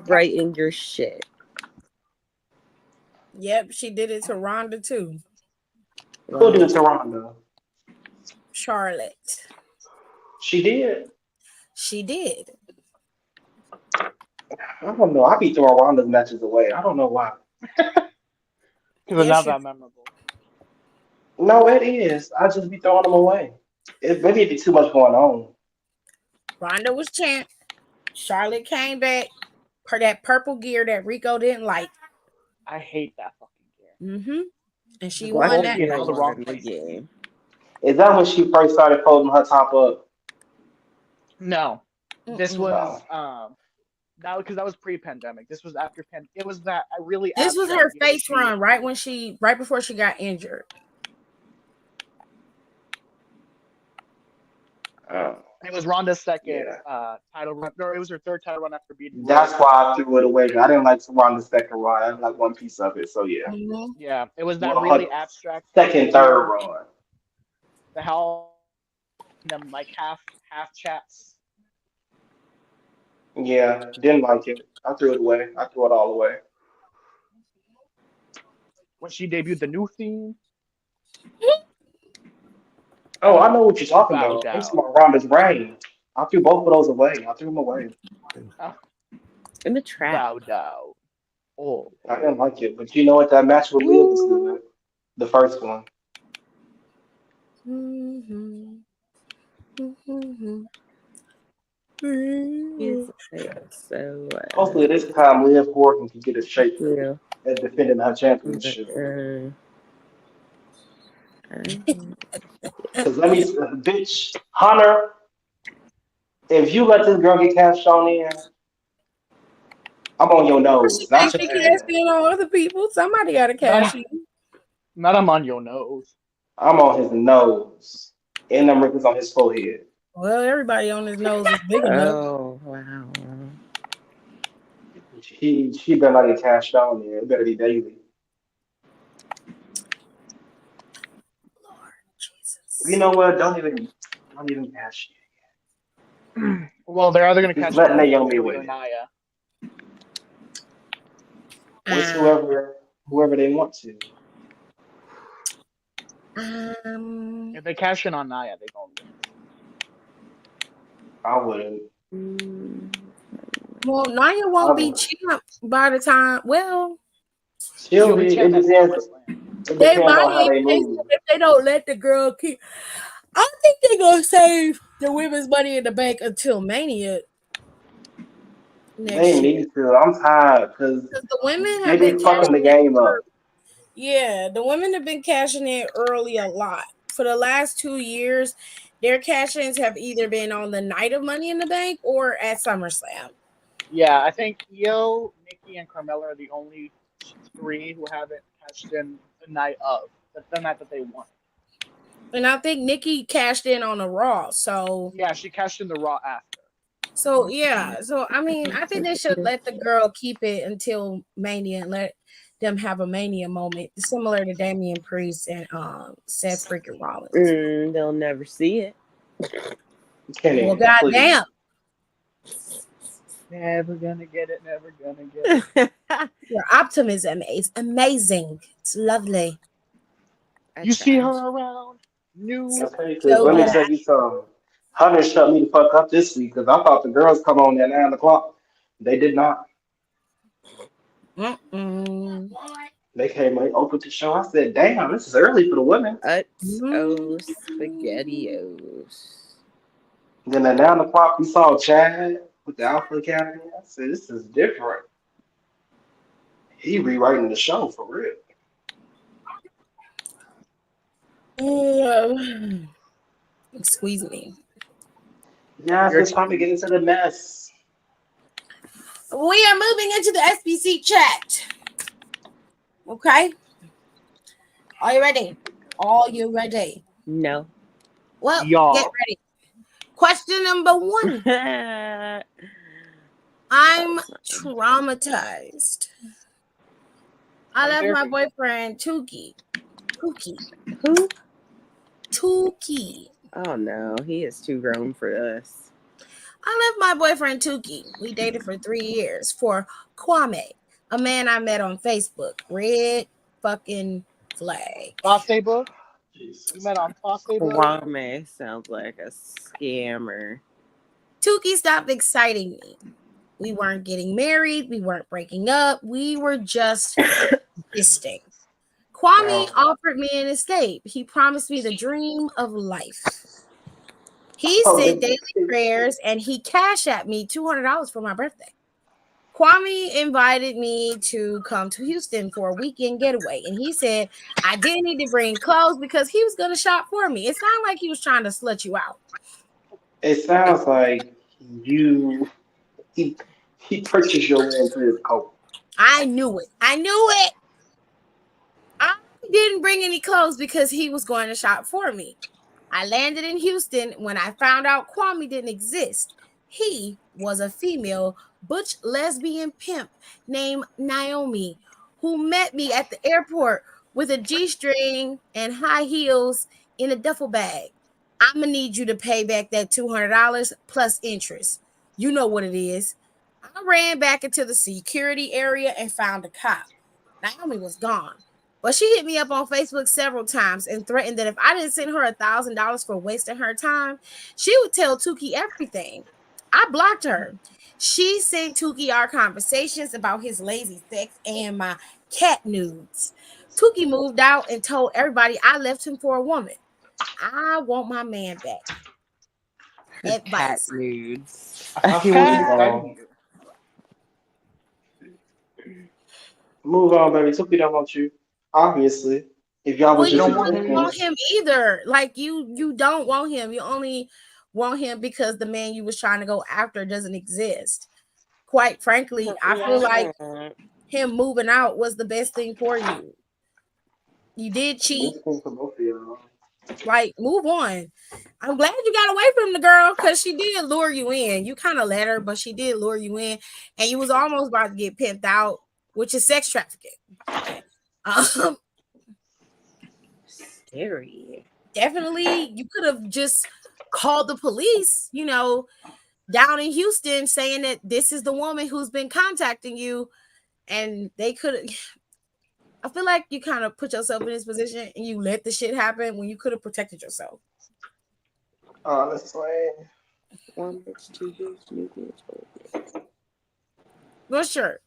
Right in your shit. Yep, she did it to Ronda too. Who did it to Ronda? Charlotte. She did? She did. I don't know. I be throwing Ronda's matches away. I don't know why. Because they're not that memorable. No, it is. I just be throwing them away. Maybe it'd be too much going on. Ronda was champ. Charlotte came back for that purple gear that Rico didn't like. I hate that fucking gear. Mm-hmm. And she won that. All the wrong places. Is that when she first started folding her top up? No. This was that was pre-pandemic. This was after it was that I really This was her face run right before she got injured. It was Ronda's second title run. No, it was her third title run after beating. That's why I threw it away. I didn't like Ronda's second run. I didn't like one piece of it. So yeah. Mm-hmm. Yeah, it was that really abstract. Second, third run. The hell, them like half chats. Yeah, didn't like it. I threw it away. I threw it all away. When she debuted the new theme. Oh, I know what you're talking about. I'm talking about Ronda's reign. I threw both of those away. I threw them away. Oh. In the trap. Bow down. Oh, I didn't like it, but you know what? That match with Liv was good. The first one. He's so Hopefully this time Liv Morgan can get a shape yeah. at defending her championship. Cause let me, bitch, Hunter. If you let this girl get cashed on in, I'm on your She nose, not thinks your she cashed ass. in on other people. Somebody got to cash in. not I'm on your nose. I'm on his nose, and them wrinkles on his forehead. Well, everybody on his nose is big enough. Oh wow. She better not get cashed on in. It better be daily. You Jesus. know what? Don't even cash Well, they're either gonna in. Just catch it let on Naomi Bailey or win it. Naya. Or it's whoever they want to. Um, If they cash in on Naya, they gonna lose. I wouldn't. well, Naya I won't be would. champ by the time. Well, She'll She'll be be. It champ at depends. SummerSlam. It they depends on might how even they move. if they don't let the girl keep. I think they're gonna save the women's money in the bank until Mania They next year. need to. I'm tired because Because the women they have be been fucking cashing the in. game up. Yeah, the women have been cashing in early a lot. For the last 2 years, their cash-ins have either been on the night of Money in the Bank or at SummerSlam. Yeah, I think Io, Nikki, and Carmella are the only three who haven't cashed in the night of the night that they won. And I think Nikki cashed in on the Raw. So Yeah, she cashed in the Raw after. yeah. So I mean, I think they should let the girl keep it until Mania and let them have a Mania moment, similar to Damian Priest and Seth freaking Rollins. They'll never see it. Well, Kenny, please. goddamn. Never gonna get it. Never gonna get it. Your optimism is amazing. It's lovely. You see her around. New. Okay, because So let me bad. tell you something. Hunter shut me the fuck up this week because I thought the girls come on at 9 o'clock. They did not. Mm-mm. They came and opened the show. I said, damn, this is early for the women. Spaghettios. Then at 9 o'clock, we saw Chad with the Alpha Academy. I said, this is different. He rewriting the show for real. Excuse me. Yeah, it's time to get into the mess. We are moving into the SBC chat. Okay. Are you ready? Are you ready? No. Well, Y'all. get ready. Question number 1. I'm traumatized. I left my boyfriend Tuki. Who? Tuki. Oh no, he is too grown for us. I left my boyfriend Tuki. We dated for 3 years for Kwame, a man I met on Facebook. Red fucking flag. Facebook? Jesus. You met on Facebook? Kwame sounds like a scammer. Tuki stopped exciting me. We weren't getting married. We weren't breaking up. We were just existing. Kwame offered me an escape. He promised me the dream of life. He said daily prayers and he cashed at me $200 for my birthday. Kwame invited me to come to Houston for a weekend getaway. And he said I didn't need to bring clothes because he was going to shop for me. It sounded like he was trying to slut you out. It sounds like he purchased your way into his coat. I knew it. I didn't bring any clothes because he was going to shop for me. I landed in Houston when I found out Kwame didn't exist. He was a female butch lesbian pimp named Naomi who met me at the airport with a G-string and high heels in a duffel bag. I'm going to need you to pay back that $200 plus interest. You know what it is. I ran back into the security area and found a cop. Naomi was gone. But she hit me up on Facebook several times and threatened that if I didn't send her $1,000 for wasting her time, she would tell Tuki everything. I blocked her. She sent Tukey our conversations about his lazy sex and my cat nudes. Tukey moved out and told everybody I left him for a woman. I want my man back. His cat Advice. nudes. I feel what you're saying. Move on, baby. Tuki don't want you. Obviously. If y'all Well, was you just don't in good really want terms. him either. Like you don't want him. You only want him because the man you was trying to go after doesn't exist. Quite frankly, I feel like him moving out was the best thing for you. You did cheat. Best thing for both of y'all. Like, move on. I'm glad you got away from the girl because she did lure you in. You kind of let her, but she did lure you in, and you was almost about to get pimped out, which is sex trafficking. Scary. Definitely, you could have just called the police, down in Houston, saying that this is the woman who's been contacting you, and they could. I feel like you kind of put yourself in this position and you let the shit happen when you could have protected yourself. Honestly. One bitch, two bitch, new bitch. Well, sure.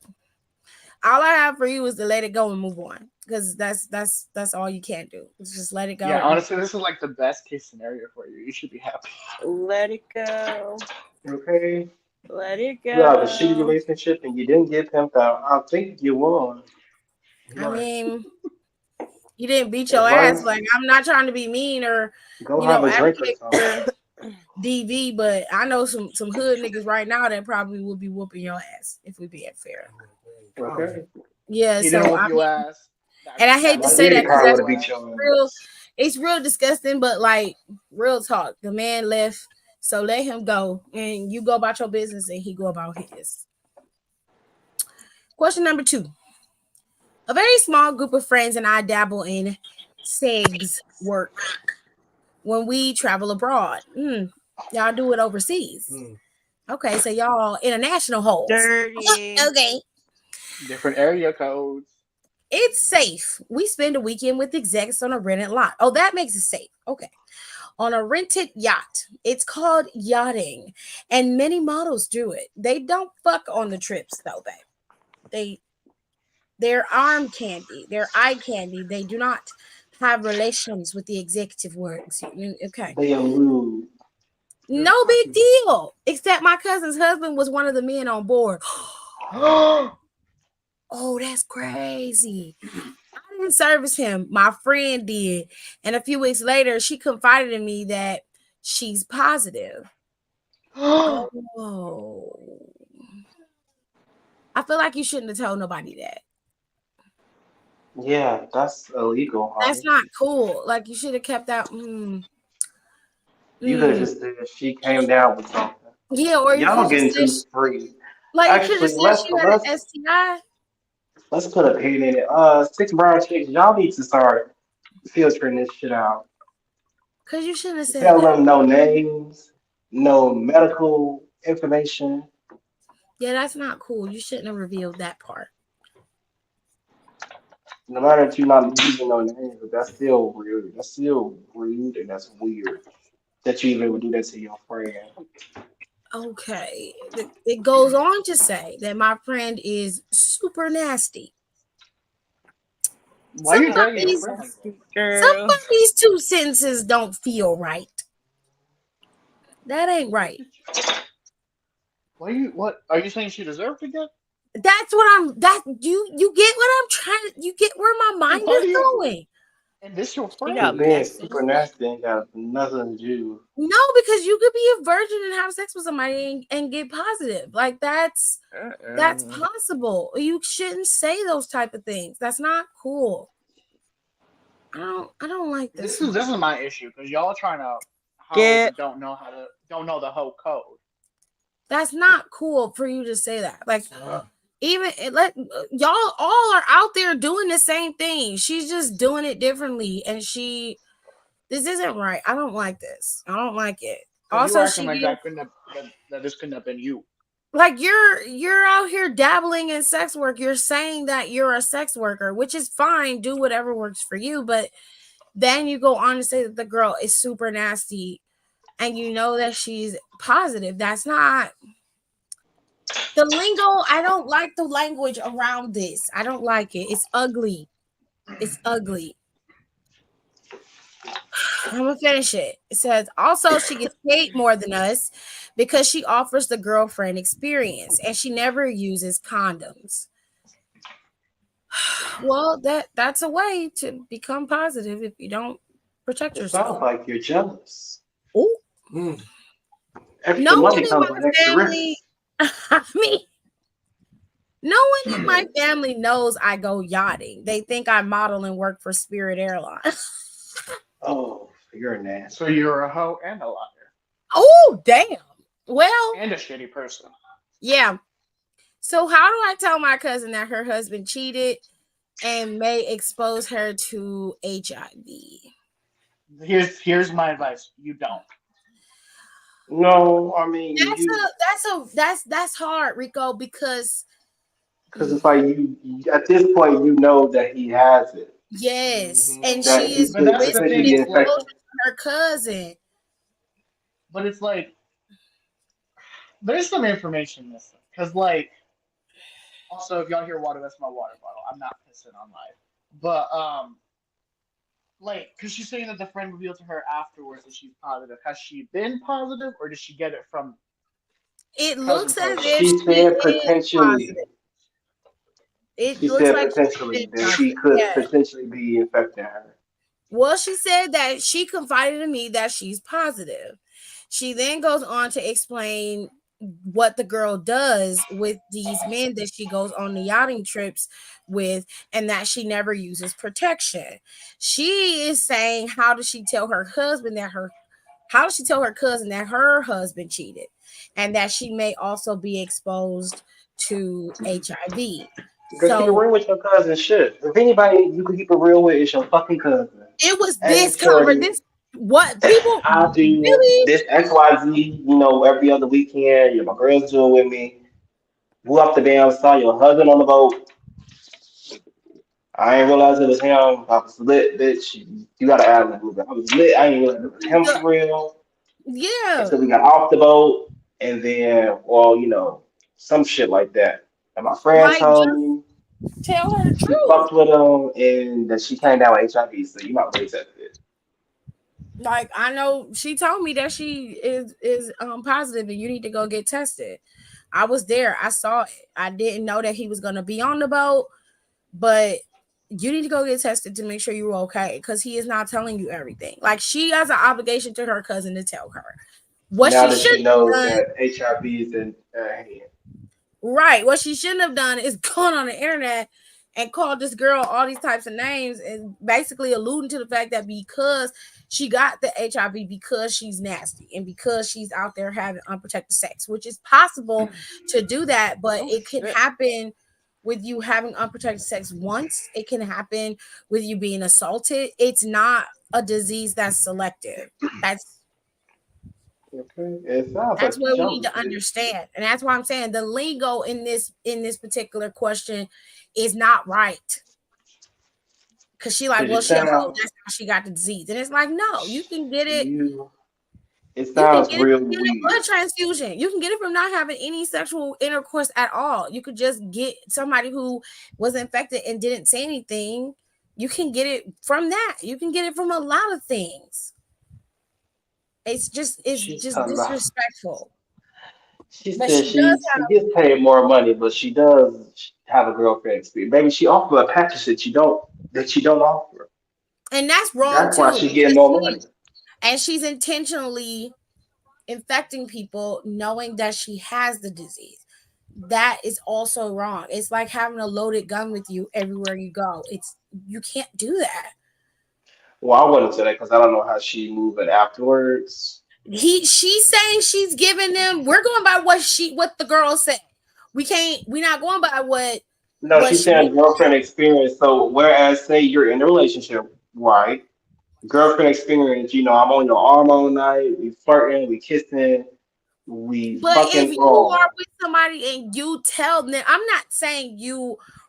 All I have for you is to let it go and move on, because that's all you can do. It's just let it go. Yeah, honestly, this is like the best case scenario for you. You should be happy. Let it go. Okay. Let it go. You have a shitty relationship and you didn't get pimped out. I think you won. I mean, you didn't beat your Advice. ass. Like, I'm not trying to be mean or Go have a drink or advocate something. for DV, but I know some hood niggas right now that probably will be whooping your ass if we being fair. Okay. Yeah, He so didn't whoop I your mean, ass. and I hate to My say that daddy because probably that's would have beat your real. ass. It's real disgusting, but like real talk, the man left, so let him go, and you go about your business, and he go about his. Question number 2. A very small group of friends and I dabble in sex work when we travel abroad. Y'all do it overseas. Okay, so y'all international holes. Dirty. Okay. Different area codes. It's safe. We spend a weekend with execs on a rented lot. Oh, that makes it safe. Okay. On a rented yacht. It's called yachting, and many models do it. They don't fuck on the trips though, babe. They're arm candy. They're eye candy. They do not have relations with the executive works. Okay. They allude. No big deal. Except my cousin's husband was one of the men on board. Oh, that's crazy. I didn't service him. My friend did. And a few weeks later, she confided in me that she's positive. Oh. I feel like you shouldn't have told nobody that. Yeah, that's illegal, That's honey. not cool. Like, you should have kept that. You could have just said she came down with something. Yeah, or you could Y'all just getting say, too free. like, you could Actually, have said she had an STI. let's put a pin in it. 6 brown chicks, y'all need to start filtering this shit out. Because you shouldn't have said Tell that. them no names, no medical information. Yeah, that's not cool. You shouldn't have revealed that part. No matter if you're not using no names, but that's still rude. That's still rude and that's weird that you even would do that to your friend. Okay. It goes on to say that my friend is super nasty. Why are you dragging your friend? Somebody's 2 sentences don't feel right. That ain't right. What are you saying she deserved to get? That's what you get what I'm trying. You get where my mind is going. And this your friend? Because being super nasty ain't got nothing to do. No, because you could be a virgin and have sex with somebody and get positive. Like that's possible. You shouldn't say those type of things. That's not cool. I don't like this. This is my issue because y'all trying to don't know the whole code. That's not cool for you to say that. Like even y'all all are out there doing the same thing. She's just doing it differently, and this isn't right. I don't like this. I don't like it. Also, that this couldn't have been you. Like you're out here dabbling in sex work. You're saying that you're a sex worker, which is fine. Do whatever works for you, but then you go on to say that the girl is super nasty. and you know that she's positive. That's not the lingo. I don't like the language around this. I don't like it. It's ugly. It's ugly. I'm gonna finish it. It says also she gets paid more than us because she offers the girlfriend experience and she never uses condoms. Well, that's a way to become positive if you don't protect It sounds yourself. like you're jealous. Oh, Extra no one money in comes with my extra family. risks. I mean, no one in my family knows I go yachting. They think I model and work for Spirit Airlines. Oh, you're nasty. So you're a hoe and a liar Oh, damn. Well, and a shitty person. yeah. So how do I tell my cousin that her husband cheated and may expose her to HIV? Here's my advice. You don't. No, I mean That's hard, Rico, because it's like you at this point you know that he has it, yes, and that she he is But could that's the potentially thing. risking get It's like, exposure infected. to her cousin. but it's like there's some information missing because like also if y'all hear water, that's my water bottle. I'm not pissing on live, but like because she's saying that the friend revealed to her afterwards that she's positive. Has she been positive or did she get it from It cousin looks as cousin? if She she said is potentially. positive. It She looks said like she's been potentially that she positive. could Yeah. potentially be infecting her. Well, she said that she confided in me that she's positive. She then goes on to explain what the girl does with these men that she goes on the yachting trips with and that she never uses protection. She is saying, how does she tell her cousin that her husband cheated and that she may also be exposed to HIV? Because keep it So real with your cousin shit. If anybody you can keep it real with, it's your fucking cousin. it was Hey, this shorty, what people I do really this XYZ, every other weekend. My girls do it with me. Blew up the damn saw your husband on the boat. I ain't realize it was him. I was lit, bitch. You gotta add a little bit. I was lit. I didn't realize it was him for real. yeah, Until we got off the boat, and then, well, some shit like that. And my friend like told me tell her the she truth. fucked with him, and that she came down with HIV. So you might wait that bit. Like I know she told me that she is positive and you need to go get tested. I was there. I saw it. I didn't know that he was gonna be on the boat, but you need to go get tested to make sure you're okay because he is not telling you everything. Like she has an obligation to her cousin to tell her what Now she that should she knows have done. that HIV is in her hand. Right. What she shouldn't have done is gone on the internet and called this girl all these types of names and basically alluding to the fact that because she got the HIV because she's nasty and because she's out there having unprotected sex, which is possible to do that, but it can happen with you having unprotected sex once. It can happen with you being assaulted. It's not a disease that's selective. Okay, it sounds That's like you're what we need jealous, to bitch. understand. And that's why I'm saying the lingo in this particular question is not right. Cause she like, Cause you well, she a hoe. sound That's how she got the disease. And it's like, no, you can get it. you. It You can sounds get it real from getting a blood weird. transfusion. You can get it from not having any sexual intercourse at all. You could just get somebody who was infected and didn't say anything. You can get it from that. You can get it from a lot of things. It's just She's talking about. disrespectful. She But said she does she gets paid more money, but she does have a girlfriend experience. Maybe she offer a package that you don't offer. and that's wrong That's why too she getting because more money. she's intentionally infecting people knowing that she has the disease. That is also wrong. It's like having a loaded gun with you everywhere you go. You can't do that. Well, I wouldn't say that because I don't know how she moving afterwards. She's saying she's giving them, we're going by what the girl said. We're not going by No, she's she saying girlfriend experience. So whereas say you're in a relationship, right? Girlfriend experience, I'm on your arm all night, we flirting, we kissing, we but if fucking you are wrong. with somebody and you tell them, I'm not saying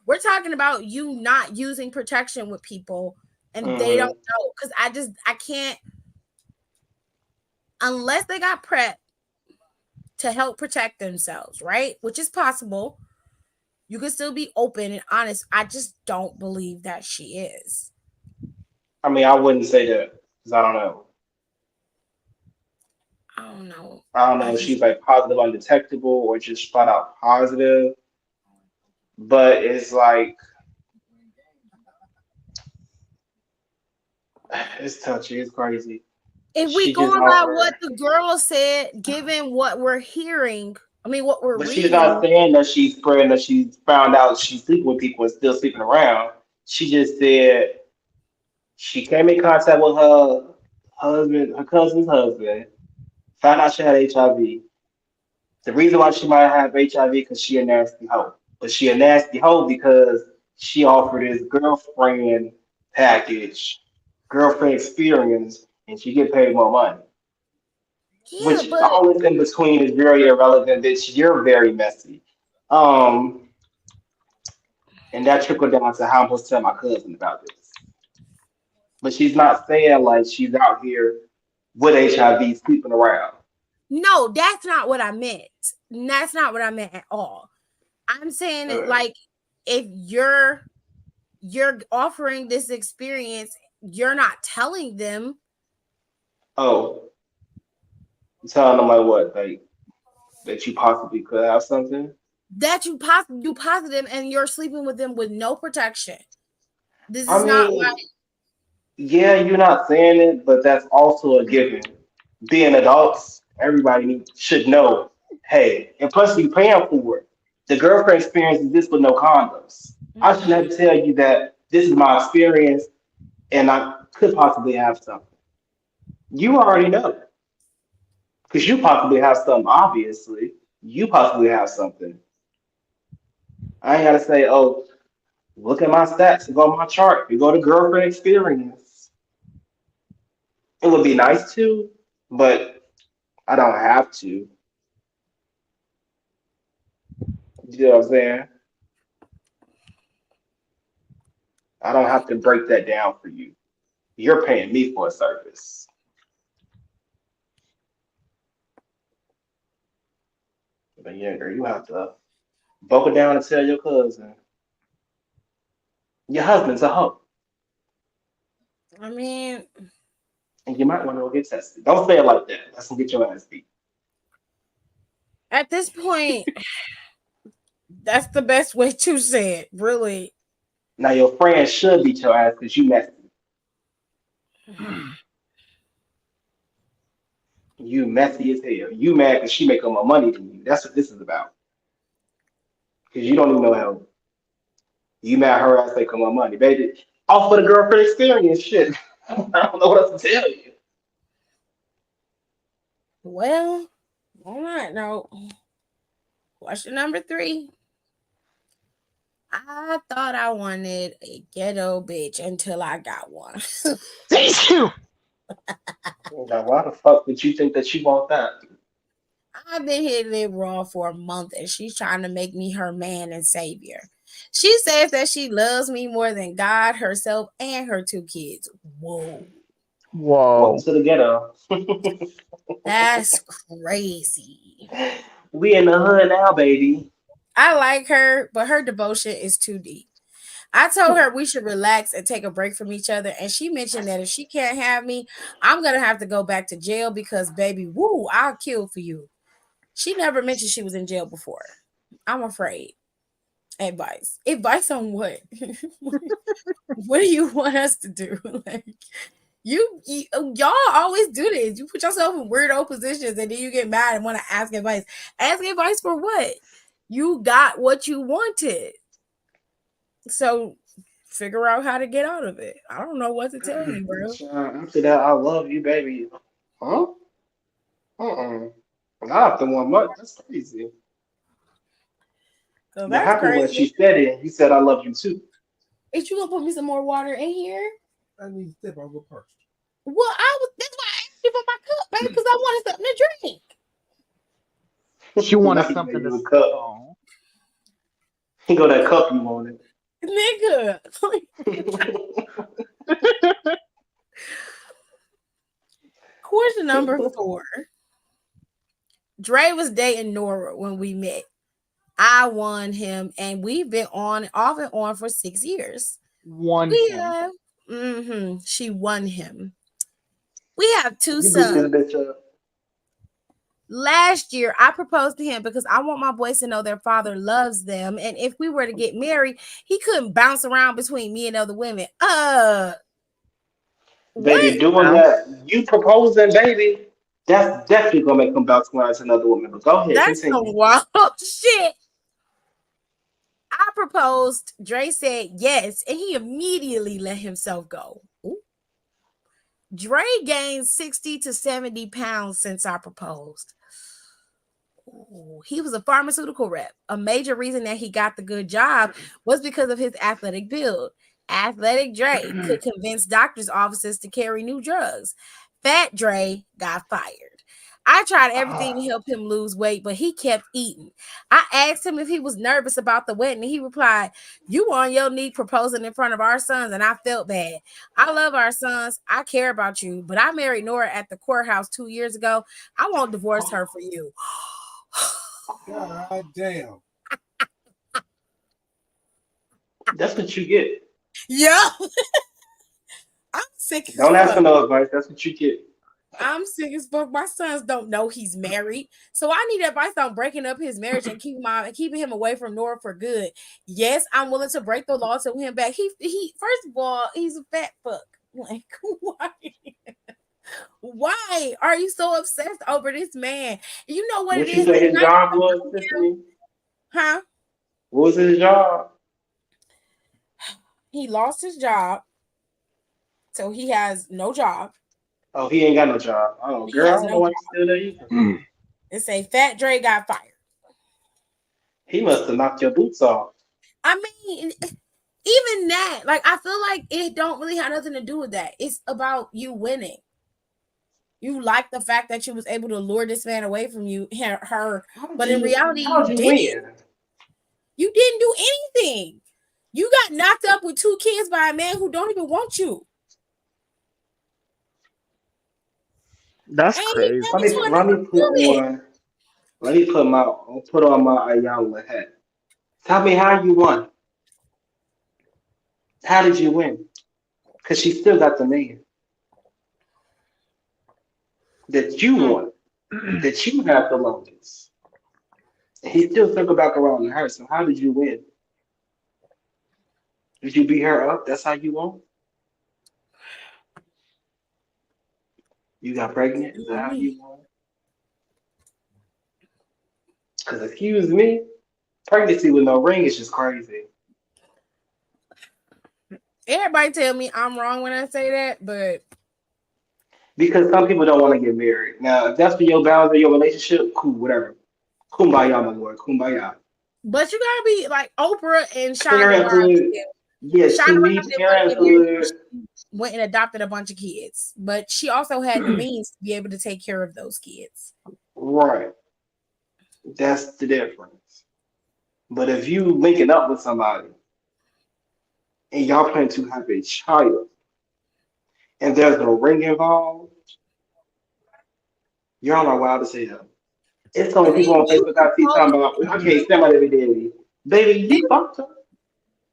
we're talking about you not using protection with people and they don't Hmm. know because I can't unless they got prep to help protect themselves, right? Which is possible. You can still be open and honest. I just don't believe that she is. I mean, I wouldn't say that because I don't know. I don't know. I don't know I if just she's like positive undetectable or just flat out positive. But it's like it's touchy. It's crazy. if we She just going by out what there. the girl said, given what we're hearing, I mean what we're But she's not reading. saying that she's spreading that she's found out she's sleeping with people and still sleeping around. She just said she came in contact with her cousin's husband, found out she had HIV. The reason why she might have HIV because she a nasty hoe. But she a nasty hoe because she offered this girlfriend package, girlfriend experience, and she get paid more money. Yeah, Which but all this in between is very irrelevant, bitch. You're very messy. Um, and that trickled down to how I'm supposed to tell my cousin about this. But she's not saying like she's out here with HIV sleeping around. no, that's not what I meant. That's not what I meant at all. I'm saying it Uh, like if you're offering this experience, you're not telling them oh, telling them like what, like that you possibly could have something. that you do positive and you're sleeping with them with no protection. This I is not mean, yeah, you're not saying it, but that's also a given. Being adults, should know. Hey, and plus you paying for it. The girlfriend experiences this with no condoms. I should never tell you that this is my experience and I could possibly have something. You already know because you possibly have something. Obviously, you possibly have something. I ain't gotta say, oh, look at my stats and go on my chart. You go to girlfriend experience. It would be nice to, but I don't have to. You know what I'm saying? I don't have to break that down for you. You're paying me for a service. But yeah, girl, you have to buckle down and tell your cousin. Your husband's a hoe. I mean, And you might want to go get tested. Don't say it like that. That's gonna get your ass beat. at this point, that's the best way to say it, really. Now your friend should beat your ass because you messy. You messy as hell. You mad because she make more money than you. That's what this is about. Because you don't even know how you mad her ass make more money. Baby, off for the girlfriend experience shit. I don't know what else to tell you. Well, all right, now, question number 3. I thought I wanted a ghetto bitch until I got one. Thank you. Now, why the fuck would you think that you want that? I've been hitting it raw for a month and she's trying to make me her man and savior. She says that she loves me more than God, herself, and her 2 kids. Whoa. Welcome Whoa. to the ghetto. That's crazy. We in the hood now, baby. I like her, but her devotion is too deep. I told her we should relax and take a break from each other. And she mentioned that if she can't have me, I'm going to have to go back to jail because, baby, woo, I'll kill for you. She never mentioned she was in jail before. I'm afraid. Advice. Advice on what? What do you want us to do? Like, y'all always do this. You put yourself in weirdo positions and then you get mad and want to ask advice. Ask advice for what? You got what you wanted. So figure out how to get out of it. I don't know what to tell you, bro. After that, I love you, baby. Huh? Not after 1 month. That's crazy. So What that's happened was she crazy. said it. He said, I love you too. Is you gonna put me some more water in here? I need to step over first. Well, that's why I asked you for my cup, baby, because I wanted something to drink. She wanted Now you something to a sip cup. on. He go that cup you wanted. Nigga. Question number 4. Dre was dating Nora when we met. I won him, and we've been off and on for 6 years. She won him. We have 2 You beat sons. this bitch up. Last year, I proposed to him because I want my boys to know their father loves them. And if we were to get married, he couldn't bounce around between me and other women. Baby, What? doing that, you proposing, baby, that's definitely gonna make him bounce around to another woman. But go ahead, That's some continue. wild shit. I proposed. Dre said yes, and he immediately let himself go. Ooh. Dre gained 60 to 70 pounds since I proposed. Ooh, he was a pharmaceutical rep. A major reason that he got the good job was because of his athletic build. Athletic Dre could convince doctors' offices to carry new drugs. Fat Dre got fired. I tried everything to help him lose weight, but he kept eating. I asked him if he was nervous about the wedding, and he replied, "You were on your knee proposing in front of our sons, and I felt bad. I love our sons. I care about you, but I married Nora at the courthouse 2 years ago. I won't divorce her for you." God damn. That's what you get. Yeah. I'm sick as Don't ask fuck. for no advice. That's what you get. I'm sick as fuck. My sons don't know he's married. So I need advice on breaking up his marriage and keeping him away from Nora for good. Yes, I'm willing to break the law to win him back. He first of all, he's a fat fuck. Like, why? Why are you so obsessed over this man? You know what What it you is? say It's his nice job to was, know him. Tiffany? Huh? What was his job? He lost his job. So he has no job. Oh, he ain't got no job. Oh, He girl, I has don't no know why job. you still there either. It say Fat Dre got fired. He must have knocked your boots off. I mean, even that, like, I feel like it don't really have nothing to do with that. It's about you winning. You like the fact that you was able to lure this man away from you, her, but in reality, you How'd you didn't. win? You didn't do anything. You got knocked up with 2 kids by a man who don't even want you. That's And he crazy. turned into Let another me woman. put on my Ayala hat. Tell me how you won. How did you win? Because she still got the man that you won, that you have the longest. And he still circle back around to her. So how did you win? Did you beat her up? That's how you won? You got pregnant? Is that how you won? Because excuse me, pregnancy with no ring is just crazy. Everybody tell me I'm wrong when I say that, but Because some people don't want to get married. Now, if that's for your vows or your relationship, cool, whatever. Kumbaya, my lord, kumbaya. you gotta be like Oprah and Shonda Rhimes. Parenthood, yeah, Shonda to me, Rhimes didn't want to get married, so parenthood, she went and adopted a bunch of kids, but she also had the means to be able to take care of those kids. right. That's the difference. But if you linking up with somebody and y'all plan to have a child and there's no ring involved, y'all are wild as hell. It's so And many then people on you Facebook I see talking about, I can't stand my baby daddy. Baby, you fucked her.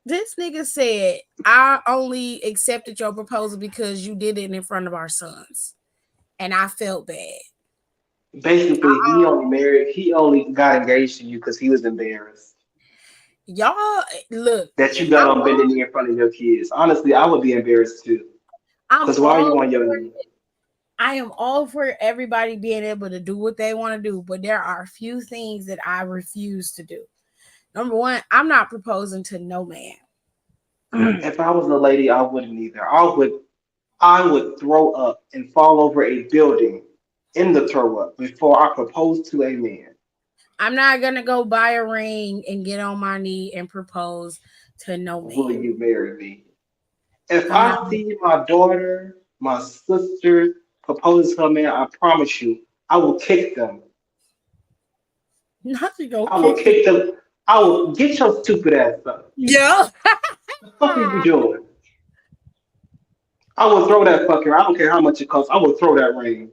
this nigga said, I only accepted your proposal because you did it in front of our sons. And I felt bad. Basically, he only got engaged to you because he was embarrassed Y'all, look, that you got I'm on all, bending knee in front of your kids. Honestly, I would be embarrassed too. I'm Because why are you all on your for knee? it. I am all for everybody being able to do what they want to do, but there are a few things that I refuse to do. Number one, I'm not proposing to no man. If I was a lady, I wouldn't either. I would throw up and fall over a building in the throw up before I propose to a man. I'm not gonna go buy a ring and get on my knee and propose to no Will man. you marry me? If I'm not. I see my daughter, my sister propose to a man, I promise you, I will kick them. Not to go I will kick me. kick them. I will get your stupid ass up. Yeah. What the fuck are you doing? I will throw that fucker. I don't care how much it costs. I will throw that ring.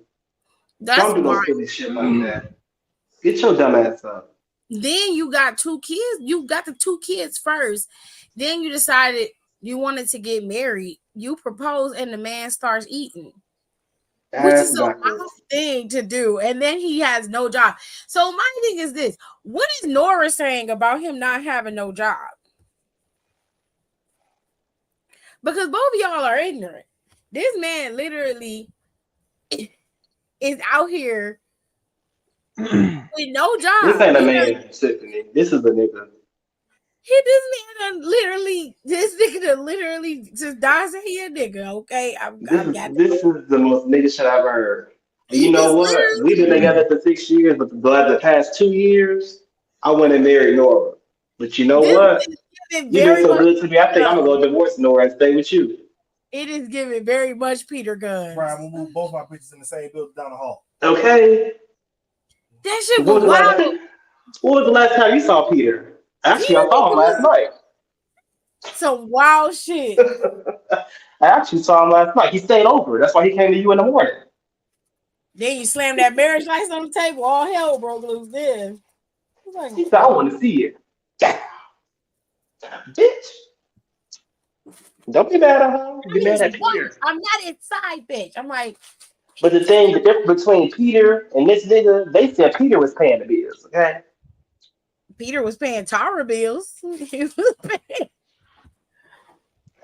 That's Don't do no why. silly shit like that. Get your dumb ass up. Then you got 2 kids. You got the 2 kids first. Then you decided you wanted to get married. You propose and the man starts eating, which Ass is a backwards. wild thing to do. And then he has no job. So my thing is this: what is Nora saying about him not having no job? Because both of y'all are ignorant. This man literally is out here with no job. This ain't a man, Tiffany. This is a nigga. This nigga literally just dies and he a nigga. Okay, I got This is the most nigga shit I've ever heard. And you He's know what? We've been together for 6 years, but the past 2 years, I went and married Nora. But you know what? You've been very so much. good to me. I think I'm gonna go divorce Nora and stay with you. It is giving very much Peter Gunn. Brian, we'll move both our bitches in the same building down the hall. Okay. That shit was wild. What was the last time you saw Peter? Actually, I saw him last night. Some wild shit. I actually saw him last night. He stayed over. That's why he came to you in the morning. Then you slammed that marriage license on the table. All hell broke loose then. He said, I want to see it. Bitch. Don't be mad at her. Be mad at Peter. I'm not inside, bitch. I'm like. But the difference between Peter and this nigga, they said Peter was paying the bills, okay? Peter was paying Tara bills. He was paying.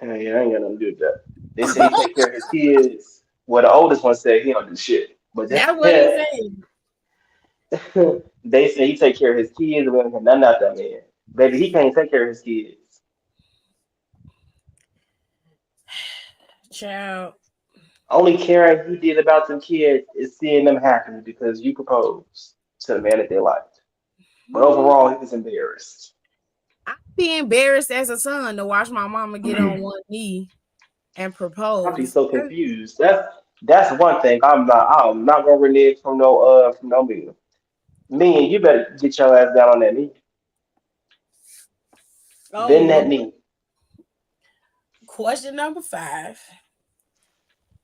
Yeah, I ain't got nothing to do with that. They said he take care of his kids. Well, the oldest one said he don't do shit. But That's what he said. They said he take care of his kids and we don't have nothing out that man. Baby, he can't take care of his kids. Child. Only caring he did about them kids is seeing them happy because you proposed to the man that they liked. But overall, he was embarrassed. I'd be embarrassed as a son to watch my mama get on one knee and propose. I'd be so confused. That's one thing. I'm not gonna renege from no meal. Me and you better get your ass down on that knee. Bend that knee. Question number 5.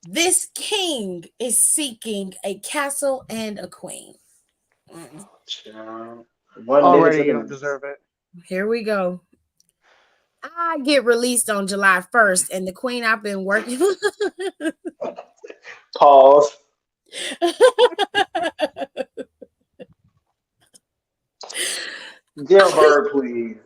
This king is seeking a castle and a queen. Already, you don't deserve it. Here we go. I get released on July 1st, and the queen I've been working with. Pause. Jailbird, please.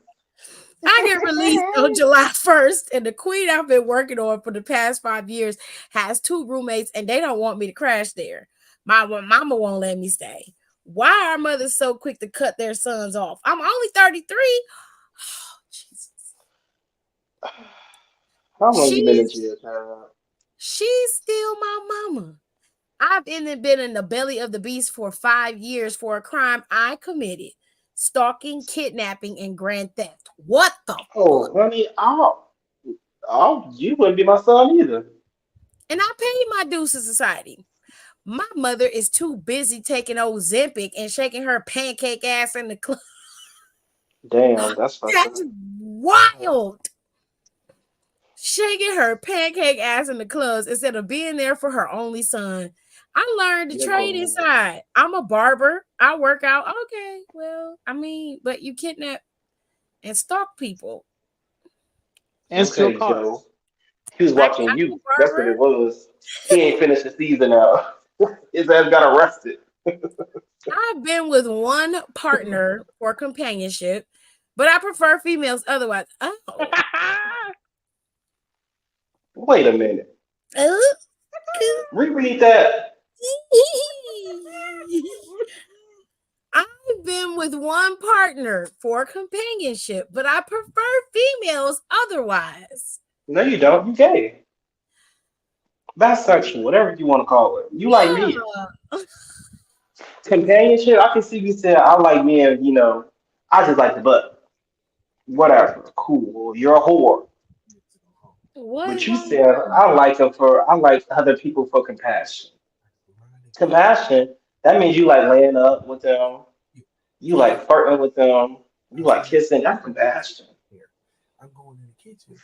I get released on July 1st, and the queen I've been working on for the past 5 years has 2 roommates, and they don't want me to crash there. My mama won't let me stay. Why are mothers so quick to cut their sons off? I'm only 33. Oh, Jesus. How long you been in jail, child? She's still my mama. I've been in the belly of the beast for 5 years for a crime I committed. Stalking, kidnapping, and grand theft. What the fuck? Honey, you wouldn't be my son either. And I paid my dues to society. My mother is too busy taking old Zempic and shaking her pancake ass in the club. Damn, that's wild. Shaking her pancake ass in the clubs instead of being there for her only son. I learned to trade inside. I'm a barber. I work out. Okay, well, I mean, but you kidnap and stalk people. And steal cars. He was watching you. That's what it was. He ain't finished the season out. His ass got arrested. I've been with one partner for companionship, but I prefer females otherwise. Oh. Wait a minute. Reread that. I've been with one partner for companionship, but I prefer females otherwise. No, you don't. You gay. Bisexual, whatever you want to call it. You like me. Companionship, I can see you saying, I like men, I just like the butt. Whatever. Cool. You're a whore. But you said, I like other people for compassion. Compassion, that means you like laying up with them. You like flirting with them. You like kissing. That's compassion. I'm going in the kitchen.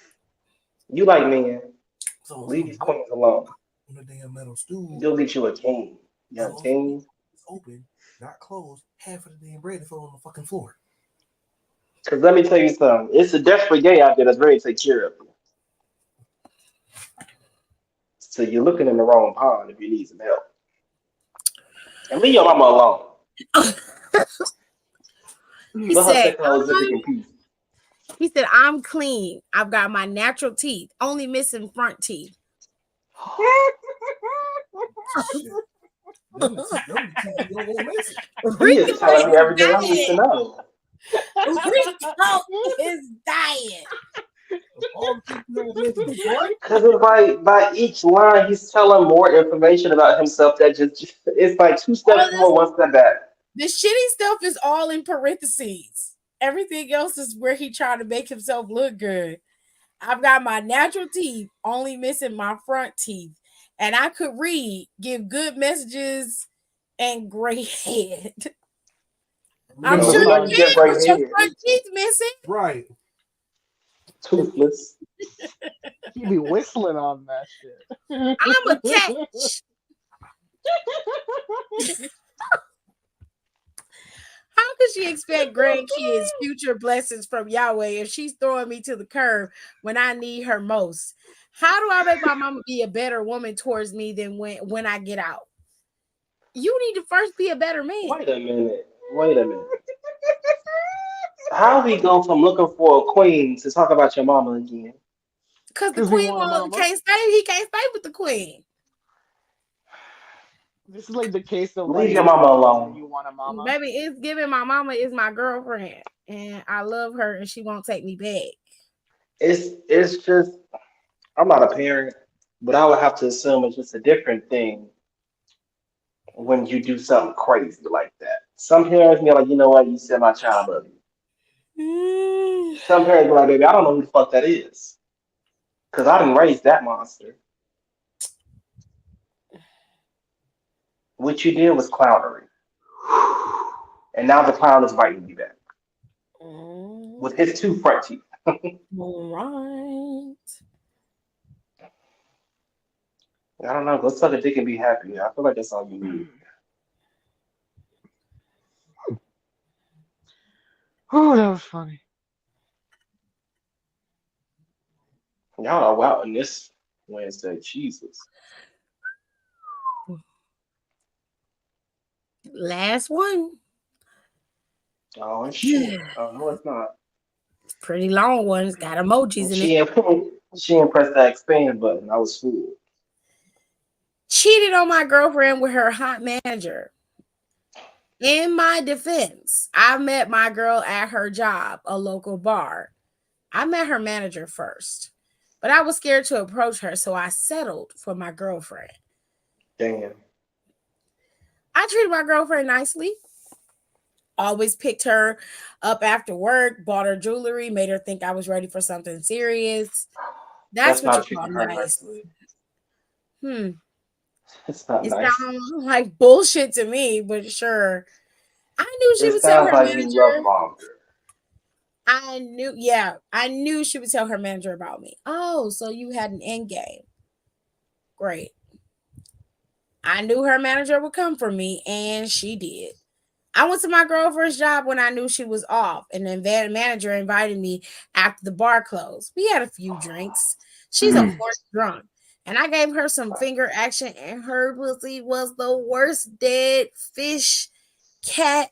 You like men. Leave these queens alone. On the damn metal stool. You'll get you a king. Young king. It's open, not closed. Half of the damn bread fell on the fucking floor. Because let me tell you something. It's a desperate gay out there that's ready to take care of you. So you're looking in the wrong pond if you need some help. And leave your mama alone. He Let her said, take her Ozempic in peace. he said, I'm clean. I've got my natural teeth, only missing front teeth. He is telling me everything I need to know. Rico is dying. Because it's like by each line, he's telling more information about himself that just it's like two steps forward, one step back. The shitty stuff is all in parentheses. Everything else is where he trying to make himself look good. I've got my natural teeth, only missing my front teeth. And I could read, give good messages, and gray head. I'm sure you can, but your front teeth missing. Right. Toothless. You be whistling on that shit. I'm attached. How could she expect grandkids, future blessings from Yahweh if she's throwing me to the curb when I need her most? How do I make my mama be a better woman towards me than when I get out? You need to first be a better man. Wait a minute. How we go from looking for a queen to talk about your mama again? Because the queen can't stay. He can't stay with the queen. This is like the case of leave your mama alone. You want a mama? Baby, it's giving my mama is my girlfriend, and I love her, and she won't take me back. It's just I'm not a parent, but I would have to assume it's just a different thing when you do something crazy like that. Some parents be like, you know what, you said my child love you. Some parents be like, baby, I don't know who the fuck that is. Because I didn't raise that monster. What you did was clownery. And now the clown is biting you back. With his two front teeth. All right. I don't know. Go suck a dick and be happy. I feel like that's all you need. Oh, that was funny. Y'all are wild in this Wednesday. Jesus. Last one. Oh, shit. Oh, no, it's not. Pretty long one. It's got emojis in it. She didn't press that expand button. I was fooled. Cheated on my girlfriend with her hot manager. In my defense, I met my girl at her job, a local bar. I met her manager first, but I was scared to approach her, so I settled for my girlfriend. Damn. I treated my girlfriend nicely. Always picked her up after work, bought her jewelry, made her think I was ready for something serious. That's what you call nice. It's not it nice. sounds like bullshit to me, but sure. I knew she would tell her manager. I knew she would tell her manager about me. Oh, so you had an end game. Great. I knew her manager would come for me, and she did. I went to my girlfriend's job when I knew she was off, and then the manager invited me after the bar closed. We had a few drinks. She's of course drunk, and I gave her some finger action, and her pussy was the worst dead fish cat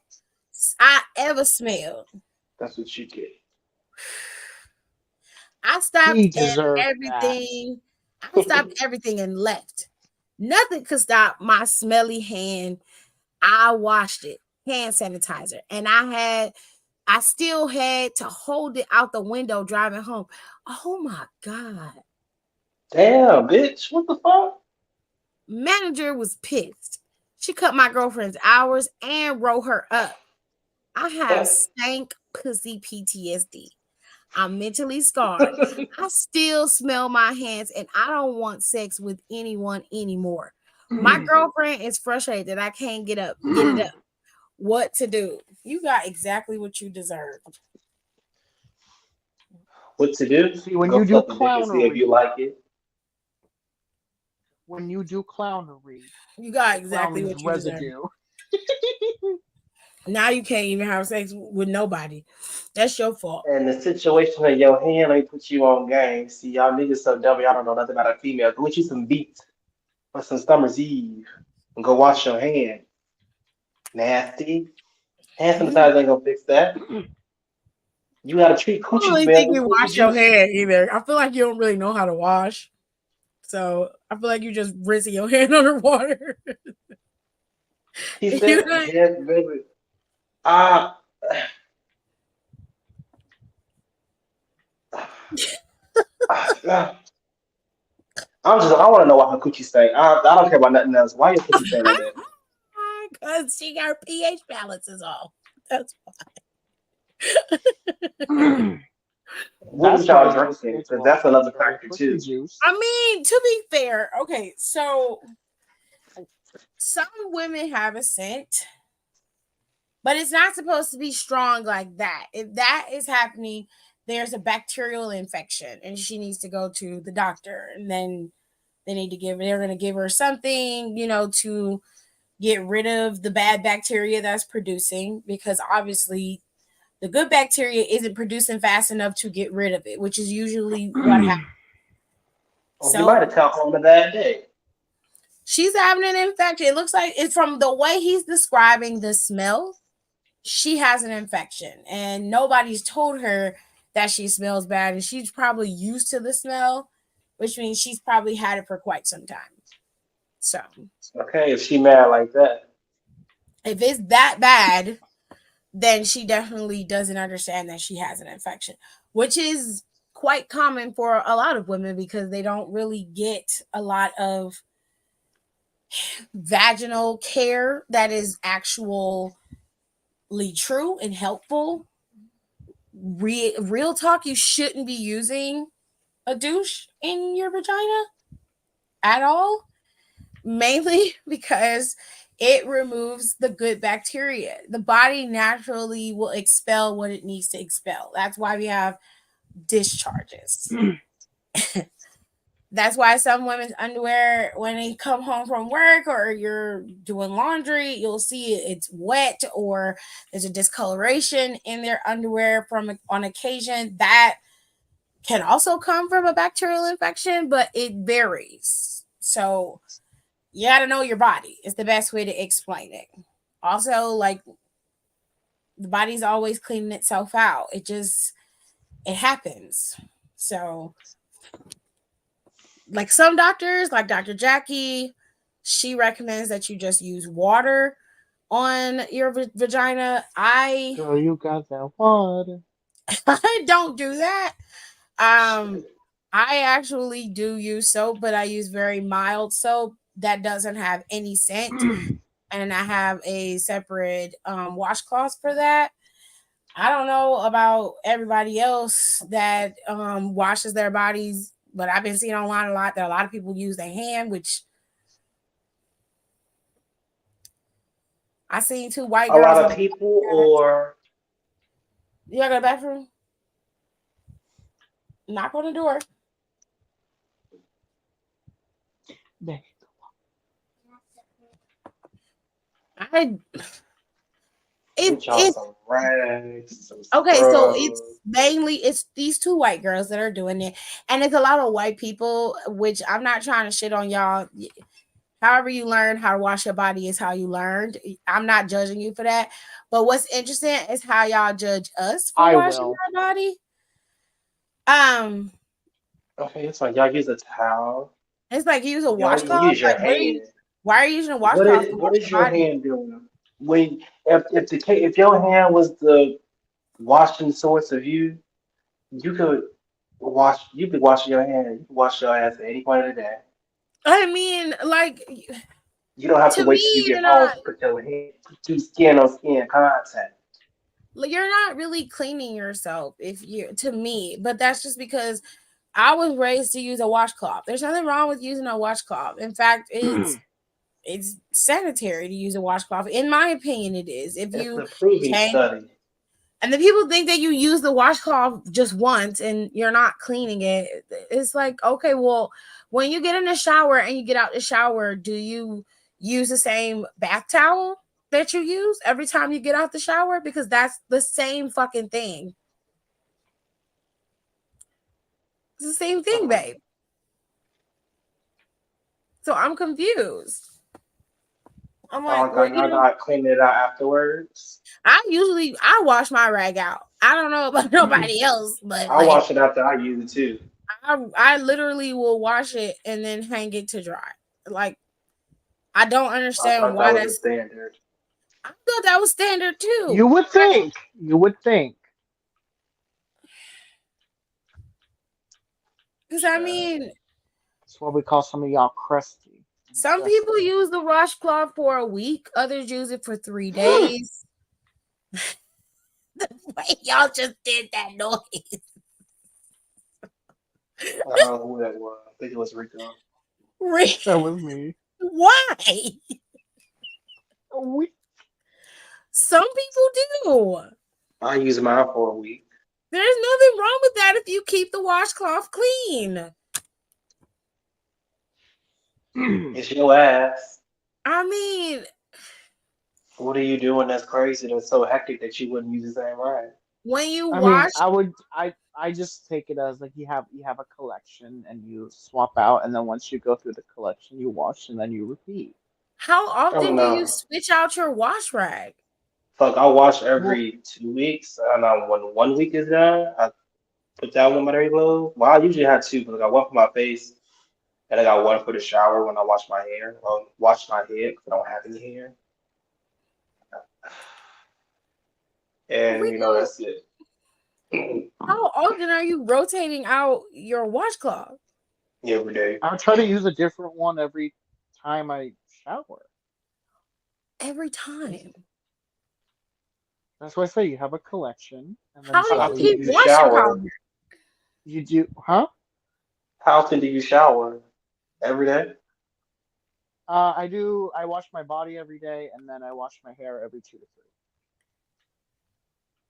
I ever smelled. That's what you get. I stopped everything. I stopped everything and left. Nothing could stop my smelly hand. I washed it, hand sanitizer, and I still had to hold it out the window driving home. Oh my God. Damn, bitch. What the fuck? Manager was pissed. She cut my girlfriend's hours and wrote her up. I have stank pussy PTSD. I'm mentally scarred. I still smell my hands, and I don't want sex with anyone anymore. My girlfriend is frustrated that I can't get it up. What to do? You got exactly what you deserved. What to do? See, when you do clownery, see if you like it. when you do clownery, You got the exactly clown is what you deserve. residue. Now you can't even have sex with nobody. That's your fault. And the situation in your hand, let me put you on game. See, y'all niggas so dumb, y'all don't know nothing about a female. Go get you some beats or some Summer's Eve and go wash your hand. Nasty. Hand sanitizer ain't gonna fix that. You gotta treat I don't coochie really smell think with you coochie wash your juice. hair either. I feel like you don't really know how to wash. So I feel like you just rinsing your hand underwater. He You said, know, yes, baby. Ah. I want to know why her coochie stank. I don't care about nothing else. Why your coochie stank like that? because she got her pH balance is off. That's What was That's y'all probably why drinking? it's Because well. that's another It's probably factor pussy too. juice. I mean, to be fair, okay, so some women have a scent, but it's not supposed to be strong like that. If that is happening, there's a bacterial infection and she needs to go to the doctor. And then they're going to give her something, to get rid of the bad bacteria that's producing, because obviously the good bacteria isn't producing fast enough to get rid of it, which is usually what happens. Well, you might have come home a bad day. She's having an infection. It looks like it's from the way he's describing the smell. She has an infection, and nobody's told her that she smells bad, and she's probably used to the smell, which means she's probably had it for quite some time. So, Okay, if she mad like that. if it's that bad, then she definitely doesn't understand that she has an infection, which is quite common for a lot of women because they don't really get a lot of vaginal care that is actually true and helpful. Real talk, you shouldn't be using a douche in your vagina at all, mainly because it removes the good bacteria. The body naturally will expel what it needs to expel. That's why we have discharges. That's why some women's underwear, when they come home from work or you're doing laundry, you'll see it's wet or there's a discoloration in their underwear on occasion. That can also come from a bacterial infection, but it varies. So you got to know your body. It's the best way to explain it. Also, like, the body's always cleaning itself out. It happens. So, like, some doctors, like Dr. Jackie, she recommends that you just use water on your vagina. Girl, you got that water. I don't do that. I actually do use soap, but I use very mild soap that doesn't have any scent. And I have a separate washcloth for that. I don't know about everybody else that washes their bodies, but I've been seeing online a lot that a lot of people use their hand, which I seen two white A girls. lot of people, or You gotta go to the bathroom? Knock on the door. It's some rags, some okay, so scrubs. it's these two white girls that are doing it, and it's a lot of white people, which I'm not trying to shit on y'all. However you learn how to wash your body is how you learned. I'm not judging you for that. But what's interesting is how y'all judge us for washing our body. Okay, it's like y'all use a towel. It's like you use a Y'all washcloth. use your Like, hand. why are you using a washcloth to What wash is your your body? hand doing? When if your hand was the washing source of you, you could you could wash your hand. You could wash your ass at any point of the day. I mean, like, You don't have to to wait till you me, get home to put your hand to skin on skin contact. you're not really cleaning yourself to me, but that's just because I was raised to use a washcloth. There's nothing wrong with using a washcloth. In fact, it's sanitary to use a washcloth. In my opinion, it is. If It's you a proving change, study. And the people think that you use the washcloth just once and you're not cleaning it. It's like, okay, well, when you get in the shower and you get out the shower, do you use the same bath towel that you use every time you get out the shower? Because that's the same fucking thing. It's the same thing, babe. So I'm confused. I'm like, well, I not clean it out afterwards. I wash my rag out. I don't know about nobody else, but I wash it after I use it too. I literally will wash it and then hang it to dry. Like, I don't understand why that was standard. I thought that was standard too. You would think. You would think. Because I mean, that's what we call some of y'all crusty. Some people use the washcloth for a week, others use it for 3 days. The way y'all just did that noise. I don't know who that was. I think it was Rico. That was me. Why? Some people do. I use mine for a week. There's nothing wrong with that if you keep the washcloth clean. It's your ass. I mean, what are you doing that's crazy, that's so hectic that you wouldn't use the same rag? When you wash, I just take it as like you have a collection and you swap out, and then once you go through the collection, you wash and then you repeat. How often do you switch out your wash rag? Fuck, I wash every 2 weeks, and when 1 week is done, I put that one in my dirty clothes. Well, I usually have two, but I got one for my face, and I got one for the shower when I wash my hair, or wash my head because I don't have any hair. And you know, that's it. How often are you rotating out your washcloth? Every day. I try to use a different one every time I shower. Every time. That's why I say you have a collection. And then how do you keep washing powder? You do, huh? How often do you shower? Every day? I wash my body every day, and then I wash my hair every 2 to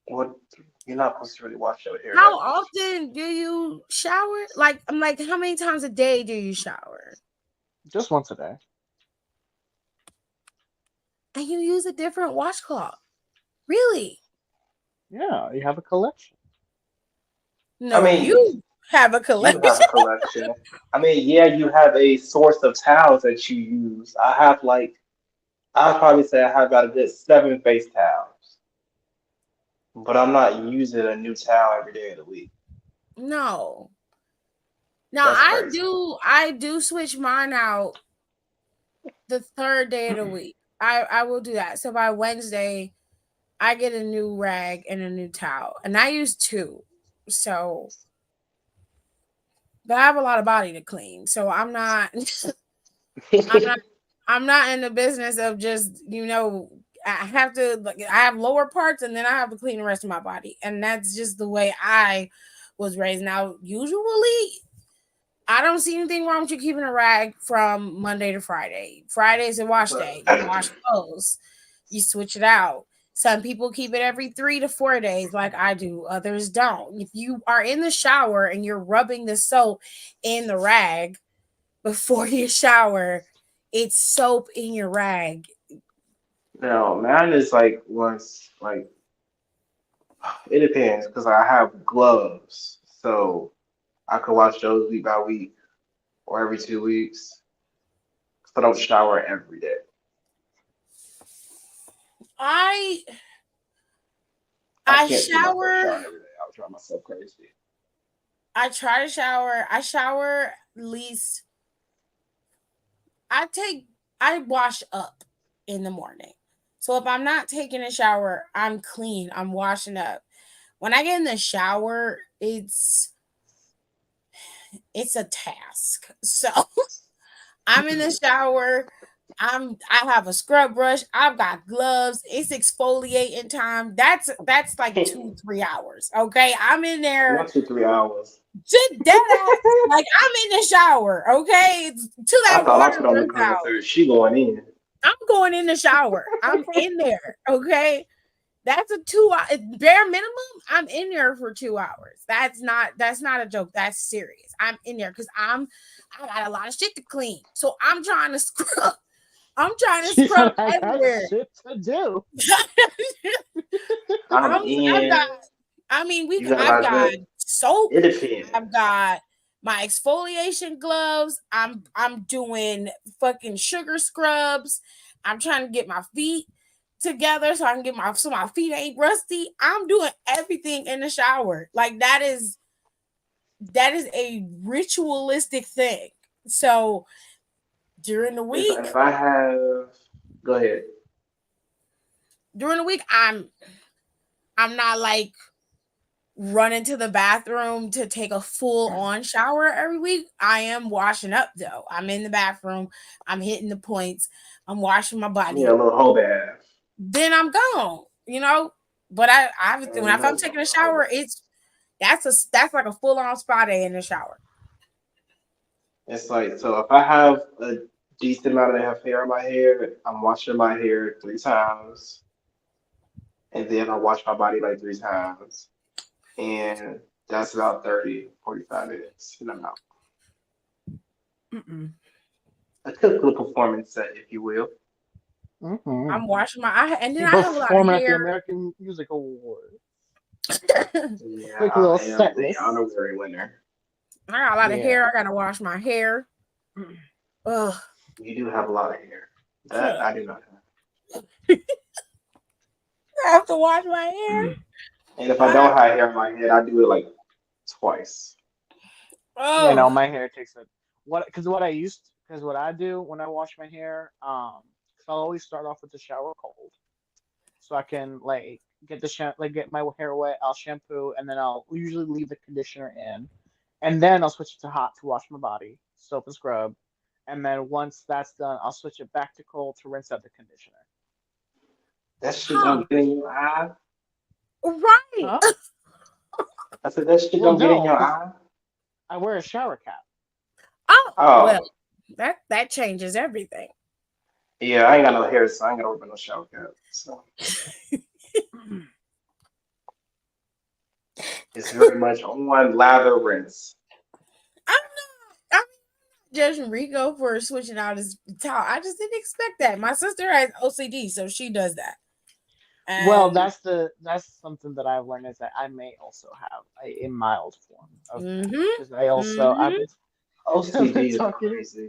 3. What? You're not supposed to really wash your hair. How often do you shower? Like, I'm like, how many times a day do you shower? Just once a day. And you use a different washcloth? Really? Yeah, you have a collection. No, I mean, you have a collection. You have a collection. I mean, yeah, you have a source of towels that you use. I'd probably say I have about a good 7 face towels. But I'm not using a new towel every day of the week. No. Now I do switch mine out the 3rd day of the week. I will do that. So by Wednesday, I get a new rag and a new towel. And I use 2. So, but I have a lot of body to clean. So I'm not I'm not in the business of just, I have lower parts and then I have to clean the rest of my body. And that's just the way I was raised. Now, usually, I don't see anything wrong with you keeping a rag from Monday to Friday. Friday's a wash day. You wash clothes. You switch it out. Some people keep it every 3 to 4 days like I do. Others don't. If you are in the shower and you're rubbing the soap in the rag before you shower, it's soap in your rag. No, mine is it depends because I have gloves, so I could wash those week by week or every 2 weeks. So I don't shower every day. I shower every day. I would drive myself crazy. I try to shower. I shower at least. I wash up in the morning. So if I'm not taking a shower, I'm clean. I'm washing up. When I get in the shower, it's a task. So I'm in the shower. I have a scrub brush. I've got gloves. It's exfoliating time. That's like 2-3 hours. Okay, I'm in there. Not 2-3 hours. Just dead ass. Like I'm in the shower. Okay, it's till that water runs out. She going in. I'm going in the shower. I'm in there. Okay. That's a 2 hour bare minimum. I'm in there for 2 hours. That's not a joke. That's serious. I'm in there because I got a lot of shit to clean. So I'm trying to scrub. I'm trying to She scrub said, "I got everywhere. shit to do." I'm I've got. in. I mean, You got I've like got that. soap. It depends. I've got my exfoliation gloves. I'm doing fucking sugar scrubs. I'm trying to get my feet together so I can get my feet ain't rusty. I'm doing everything in the shower. Like that is a ritualistic thing. So during the If week, if I have, go ahead. I'm not like running to the bathroom to take a full on shower every week. I am washing up though. I'm in the bathroom. I'm hitting the points. I'm washing my Yeah, body. a little whole bath. Then I'm gone. But I when And if I'm that's taking a a whole shower, bath. that's like a full on spa day in the shower. It's like so if I have a decent amount of hair in my hair, I'm washing my hair 3 times, and then I wash my body like 3 times, and that's about 30, 45 minutes, and I'm out. Mm-mm. A quick little performance set, if you will. Mm-hmm. I'm washing and then She I have a lot of performing at the hair. American Music Awards. Yeah, Quick little I am set the list. honorary winner. I got a lot of Yeah. hair. I gotta wash my hair. Ugh. You do have a lot of hair. That I do not have. I have to wash my hair. And if I don't have hair on my head, I do it like twice. You know, Oh, my hair takes a because what I do when I wash my hair, 'cause I'll always start off with the shower cold, so I can like get my hair wet. I'll shampoo and then I'll usually leave the conditioner in, and then I'll switch it to hot to wash my body, soap and scrub, and then once that's done, I'll switch it back to cold to rinse out the conditioner. That shit huh. don't get in your eye. Right. Huh? I said that shit Well, don't get in no, your because eye. I wear a shower cap. Oh, well, Oh, that changes everything. yeah, I ain't got no hair, so I ain't gotta wear no shower cap. So it's very much on lather rinse. I'm not judging Rico for switching out his towel. I just didn't expect that. My sister has OCD, so she does that. Well, And that's something that I've learned is that I may also have a mild form of that mm-hmm, because I also mm-hmm. I've been OCD is talking crazy.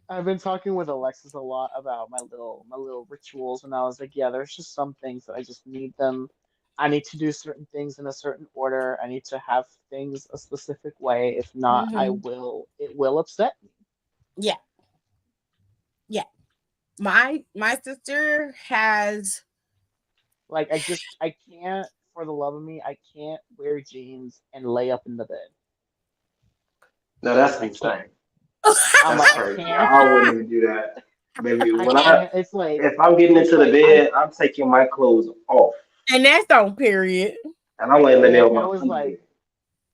I've been talking with Alexis a lot about my little rituals, and I was like, yeah, there's just some things that I just need them. I need to do certain things in a certain order. I need to have things a specific way. If not, Mm-hmm. it will upset me. Yeah, yeah. My sister has Like I can't for the love of me, I can't wear jeans and lay up in the bed. No, that's I can't. insane. I'm That's like I crazy. can't. I wouldn't even do that. Baby, I when can't. It's like if I'm getting it's into the like I bed, I'm taking my clothes off. and that's on period. And I'm like letting it yeah, on it my was underwear.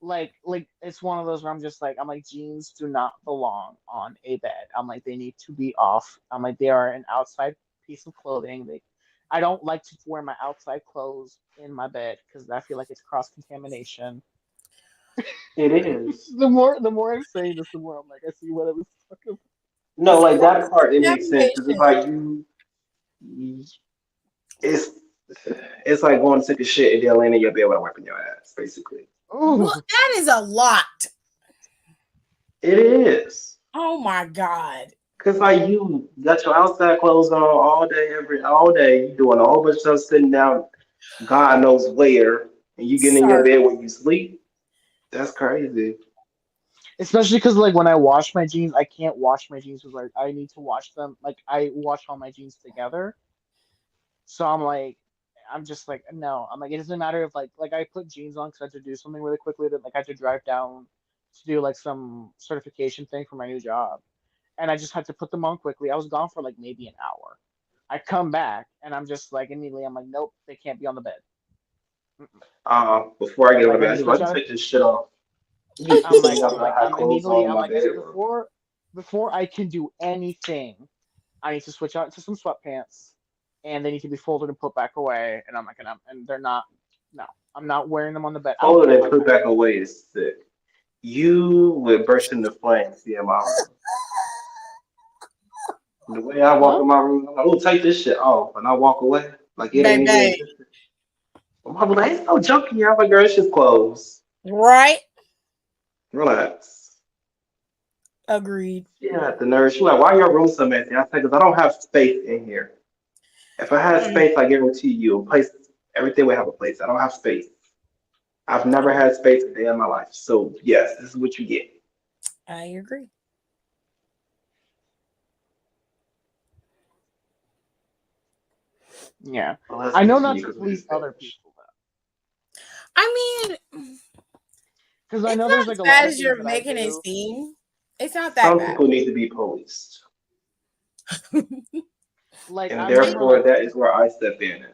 like it's one of those where I'm like jeans do not belong on a bed. I'm like they need to be off. I'm like they are an outside piece of clothing. I don't like to wear my outside clothes in my bed because I feel like it's cross contamination. It is. The more I'm saying this, the more I'm like I see what I was talking about. No, It's like cross that part it makes sense because it's contamination. like it's it's like going to take a shit and then laying in your bed without wiping your ass, basically. Well, Ooh. that is a lot. It is. Oh my god, Cause like you got your outside clothes on all day, all day, you doing a whole bunch of stuff sitting down, God knows where, and you getting in your sir. bed when you sleep. That's crazy. Especially because like when I wash my jeans, I can't wash my jeans with like I need to wash them like I wash all my jeans together. So I'm just like no. I'm like it doesn't matter if like I put jeans on because I had to do something really quickly that like I had to drive down to do like some certification thing for my new job, and I just had to put them on quickly. I was gone for like maybe an hour. I come back and I'm just like immediately I'm like nope, they can't be on the bed. Mm-mm. Before I get Like on I bed, I need to just switch like to out. take this shit off. You need to see me when I have I'm clothes on immediately in I'm my like it's bedroom. before I can do anything. I need to switch out to some sweatpants. and they need to be folded and put back away. And I'm like, and they're not. No, I'm not wearing them on the bed. I don't Folded care and how put tired. back away is sick. You would burst into flames in my room. The way I walk Huh? in my room, I'm like, oh, take this shit off. And I walk away like it ain't even Baby. existed. My mom was like, it's no junk in here. I'm like, girl, it's just clothes. Right? Relax. Agreed. Yeah, the nurse. She's like, why your room so messy? I said, because I don't have space in here. If I had Mm, space, I guarantee you, a place, everything would have a place. I don't have space. I've never had space a day in my life. So, yes, this is what you get. I agree. Yeah, Well, let's I know not continue to because we please just other finished. people though, I mean, because I it's know not there's as like a lot bad of as things you're that I making it do. seem. It's not that Some bad. people need to be policed. Like And I'm more therefore, like that is where I step in.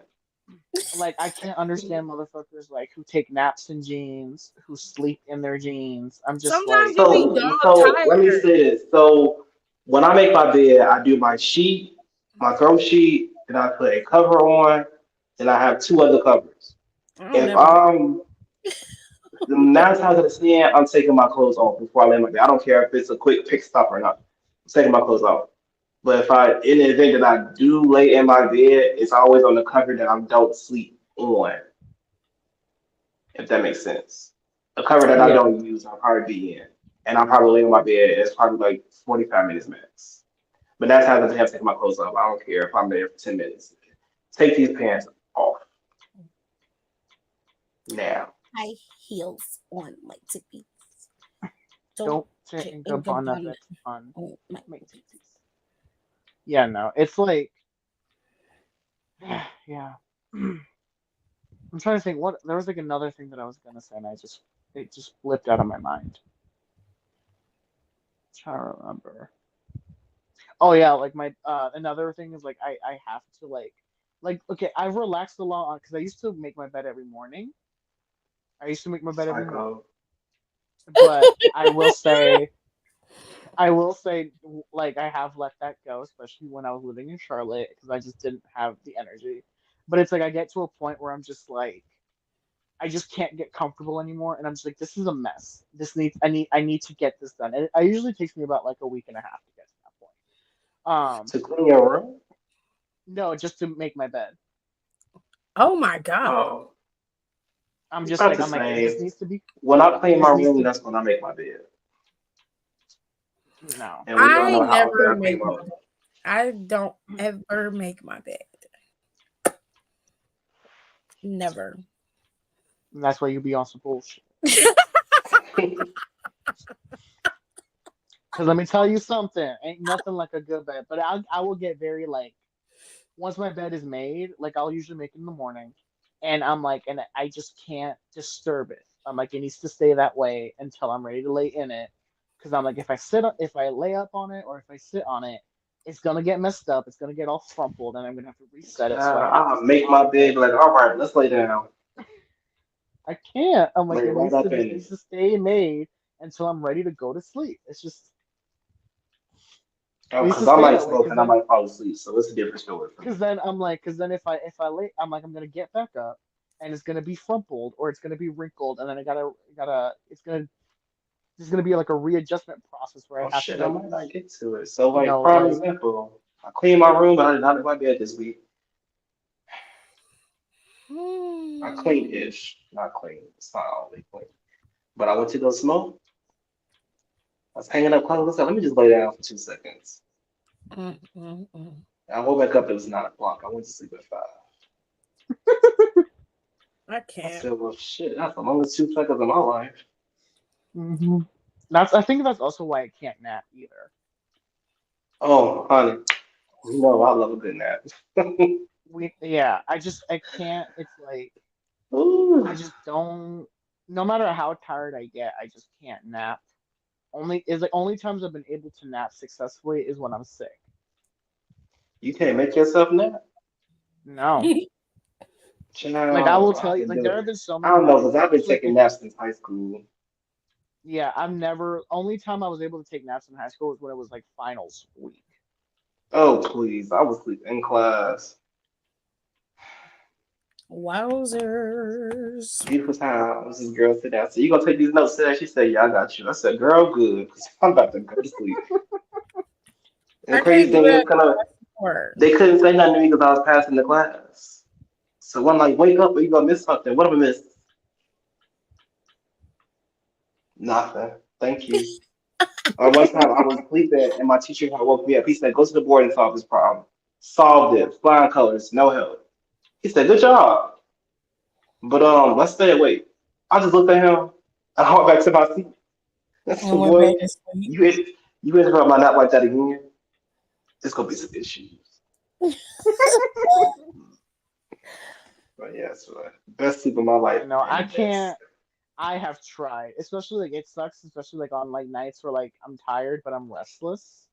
I can't understand motherfuckers like who take naps in jeans, who sleep in their jeans. I'm just Sometimes like, you be So dog let me tired. say this. So when I make my bed, I do my sheet, my throw sheet, and I put a cover on, and I have two other covers. I don't If never do. I'm the 9 times out of 10, I'm taking my clothes off before I lay in my bed. I don't care if it's a quick pick stop or not. I'm taking my clothes off. But if I, in the event that I do lay in my bed, it's always on the cover that I don't sleep on, if that makes sense. A cover that I yeah, don't use, I'll probably be in. And I'll probably lay on my bed, and it's probably like 45 minutes max. But that's how I have to take my clothes off. I don't care if I'm there for 10 minutes. Take these pants off now. High heels on my tippy. don't Don't think think upon about that it. on Oh, my make tippy. titties. Yeah, no, it's like, yeah. I'm trying to think what there was like another thing that I was gonna say, and it just flipped out of my mind. Trying to remember. Oh yeah, like my another thing is like I have to like okay, I've relaxed a lot on because I used to make my bed every morning. I used to make my bed every morning, Psycho. but I will say like I have let that go, especially when I was living in Charlotte because I just didn't have the energy. But it's like I get to a point where I'm just like I just can't get comfortable anymore, and I'm just like this is a mess. I need to get this done. And it usually takes me about like a week and a half to get to that point. To clean your room? No, just to make my bed. Oh my god. Oh, I'm I'm just about like to I'm like say, this needs to be when I clean my this needs room, to that's when I make my bed. no. And we all I know how often never I clean make my my room. I don't ever make my bed. Never. And that's why you be on some bullshit. Cause let me tell you something, ain't nothing like a good bed. But I will get very like once my bed is made, like I'll usually make it in the morning, and I'm like, and I just can't disturb it. I'm like, it needs to stay that way until I'm ready to lay in it. Cause I'm like, if I lay up on it or if I sit on it, it's gonna get messed up. It's gonna get all crumpled, and I'm gonna have to reset it. So I have to I'll stay make on my the bed bed. like, all right, let's lay down. I can't. I'm like, Lay right up it in needs it. to stay made until I'm ready to go to sleep. It Oh, needs to because I stay might that way. smoke and I might fall asleep, so it's a different story for me. Cause then if I lay, I'm like, I'm gonna get back up, and it's gonna be crumpled or it's gonna be wrinkled, and then I gotta, there's gonna be like a readjustment process where I Oh have to shit, I like, might not get to it. So, you like, know, prime like, example, I cleaned my room, but I did not make my bed this week. I clean Hmm. ish, not clean. It's not always clean. But I went to go smoke. I was hanging up clothes. I said, let me just lay down for 2 seconds. Mm, mm, mm. I woke back up. It was 9 o'clock. I went to sleep at 5. I I can't. said, well, shit, that's the longest 2 seconds of my life. hmm I think that's also why I can't nap either. Oh, honey, you know I love a good nap. Yeah, I can't. It's like Ooh, I just don't. No matter how tired I get, I just can't nap. Only times I've been able to nap successfully is when I'm sick. you can't make yourself nap? No. Like I will Child, tell I've you, been like there doing have it. been so I many don't know, nights, because I've been especially like taking naps since high school. yeah, I've never only time I was able to take naps in high school was when it was like finals week. Oh, please. I was sleeping in class. Wowzers. Beautiful times. This girl said that. So you gonna take these notes today? She said, "Yeah, I got you." I said, "Girl, good, because I'm about to go to sleep." And the I crazy can't do thing is, that kind of, word. they couldn't say nothing to me because I was passing the class. So I'm like, "Wake up, or you gonna miss something." What am I miss? Nothing. Thank you. One time I was sleeping and my teacher had woke me up. He said, "Go to the board and solve this problem." Solved it. Flying colors, no help. He said, "Good job." But let's stay awake. I just looked at him and I went back to my seat. I said, And went "Boy, back to sleep. you interrupt my nap like that again, it's gonna be some issues." But yeah, so best sleep of my life I know. and I the best. can't. I have tried, especially like it sucks, especially like on like nights where like I'm tired but I'm restless.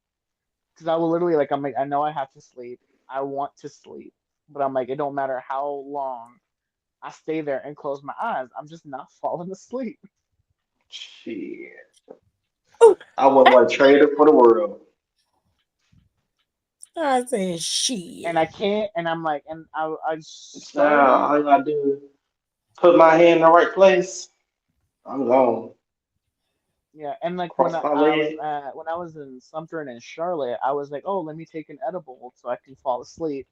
Because I will literally like I'm like I know I have to sleep. I want to sleep, but I'm like it don't matter how long I stay there and close my eyes. I'm just not falling asleep. Shit. I wouldn't want to trade it for the world. I said And I shit. can't. And I'm like, and I Now, started. all I gotta do is put my hand in the right place. I'm gone. Yeah, and like when Cross my I was leg. when I was in Sumter and in Charlotte, I was like, oh, let me take an edible so I can fall asleep.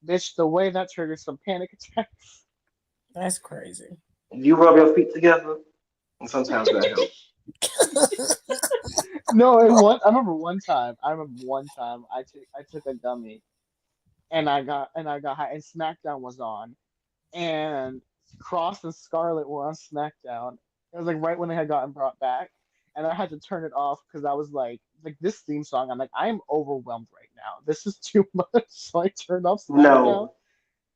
Bitch, the way that triggered some panic attacks. That's crazy. You rub your feet together, and sometimes that helps. No, and one I remember one time. I remember one time I took a gummy and I got high and SmackDown was on and Cross and Scarlett were on SmackDown. It was like right when they had gotten brought back, and I had to turn it off because I was like this theme song. I'm like I am overwhelmed right now. This is too much. So I turned off SmackDown, No,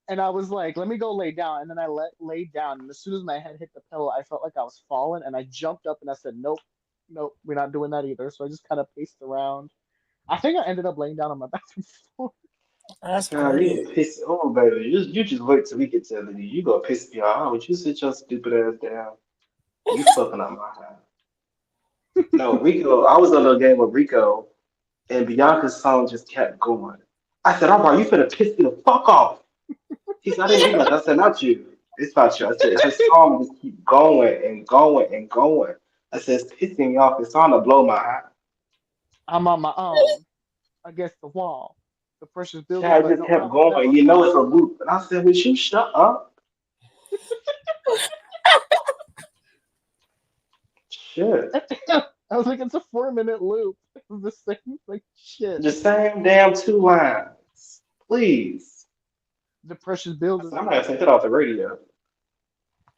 and I was like, let me go lay down. And then I laid down, and as soon as my head hit the pillow, I felt like I was falling, and I jumped up and I said, nope, nope, we're not doing that either. So I just kind of paced around. I think I ended up laying down on my bathroom floor. That's child, crazy. you piss. Oh, baby, you just wait till we get to the you gonna piss me off. Would you sit your stupid ass down? You fucking up my house. No, Rico. I was on a game with Rico, and Bianca's song just kept going. I said, "All right, you finna piss me the fuck off." He said, "I didn't do nothing." I said, "Not you. It's not you." I said, "Her song just keep going and going and going." I said, "It's pissing me off. It's starting to blow my high." I'm on my own against the wall. The pressure's building, Child but just no, kept I will going. never You know it's a fall. loop. And I said, "Would you shut up?" Shit. I was like, it's a 4 minute loop. It's the same like shit. The same damn two lines. Please. The pressure's I building. said, I'm not gonna take that off the radio.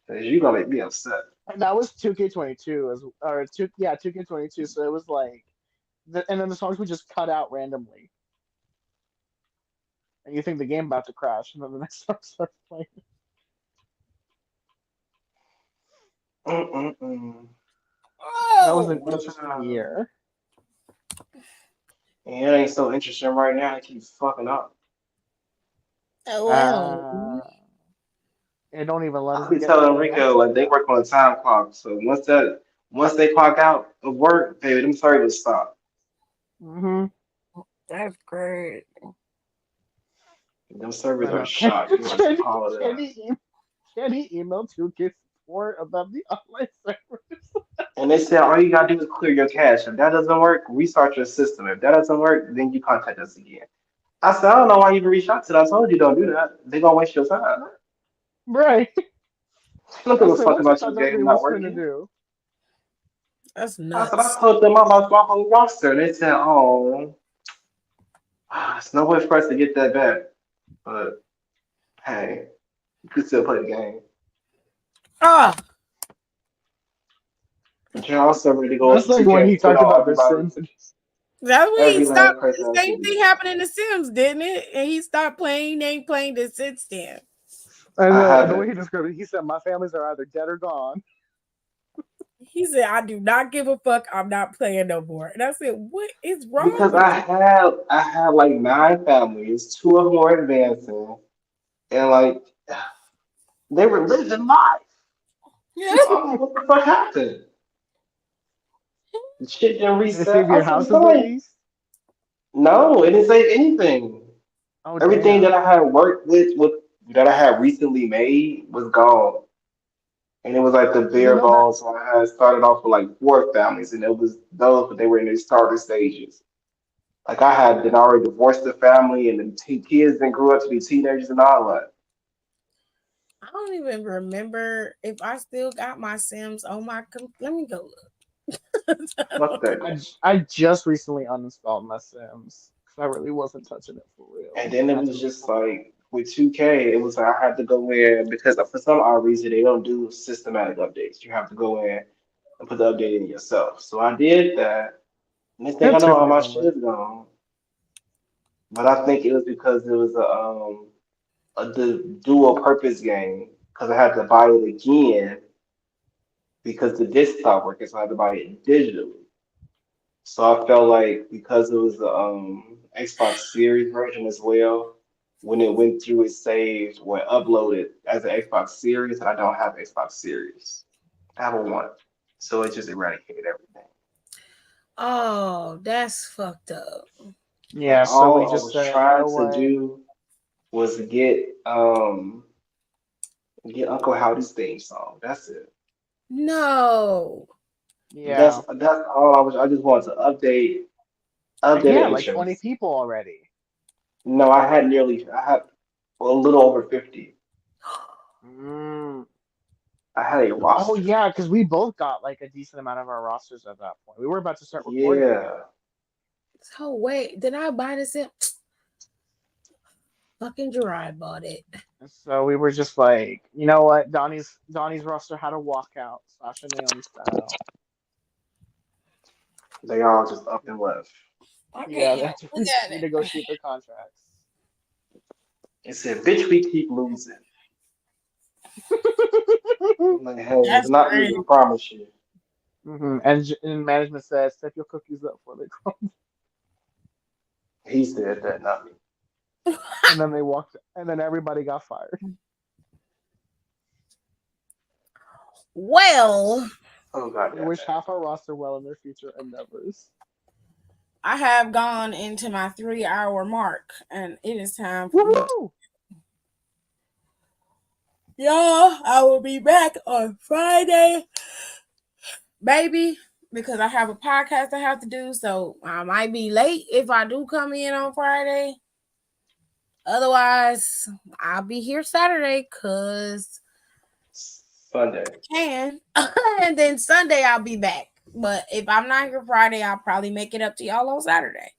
Because you're gonna make me upset. And that was 2K22 as or two yeah, 2K22. So it was like and then the songs would just cut out randomly. And you think the game about to crash, and then the next song starts playing. Mm-mm-mm. That was an Oh. interesting year. And it ain't so interesting right now. It keeps fucking up. Well. Uh it don't even let I us be get to telling the next Rico like they email. work on a time clock. So once they clock out of work, baby, them servers stop. Mm-hmm. That's great. Them servers I are know. shot. You want to Can, call it can, a. he, can he email 2K support about the online servers? And they said all you gotta do is clear your cache. If that doesn't work, restart your system. If that doesn't work, then you contact us again. I said, I don't know why you even reached out to them. I told you don't do that. They gonna waste your time. Right. I don't give I a said, fuck what you about thought your that game they not was gonna working. do? That's I said, I nuts. told them I lost my whole roster. And they said, oh, it's no way for us to get that back. But hey, you could still play the game. Ah, But you're also ready to go That's to like when 2K he and put talked all about The everybody, Sims. that's when he every last stopped. person The on same TV. thing happened in The Sims, didn't it? And he stopped playing. They ain't playing this since then. And I the way haven't. he described it, he said, my families are either dead or gone. He said, "I do not give a fuck. I'm not playing no more." And I said, "What is wrong Because with you?" I had like 9 families, two of them were advancing, and like they were living life. I'm like, what the fuck happened? The shit didn't Did it reset. save I your said, houses at boy, least? no, it didn't save anything. Oh, Everything that damn. I had worked with that I had recently made was gone. And it was like the You bare know that bones. So I had started off with like four families, and it was those, but they were in their starter stages. Like I had been already divorced the family, and the kids then grew up to be teenagers and all that. I don't even remember if I still got my Sims on my. Let me go Fuck look. that. I just recently uninstalled my Sims because I really wasn't touching it for And real. then it That's was really just cool. like with 2K, it was like I had to go in because for some odd reason they don't do systematic updates. You have to go in and put the update in yourself. So I did that. Next thing I It know, took all me a my shit moment. is gone. But I think it was because it was the dual purpose game because I had to buy it again because the disc stopped working, so I had to buy it digitally. So I felt like because it was the Xbox Series version as well, when it went through it saved when uploaded as an Xbox Series, and I don't have Xbox Series. I have a one. So it just eradicated everything. Oh, that's fucked up. And Yeah, so we all I just was said, you trying know to what? do was get Uncle Howdy's theme song. That's it. No. Yeah. That's all I just wanted to And update yeah, the like 20 intros. people already. No, I had a little over 50. Mm. I had a Oh roster. yeah, because we both got like a decent amount of our rosters at that point. We were about to start recording again. Yeah. So wait, did I buy this in? Fucking Gerard bought it. And so we were just like, you know what? Donnie's roster had a walkout, Sasha Naomi style. They all just up and left. I Yeah, can't they even had to look at it. renegotiate their contracts. It said, bitch, we keep losing. I'm like, hey, it's That's not you, crazy. I promise you. And management says, "Step your cookies up before they crumble." He said that, not me. And then they walked, and then everybody got fired. Well, Oh, god We damn wish it. half our roster well in their future endeavors. I have gone into my 3 hour mark, and it is time for me. Woo! Y'all, I will be back on Friday, baby, because I have a podcast I have to do. So I might be late if I do come in on Friday. Otherwise, I'll be here Saturday because Sunday. I can. And then Sunday, I'll be back. But if I'm not here Friday, I'll probably make it up to y'all on Saturday.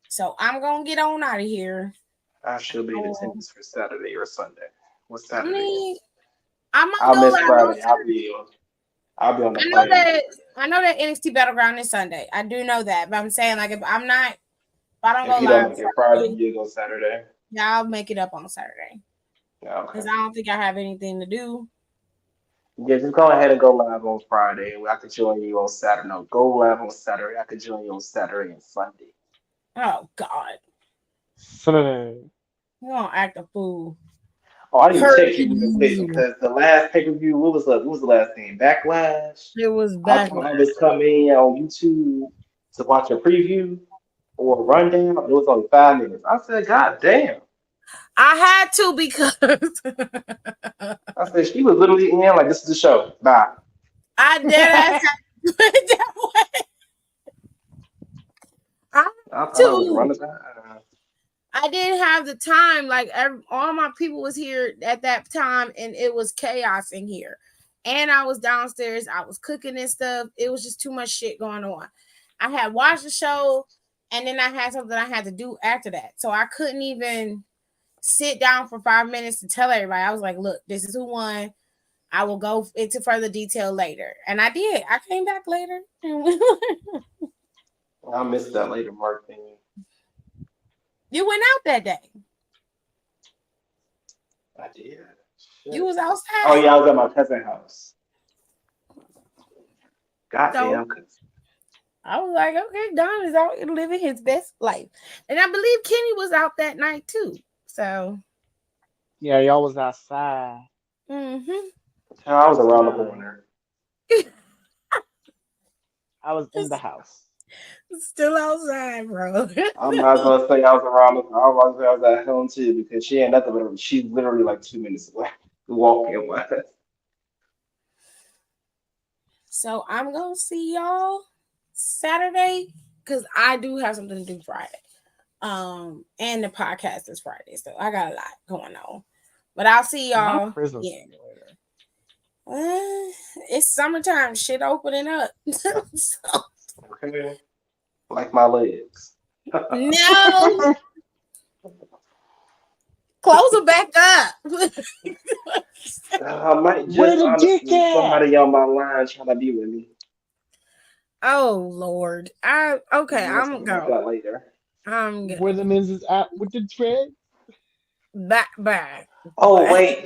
So I'm gonna get on out of here. I should be in attendance for Saturday or Sunday. What's I Saturday? mean, I might I'll go miss live on Friday. Saturday. I'll be on the I know plane. that I know that NXT Battleground is Sunday. I do know that, but I'm saying like if I don't If go you don't live make it Friday, Friday, you go Saturday. yeah, I'll make it up on Saturday Yeah, because okay. I don't think I have anything to do. Yeah, just go ahead and go live on Friday. I could join you on Saturday. No, go live on Saturday. I could join you on Saturday and Sunday. Oh God, Saturday. you gonna act a fool. Oh, I didn't even check you real quick Heard because the last pay per view, what was the last thing? Backlash. it was I back. saw others come in on YouTube to watch a preview or a rundown. It was only 5 minutes. I said, God damn. I had to because I said she was literally in like this is the show. Bye. I dead ass had to put it that way. I had I thought I was to. running back. I didn't have the time. Like all my people was here at that time, and it was chaos in here. And I was downstairs. I was cooking and stuff. It was just too much shit going on. I had watched the show, and then I had something I had to do after that, so I couldn't even sit down for 5 minutes to tell everybody. I was like, "Look, this is who won. I will go into further detail later," and I did. I came back later. I missed that later mark thing. You went out that day. I did. You Shit. was Oh outside. yeah, I was at my cousin's house. So Goddamn. I was like, okay, Don is out living his best life. And I believe Kenny was out that night too. So, Yeah, y'all was outside. mm-hmm. I was around the corner. I was in the house. Still outside, bro. I might as well say I was around. I was say I was at home too because she ain't nothing but she's literally like 2 minutes away walking. So I'm gonna see y'all Saturday because I do have something to do Friday. And the podcast is Friday, so I got a lot going on. But I'll see y'all. Yeah. It's summertime. Shit opening up. So, Okay. Like my legs. no. Close it back up. I might Where just the dick honestly at? somebody on my line trying to be with me. Oh Lord. I'm We'll going. talk about that later. I'm Where the men's is at with the tread? back. Oh wait,